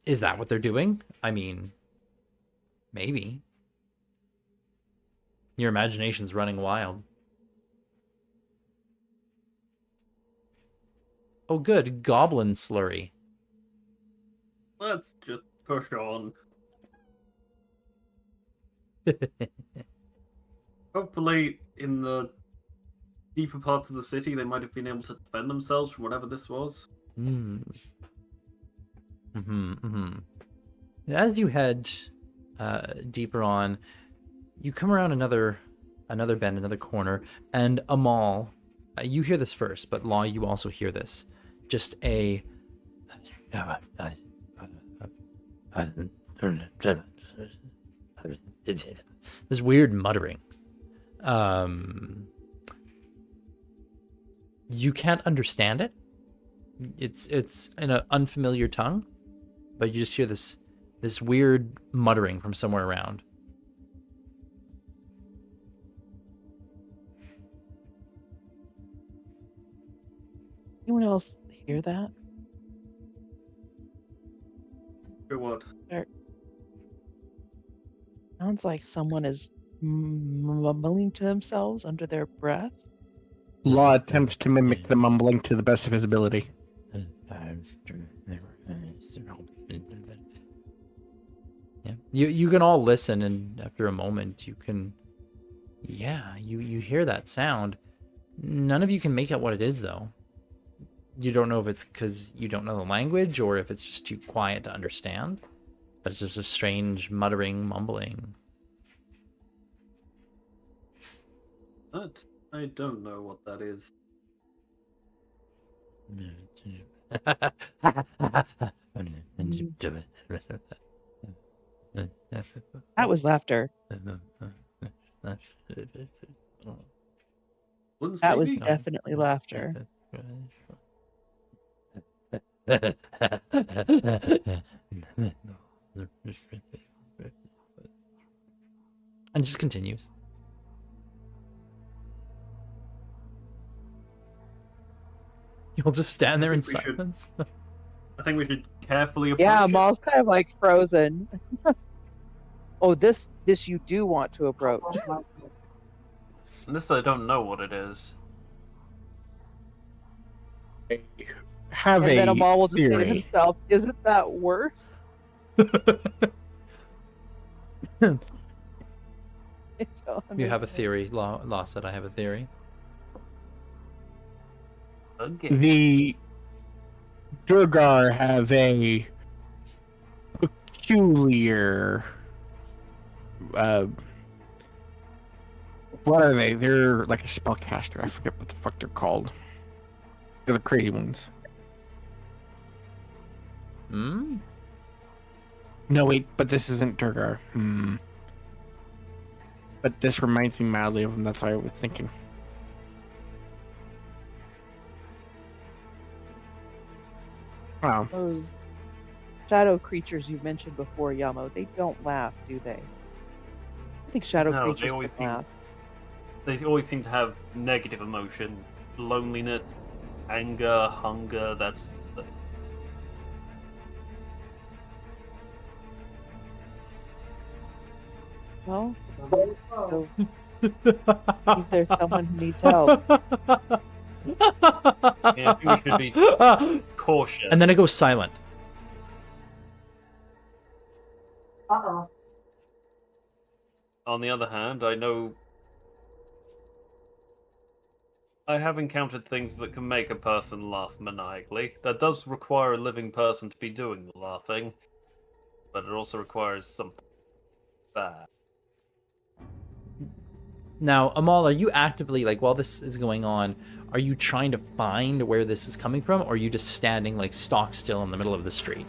S1: Is that what they're doing? I mean, maybe. Your imagination's running wild. Oh, good. Goblin slurry.
S5: Let's just push on. Hopefully, in the deeper parts of the city, they might have been able to defend themselves from whatever this was.
S1: As you head deeper on, you come around another bend, another corner, and Amal, you hear this first, but Law, you also hear this. Just a this weird muttering. You can't understand it. It's in an unfamiliar tongue, but you just hear this weird muttering from somewhere around.
S4: Anyone else hear that?
S5: Hear what?
S4: Sounds like someone is mumbling to themselves under their breath.
S7: Law attempts to mimic the mumbling to the best of his ability.
S1: Yeah, you can all listen, and after a moment, you can, you hear that sound. None of you can make out what it is, though. You don't know if it's because you don't know the language, or if it's just too quiet to understand. But it's just a strange muttering, mumbling.
S5: That I don't know what that is.
S4: That was laughter. That was
S5: maybe?
S4: definitely laughter.
S1: And just continues. You'll just stand there in
S5: think we should-
S1: silence.
S5: I think we should carefully approach
S4: Yeah,
S5: it.
S4: Maul's kind of like frozen. Oh, this you do want to approach.
S5: And this I don't know what it is.
S7: Have
S4: And
S7: a
S4: then Amal will just say to
S7: theory.
S4: himself, "Isn't that worse?" So, I
S1: You
S4: mean,
S1: have a theory, Law said I have a theory.
S5: Okay.
S7: The Durgar have a peculiar. What are they? They're like a spellcaster. I forget what the fuck they're called. They're the crazy ones.
S1: Hmm?
S7: No, wait, but this isn't Durgar. But this reminds me mildly of them. That's why I was thinking. Wow.
S4: those shadow creatures you mentioned before, Yamo, they don't laugh, do they? I think shadow
S5: No, they
S4: creatures
S5: always
S4: don't
S5: seem-
S4: laugh.
S5: They always seem to have negative emotion, loneliness, anger, hunger. That's
S4: Well, so if there's someone who needs help,
S5: yeah, I think we should be cautious.
S1: And then it goes silent.
S5: On the other hand, I know I have encountered things that can make a person laugh maniacally. That does require a living person to be doing the laughing, but it also requires something bad.
S1: Now, Amal, are you actively, like, while this is going on, are you trying to find where this is coming from, or are you just standing, like, stock still in the middle of the street?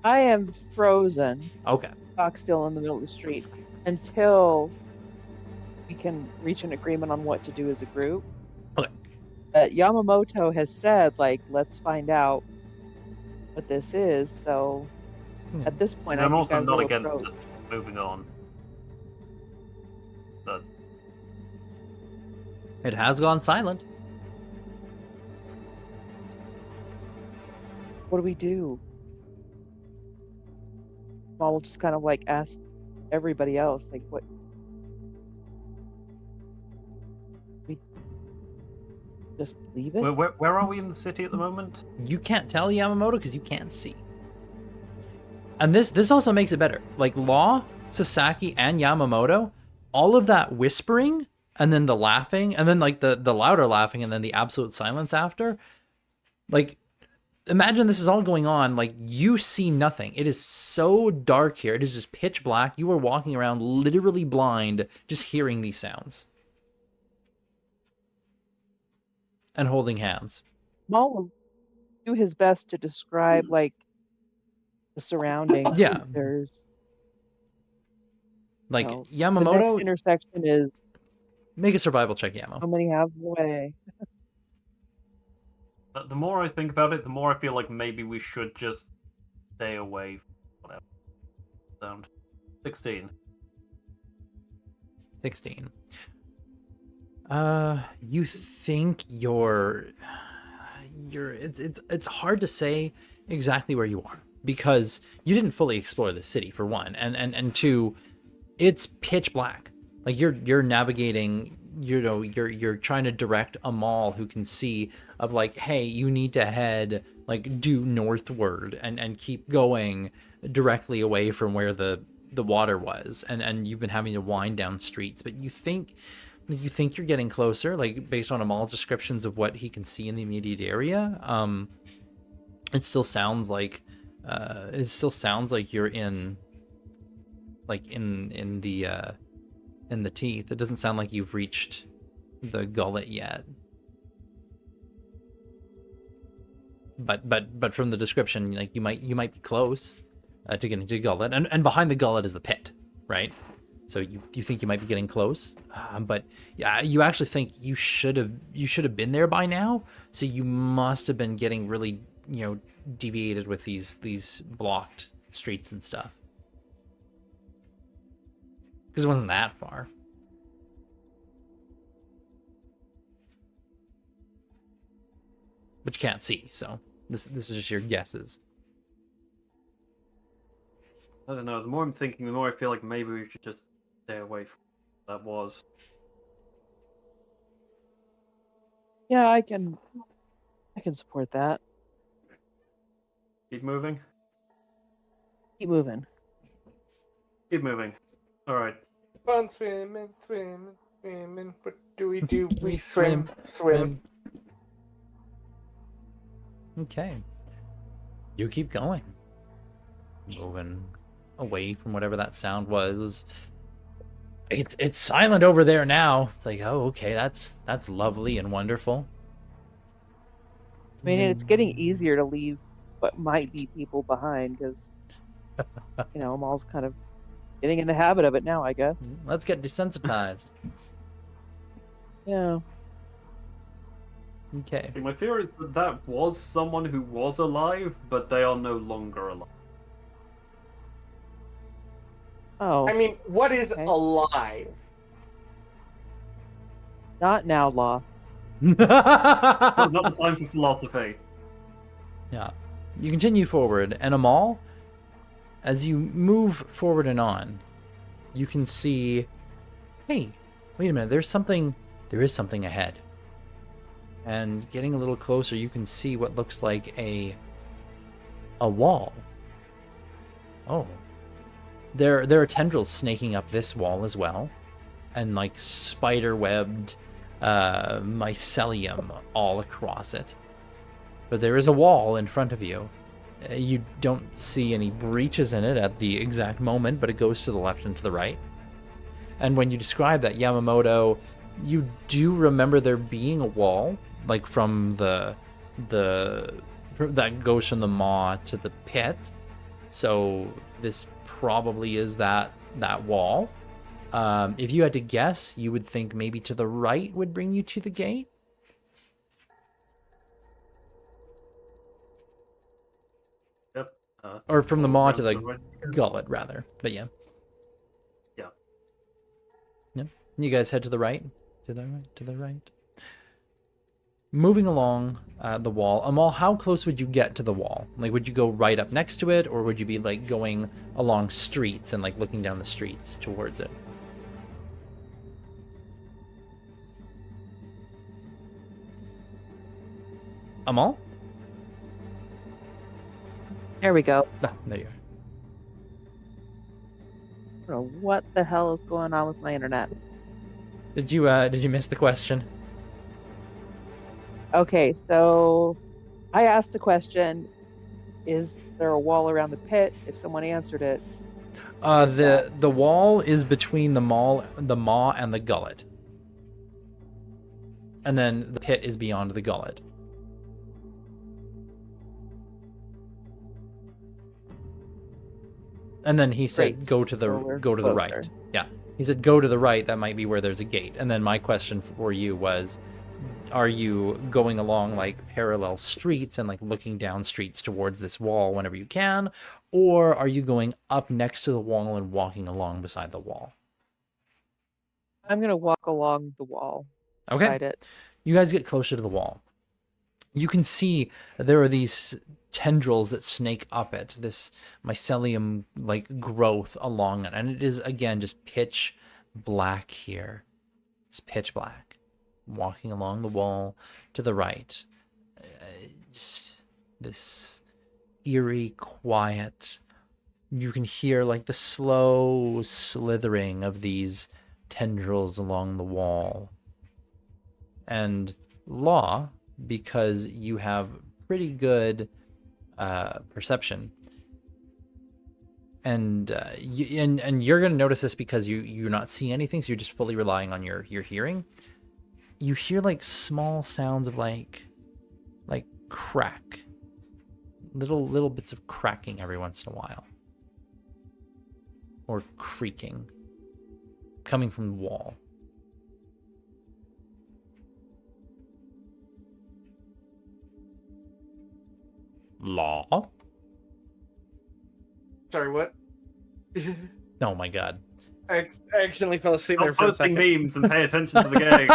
S4: I am frozen,
S1: Okay.
S4: stock still in the middle of the street, until we can reach an agreement on what to do as a group.
S1: Okay.
S4: Yamamoto has said, like, let's find out what this is. So at this point,
S5: And I'm
S4: I think
S5: also
S4: I
S5: not
S4: will
S5: against
S4: approach.
S5: just moving on. But
S1: It has gone silent.
S4: What do we do? Well, we'll just kind of like ask everybody else, like, what? We just leave it?
S5: where are we in the city at the moment?
S1: You can't tell Yamamoto because you can't see. And this also makes it better. Like, Law, Sasaki, and Yamamoto, all of that whispering, and then the laughing, and then, like, the louder laughing, and then the absolute silence after. Like, imagine this is all going on, like, you see nothing. It is so dark here. It is just pitch black. You are walking around literally blind, just hearing these sounds. And holding hands.
S4: Maul will do his best to describe, like, the surroundings.
S1: Yeah.
S4: There's,
S1: Like,
S4: the next
S1: Yamamoto,
S4: intersection is
S1: make a survival check, Yamo.
S4: how many halves away?
S5: The more I think about it, the more I feel like maybe we should just stay away from whatever sound. 16.
S1: 16. You think it's hard to say exactly where you are because you didn't fully explore the city, for one, and two, it's pitch black. Like, you're navigating, you're trying to direct Amal, who can see, of like, hey, you need to head, like, due northward and keep going directly away from where the water was, and you've been having to wind down streets, but you think you're getting closer, like, based on Amal's descriptions of what he can see in the immediate area. It still sounds like you're in, like, in the teeth. It doesn't sound like you've reached the gullet yet. But from the description, like, you might be close to getting to the gullet, and behind the gullet is the pit, right? So you think you might be getting close, but yeah, you actually think you should have been there by now. So you must have been getting really, deviated with these blocked streets and stuff, because it wasn't that far. But you can't see, so this is just your guesses.
S5: I don't know. The more I'm thinking, the more I feel like maybe we should just stay away from what that was.
S4: Yeah, I can support that.
S5: Keep moving.
S4: Keep moving.
S5: Keep moving. All right.
S9: Fun swimming, swimming, swimming. What do? We swim.
S1: Okay. You keep going. Moving away from whatever that sound was. It's silent over there now. It's like, oh, okay, that's lovely and wonderful.
S4: I mean, it's getting easier to leave what might be people behind because, Amal's kind of getting in the habit of it now, I guess.
S1: Let's get desensitized.
S4: Yeah.
S1: Okay.
S5: My fear is that was someone who was alive, but they are no longer alive.
S4: Oh.
S9: I mean, what is
S4: Okay.
S9: alive?
S4: Not now, Law.
S5: Not the time for philosophy.
S1: Yeah. You continue forward, and Amal, as you move forward and on, you can see, hey, wait a minute, there is something ahead. And getting a little closer, you can see what looks like a wall. Oh. There are tendrils snaking up this wall as well, and like spider-webbed mycelium all across it. But there is a wall in front of you. You don't see any breaches in it at the exact moment, but it goes to the left and to the right. And when you describe that, Yamamoto, you do remember there being a wall, like from that goes from the maw to the pit. So this probably is that wall. If you had to guess, you would think maybe to the right would bring you to the gate.
S5: Yep.
S1: Or from the maw to the
S5: right.
S1: gullet, rather. But yeah.
S5: Yeah.
S1: Yeah. You guys head to the right? To the right? To the right? Moving along the wall, Amal, how close would you get to the wall? Like, would you go right up next to it, or would you be, like, going along streets and, like, looking down the streets towards it? Amal?
S4: There we go.
S1: Ah, there you are.
S4: I don't know what the hell is going on with my internet.
S1: Did you miss the question?
S4: Okay, so I asked the question, is there a wall around the pit? If someone answered it.
S1: The wall is between the maw and the gullet. And then the pit is beyond the gullet. And then he said,
S4: Great.
S1: go to the
S4: So we're
S1: right.
S4: closer.
S1: Yeah, he said, go to the right. That might be where there's a gate. And then my question for you was, are you going along like parallel streets and like looking down streets towards this wall whenever you can, or are you going up next to the wall and walking along beside the wall?
S4: I'm gonna walk along the wall.
S1: Okay.
S4: Beside it.
S1: You guys get closer to the wall. You can see there are these tendrils that snake up it, this mycelium like growth along it, and it is again just pitch black here. It's pitch black. Walking along the wall to the right, just this eerie quiet. You can hear like the slow slithering of these tendrils along the wall. And Law, because you have pretty good perception, and you're going to notice this because you're not seeing anything, so you're just fully relying on your hearing. You hear like small sounds of like crack, little bits of cracking every once in a while, or creaking. coming from the wall. Law?
S7: Sorry, what?
S1: Oh my god.
S7: I accidentally fell asleep there
S5: Stop
S7: for a
S5: posting
S7: second.
S5: memes and pay attention to the game.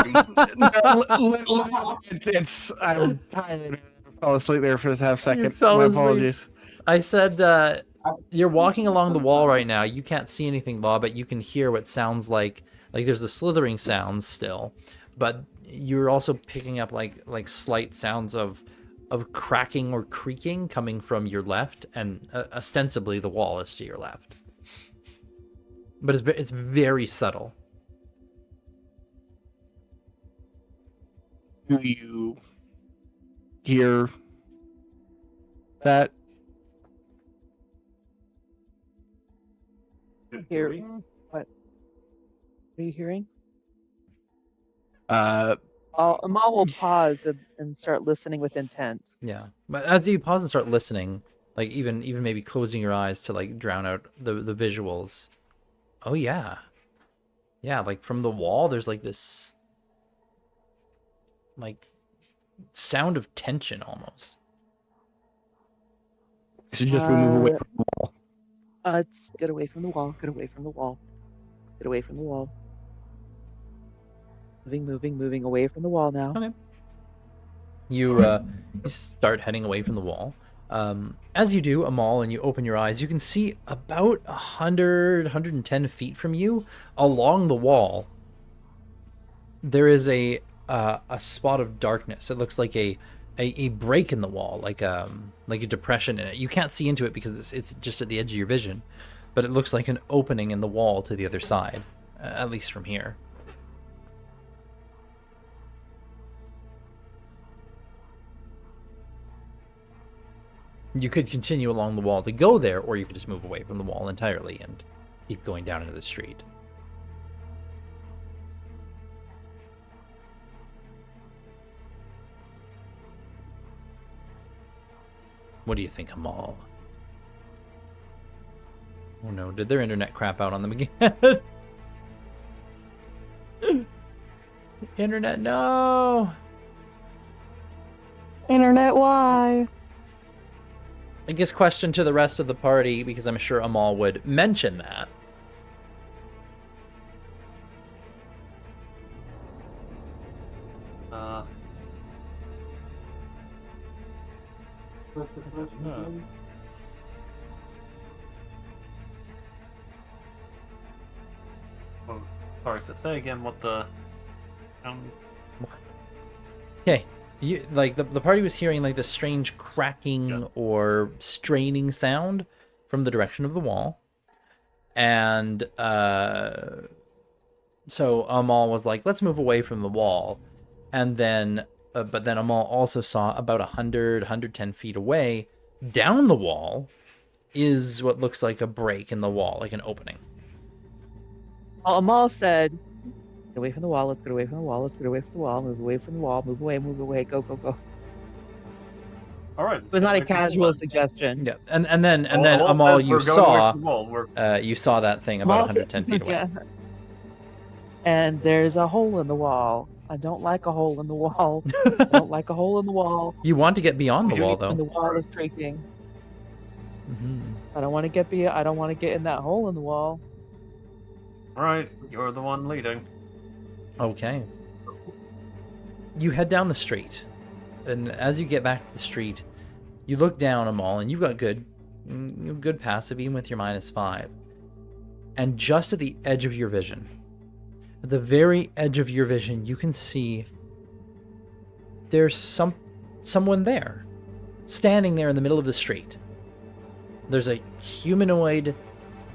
S7: I'm tired. I fell asleep there for this half second.
S1: fell
S7: My
S1: asleep.
S7: apologies.
S1: I said, you're walking along the wall right now. You can't see anything, Law, but you can hear what sounds like there's a slithering sound still, but you're also picking up like slight sounds of cracking or creaking coming from your left, and ostensibly the wall is to your left. But it's very subtle.
S7: Do you hear that?
S4: Hear what? What are you hearing? Amal will pause and start listening with intent.
S1: Yeah, but as you pause and start listening, like even maybe closing your eyes to like drown out the visuals. Oh yeah, like from the wall, there's like this like sound of tension almost.
S7: So just move away from the wall.
S4: It's get away from the wall. Get away from the wall. Get away from the wall. Moving away from the wall now.
S1: Okay. You start heading away from the wall. As you do, Amal, and you open your eyes, you can see about 110 feet from you, along the wall, there is a spot of darkness. It looks like a break in the wall, like a depression in it. You can't see into it because it's just at the edge of your vision, but it looks like an opening in the wall to the other side, at least from here. You could continue along the wall to go there, or you could just move away from the wall entirely and keep going down into the street. What do you think, Amal? Oh no, did their internet crap out on them again? Internet, no!
S8: Internet, why?
S1: I guess question to the rest of the party, because I'm sure Amal would mention that.
S6: What's the question again?
S5: Oh, sorry, so say again what the...
S1: Okay, you like the party was hearing like this strange cracking or straining sound from the direction of the wall, and so Amal was like, "Let's move away from the wall," and then but then Amal also saw about 110 feet away, down the wall, is what looks like a break in the wall, like an opening.
S4: Well, Amal said, "Get away from the wall. Let's get away from the wall. Let's get away from the wall. Move away from the wall. Move away. Move away. Go, go, go."
S5: All right.
S4: It was not a casual suggestion.
S1: Yeah, and then Amal, you saw that thing about
S4: Amal
S1: 110 feet away.
S4: Yeah. And there's a hole in the wall. I don't like a hole in the wall. I don't like a hole in the wall.
S1: You want to get beyond the wall, though.
S4: And the wall is creaking.
S1: Mm-hmm.
S4: I don't want to get in that hole in the wall.
S5: All right, you're the one leading.
S1: Okay. You head down the street, and as you get back to the street, you look down Amal, and you've got good passive even with your -5. And just at the edge of your vision, at the very edge of your vision, you can see there's someone there, standing there in the middle of the street. There's a humanoid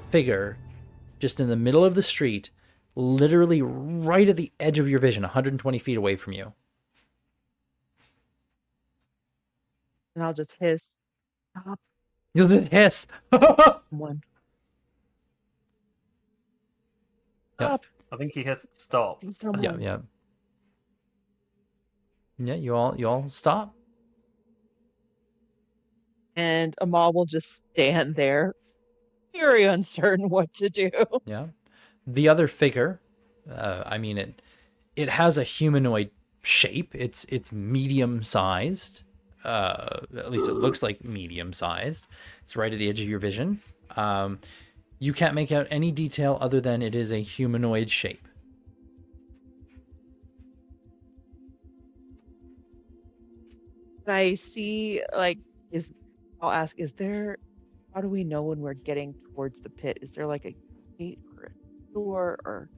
S1: figure just in the middle of the street, literally right at the edge of your vision, 120 feet away from you.
S4: And I'll just hiss. Stop.
S1: You'll just hiss.
S4: One.
S1: Yep.
S4: Stop.
S5: I think he has stopped.
S1: Yeah. Yeah, you all stop.
S4: And Amal will just stand there, very uncertain what to do.
S1: Yeah. The other figure I mean, it has a humanoid shape. It's medium sized. At least it looks like medium sized. It's right at the edge of your vision. You can't make out any detail other than it is a humanoid shape.
S4: I see, like, I'll ask, how do we know when we're getting towards the pit? Is there like a gate or a door or?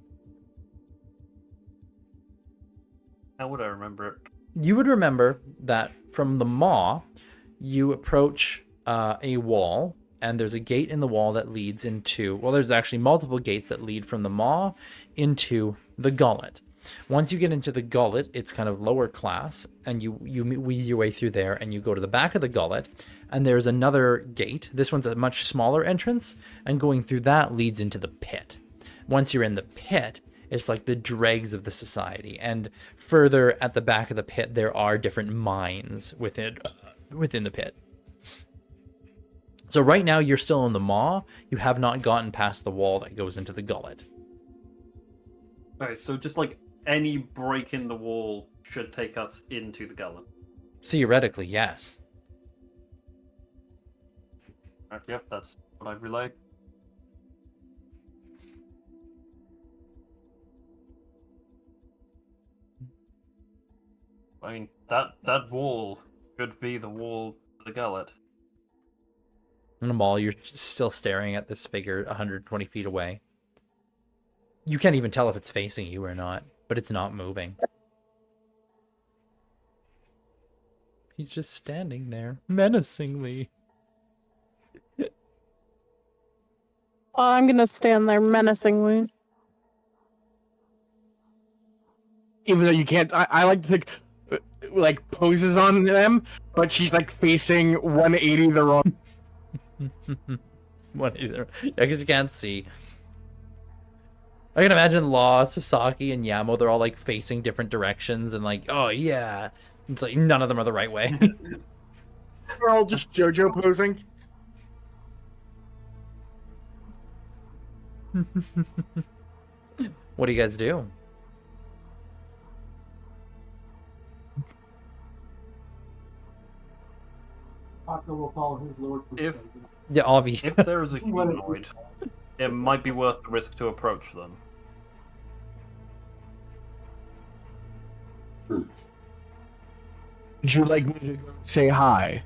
S5: How would I remember it?
S1: You would remember that from the maw, you approach a wall, and there's a gate in the wall that leads into, well, there's actually multiple gates that lead from the maw into the gullet. Once you get into the gullet, it's kind of lower class, and you weave your way through there, and you go to the back of the gullet, and there's another gate. This one's a much smaller entrance, and going through that leads into the pit. Once you're in the pit, it's like the dregs of the society, and further at the back of the pit, there are different mines within the pit. So right now, you're still in the maw. You have not gotten past the wall that goes into the gullet.
S5: Alright, so just like any break in the wall should take us into the gullet.
S1: Theoretically, yes.
S5: Yep, that's what I've relayed. I mean, that wall could be the wall of the gullet.
S1: In the mall, you're still staring at this figure 120 feet away. You can't even tell if it's facing you or not, but it's not moving. He's just standing there, menacingly.
S8: I'm gonna stand there menacingly.
S7: Even though you can't, I like to think, like, poses on them, but she's like facing 180 the wrong.
S1: What either? I guess you can't see. I can imagine Law, Sasaki, and Yamo, they're all like facing different directions and like, oh yeah. It's like none of them are the right way.
S7: They're all just JoJo posing.
S1: What do you guys do?
S6: Paco will follow his lord.
S1: Yeah, obviously.
S5: If there is a humanoid, it might be worth the risk to approach them.
S7: Would you like me to go say hi?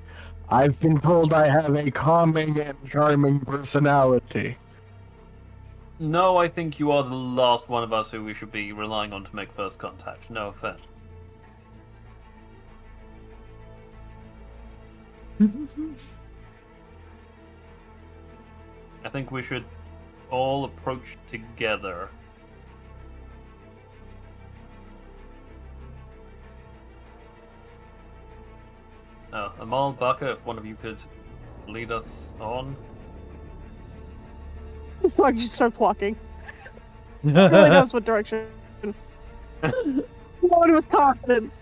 S7: I've been told I have a calming and charming personality.
S5: No, I think you are the last one of us who we should be relying on to make first contact. No offense. I think we should all approach together. Amal, Baka, if one of you could lead us on.
S8: So he just starts walking. He really knows what direction. Going with confidence.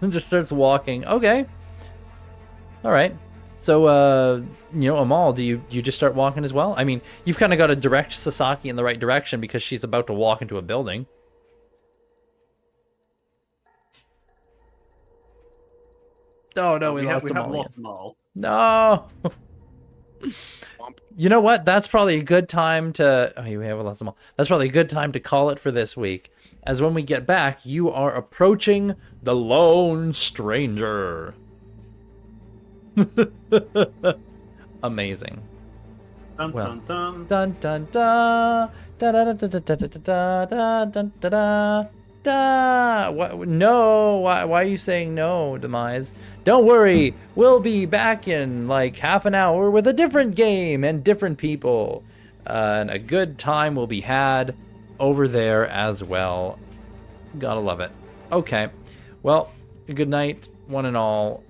S1: Just starts walking. Okay. All right. So, Amal, do you just start walking as well? I mean, you've kind of got to direct Sasaki in the right direction because she's about to walk into a building. Oh, no, we lost Amal.
S5: Lost Amal.
S1: No. You know what? That's probably a good time to... Oh, we have lost Amal. That's probably a good time to call it for this week. As when we get back, you are approaching the Lone Stranger. Amazing.
S5: Dun,
S1: Well,
S5: dun, dun.
S1: dun dun dun da da da da da da da da da da da da. What? No. Why are you saying no, Demise? Don't worry. We'll be back in like half an hour with a different game and different people, and a good time will be had over there as well. Gotta love it. Okay. Well, good night, one and all.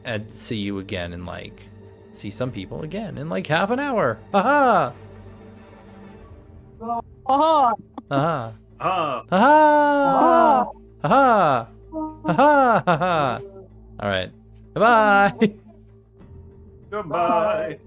S1: And see you again in see some people again in like half an hour. Haha.
S8: Oh,
S1: Haha.
S5: Ah,
S1: Haha. Haha. Haha. Haha. All right. Bye-bye.
S5: goodbye.